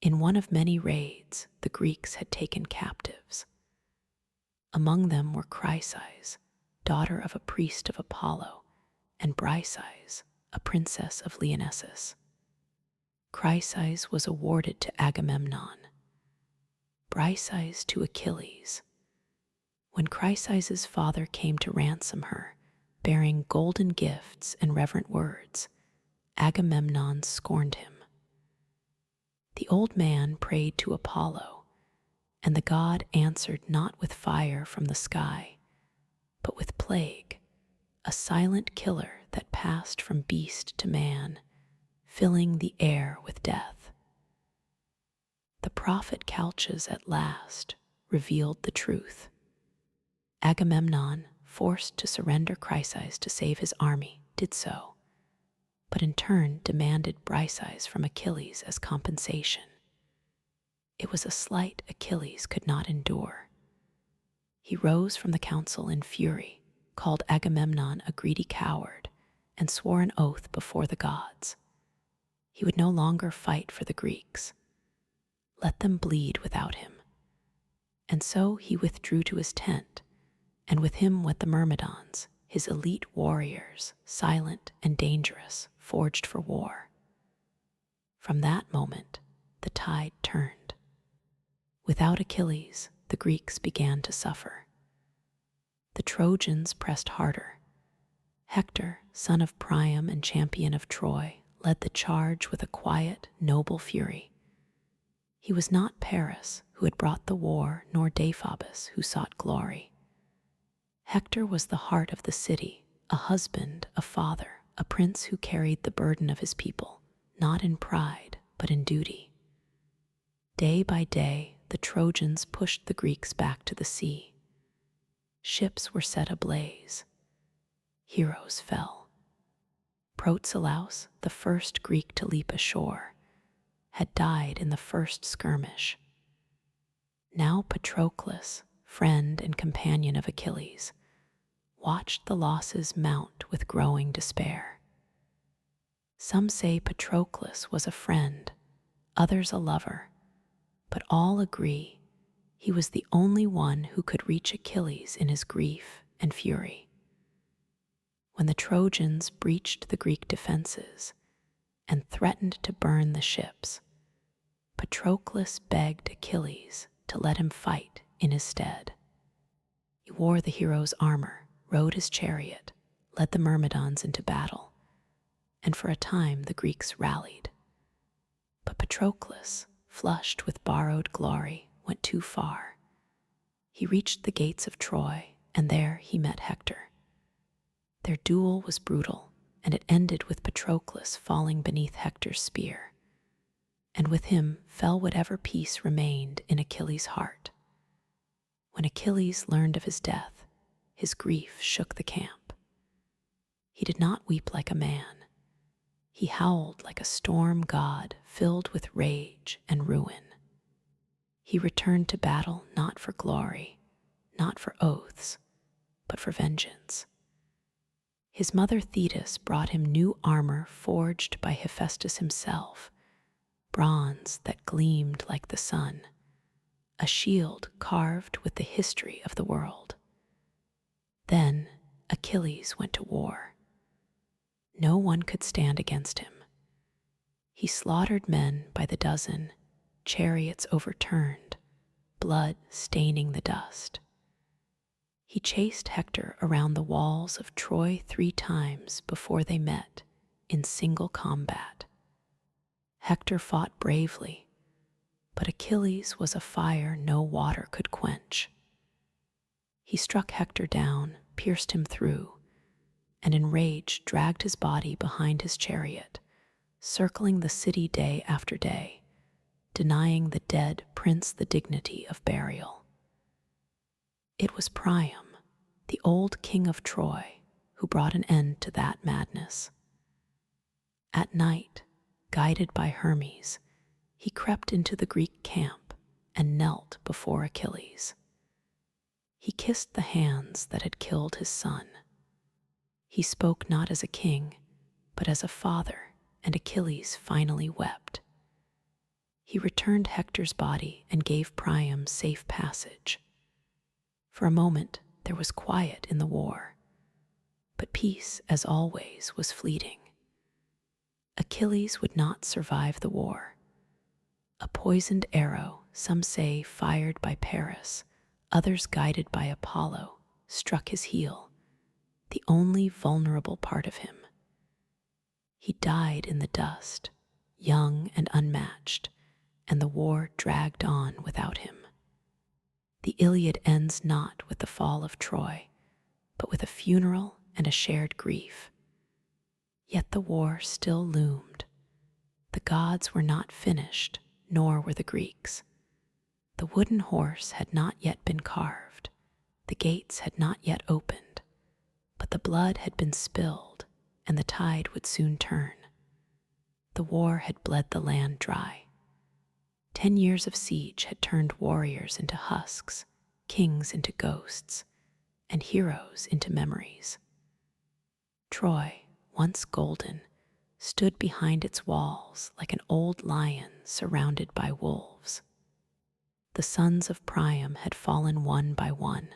In one of many raids, the Greeks had taken captives. Among them were Chryseis, daughter of a priest of Apollo, and Briseis, a princess of Lionessus. Chryseis was awarded to Agamemnon, Briseis to Achilles. When Chryseis' father came to ransom her, bearing golden gifts and reverent words, Agamemnon scorned him. The old man prayed to Apollo, and the god answered not with fire from the sky, but with plague, a silent killer that passed from beast to man, filling the air with death. The prophet Calchas at last revealed the truth. Agamemnon, forced to surrender Chryseis to save his army, did so, but in turn demanded Briseis from Achilles as compensation. It was a slight Achilles could not endure. He rose from the council in fury, called Agamemnon a greedy coward, and swore an oath before the gods. He would no longer fight for the Greeks. Let them bleed without him. And so he withdrew to his tent, and with him went the Myrmidons, his elite warriors, silent and dangerous, forged for war. From that moment, the tide turned. Without Achilles, the Greeks began to suffer. The Trojans pressed harder. Hector, son of Priam and champion of Troy, led the charge with a quiet, noble fury. He was not Paris, who had brought the war, nor Deiphobus, who sought glory. Hector was the heart of the city, a husband, a father, a prince who carried the burden of his people, not in pride, but in duty. Day by day, the Trojans pushed the Greeks back to the sea. Ships were set ablaze. Heroes fell. Protesilaus, the first Greek to leap ashore, had died in the first skirmish. Now Patroclus, friend and companion of Achilles, watched the losses mount with growing despair. Some say Patroclus was a friend, others a lover, but all agree he was the only one who could reach Achilles in his grief and fury. When the Trojans breached the Greek defenses and threatened to burn the ships, Patroclus begged Achilles to let him fight in his stead. He wore the hero's armor, rode his chariot, led the Myrmidons into battle, and for a time the Greeks rallied. But Patroclus, flushed with borrowed glory, went too far. He reached the gates of Troy, and there he met Hector. Their duel was brutal, and it ended with Patroclus falling beneath Hector's spear. And with him fell whatever peace remained in Achilles' heart. When Achilles learned of his death, his grief shook the camp. He did not weep like a man. He howled like a storm god filled with rage and ruin. He returned to battle not for glory, not for oaths, but for vengeance. His mother Thetis brought him new armor forged by Hephaestus himself, bronze that gleamed like the sun, a shield carved with the history of the world. Then Achilles went to war. No one could stand against him. He slaughtered men by the dozen, chariots overturned, blood staining the dust. He chased Hector around the walls of Troy 3 times before they met, in single combat. Hector fought bravely, but Achilles was a fire no water could quench. He struck Hector down, pierced him through, and in rage dragged his body behind his chariot, circling the city day after day, denying the dead prince the dignity of burial. It was Priam, the old king of Troy, who brought an end to that madness. At night, guided by Hermes, he crept into the Greek camp and knelt before Achilles. He kissed the hands that had killed his son. He spoke not as a king, but as a father, and Achilles finally wept. He returned Hector's body and gave Priam safe passage. For a moment there was quiet in the war, but peace, as always, was fleeting. Achilles would not survive the war. A poisoned arrow, some say fired by Paris, others guided by Apollo, struck his heel, the only vulnerable part of him. He died in the dust, young and unmatched, and the war dragged on without him. The Iliad ends not with the fall of Troy, but with a funeral and a shared grief. Yet the war still loomed. The gods were not finished, nor were the Greeks. The wooden horse had not yet been carved, the gates had not yet opened, but the blood had been spilled, and the tide would soon turn. The war had bled the land dry. 10 years of siege had turned warriors into husks, kings into ghosts, and heroes into memories. Troy, once golden, stood behind its walls like an old lion surrounded by wolves. The sons of Priam had fallen one by one.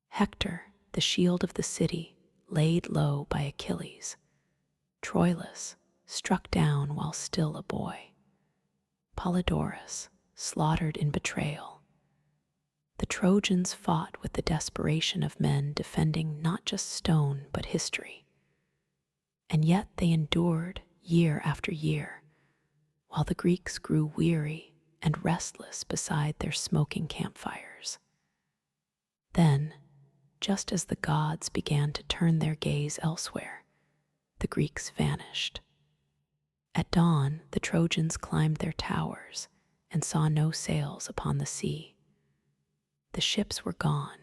Hector, the shield of the city, laid low by Achilles. Troilus, struck down while still a boy. Polydorus, slaughtered in betrayal. The Trojans fought with the desperation of men defending not just stone but history. And yet they endured year after year, while the Greeks grew weary and restless beside their smoking campfires. Then, just as the gods began to turn their gaze elsewhere, the Greeks vanished. At dawn, the Trojans climbed their towers and saw no sails upon the sea. The ships were gone.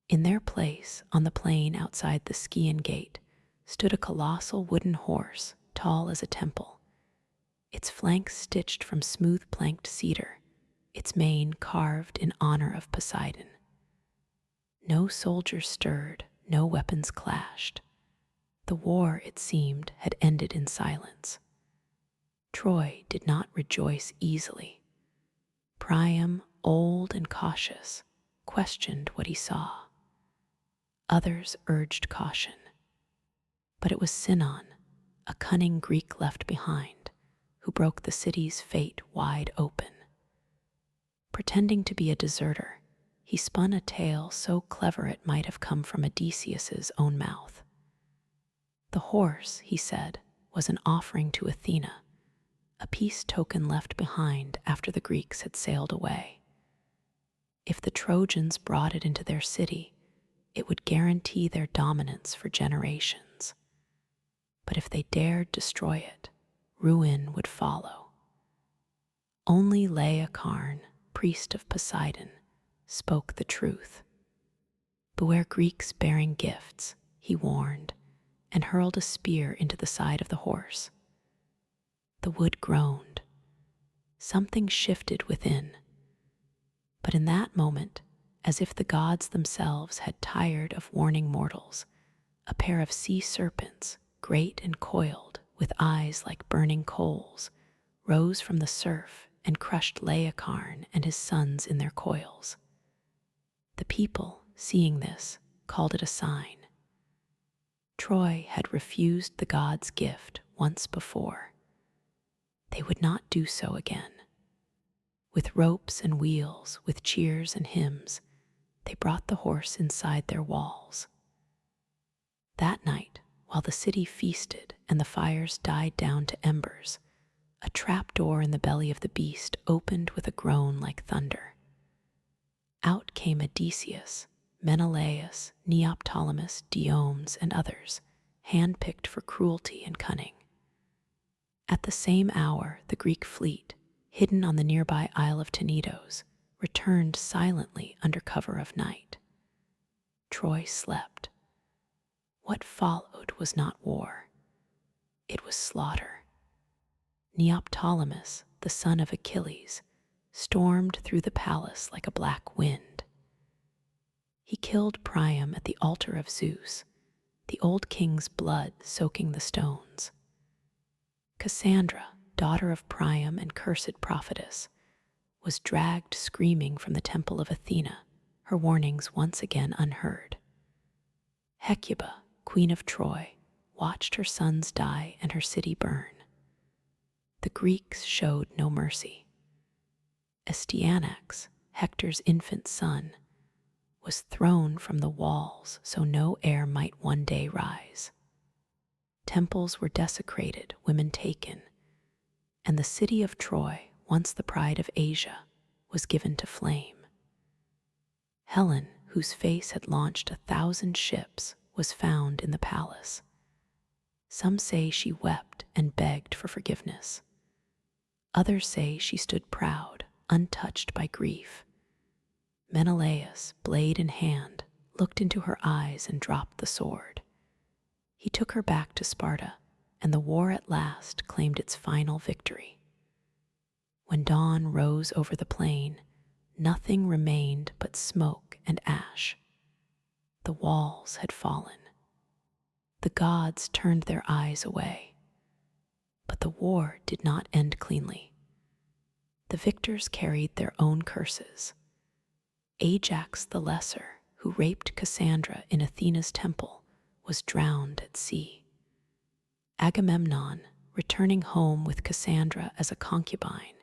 In their place, on the plain outside the Scaean gate, stood a colossal wooden horse, tall as a temple, its flanks stitched from smooth-planked cedar, its mane carved in honor of Poseidon. No soldiers stirred, no weapons clashed. The war, it seemed, had ended in silence. Troy did not rejoice easily. Priam, old and cautious, questioned what he saw. Others urged caution. But it was Sinon, a cunning Greek left behind, who broke the city's fate wide open. Pretending to be a deserter, he spun a tale so clever it might have come from Odysseus's own mouth. The horse, he said, was an offering to Athena, a peace token left behind after the Greeks had sailed away. If the Trojans brought it into their city, it would guarantee their dominance for generations. But if they dared destroy it, ruin would follow. Only Laocoon, priest of Poseidon, spoke the truth. Beware Greeks bearing gifts, he warned, and hurled a spear into the side of the horse. The wood groaned. Something shifted within. But in that moment, as if the gods themselves had tired of warning mortals, a pair of sea serpents, great and coiled, with eyes like burning coals, rose from the surf and crushed Laocoon and his sons in their coils. The people, seeing this, called it a sign. Troy had refused the gods' gift once before. They would not do so again. With ropes and wheels, with cheers and hymns, they brought the horse inside their walls. That night, while While the city feasted and the fires died down to embers, a trapdoor in the belly of the beast opened with a groan like thunder. Out came Odysseus, Menelaus, Neoptolemus, Diomedes, and others, handpicked for cruelty and cunning. At the same hour, the Greek fleet, hidden on the nearby Isle of Tenedos, returned silently under cover of night. Troy slept. What followed was not war. It was slaughter. Neoptolemus, the son of Achilles, stormed through the palace like a black wind. He killed Priam at the altar of Zeus, the old king's blood soaking the stones. Cassandra, daughter of Priam and cursed prophetess, was dragged screaming from the temple of Athena, her warnings once again unheard. Hecuba, queen of Troy, watched her sons die and her city burn. The Greeks showed no mercy. Astyanax, Hector's infant son, was thrown from the walls so no heir might one day rise. Temples were desecrated, women taken, and the city of Troy, once the pride of Asia, was given to flame. Helen, whose face had launched 1,000 ships, was found in the palace. Some say she wept and begged for forgiveness. Others say she stood proud, untouched by grief. Menelaus, blade in hand, looked into her eyes and dropped the sword. He took her back to Sparta, and the war at last claimed its final victory. When dawn rose over the plain, nothing remained but smoke and ash. The walls had fallen. The gods turned their eyes away. But the war did not end cleanly. The victors carried their own curses. Ajax the Lesser, who raped Cassandra in Athena's temple, was drowned at sea. Agamemnon, returning home with Cassandra as a concubine,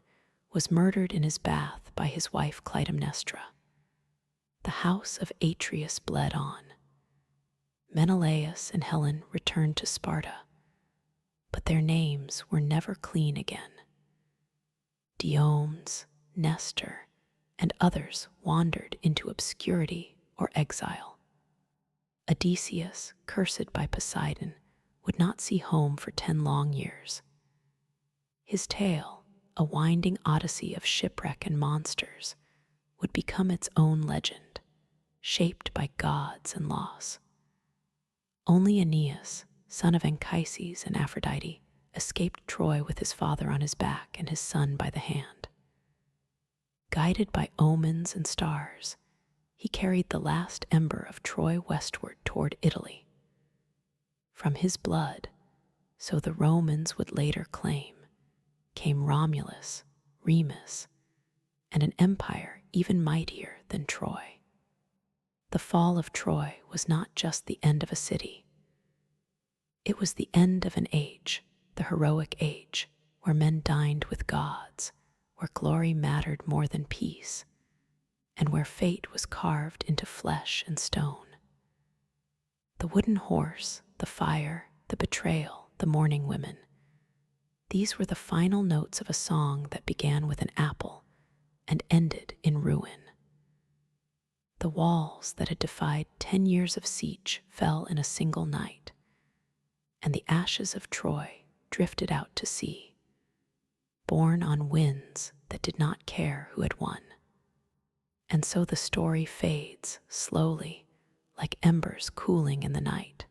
was murdered in his bath by his wife Clytemnestra. The house of Atreus bled on. Menelaus and Helen returned to Sparta, but their names were never clean again. Diomedes, Nestor, and others wandered into obscurity or exile. Odysseus, cursed by Poseidon, would not see home for 10 long years. His tale, a winding odyssey of shipwreck and monsters, would become its own legend, shaped by gods and loss. Only Aeneas, son of Anchises and Aphrodite, escaped Troy with his father on his back and his son by the hand. Guided by omens and stars, he carried the last ember of Troy westward toward Italy. From his blood, so the Romans would later claim, came Romulus, Remus, and an empire even mightier than Troy. The fall of Troy was not just the end of a city. It was the end of an age, the heroic age, where men dined with gods, where glory mattered more than peace, and where fate was carved into flesh and stone. The wooden horse, the fire, the betrayal, the mourning women, these were the final notes of a song that began with an apple and ended in ruin. The walls that had defied 10 years of siege fell in a single night, and the ashes of Troy drifted out to sea, borne on winds that did not care who had won. And so the story fades slowly, like embers cooling in the night.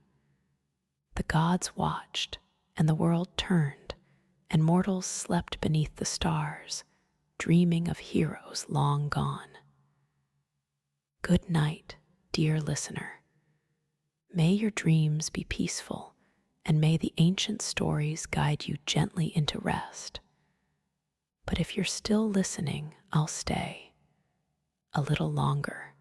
The gods watched, and the world turned, and mortals slept beneath the stars, dreaming of heroes long gone. Good night, dear listener. May your dreams be peaceful, and may the ancient stories guide you gently into rest. But if you're still listening, I'll stay a little longer.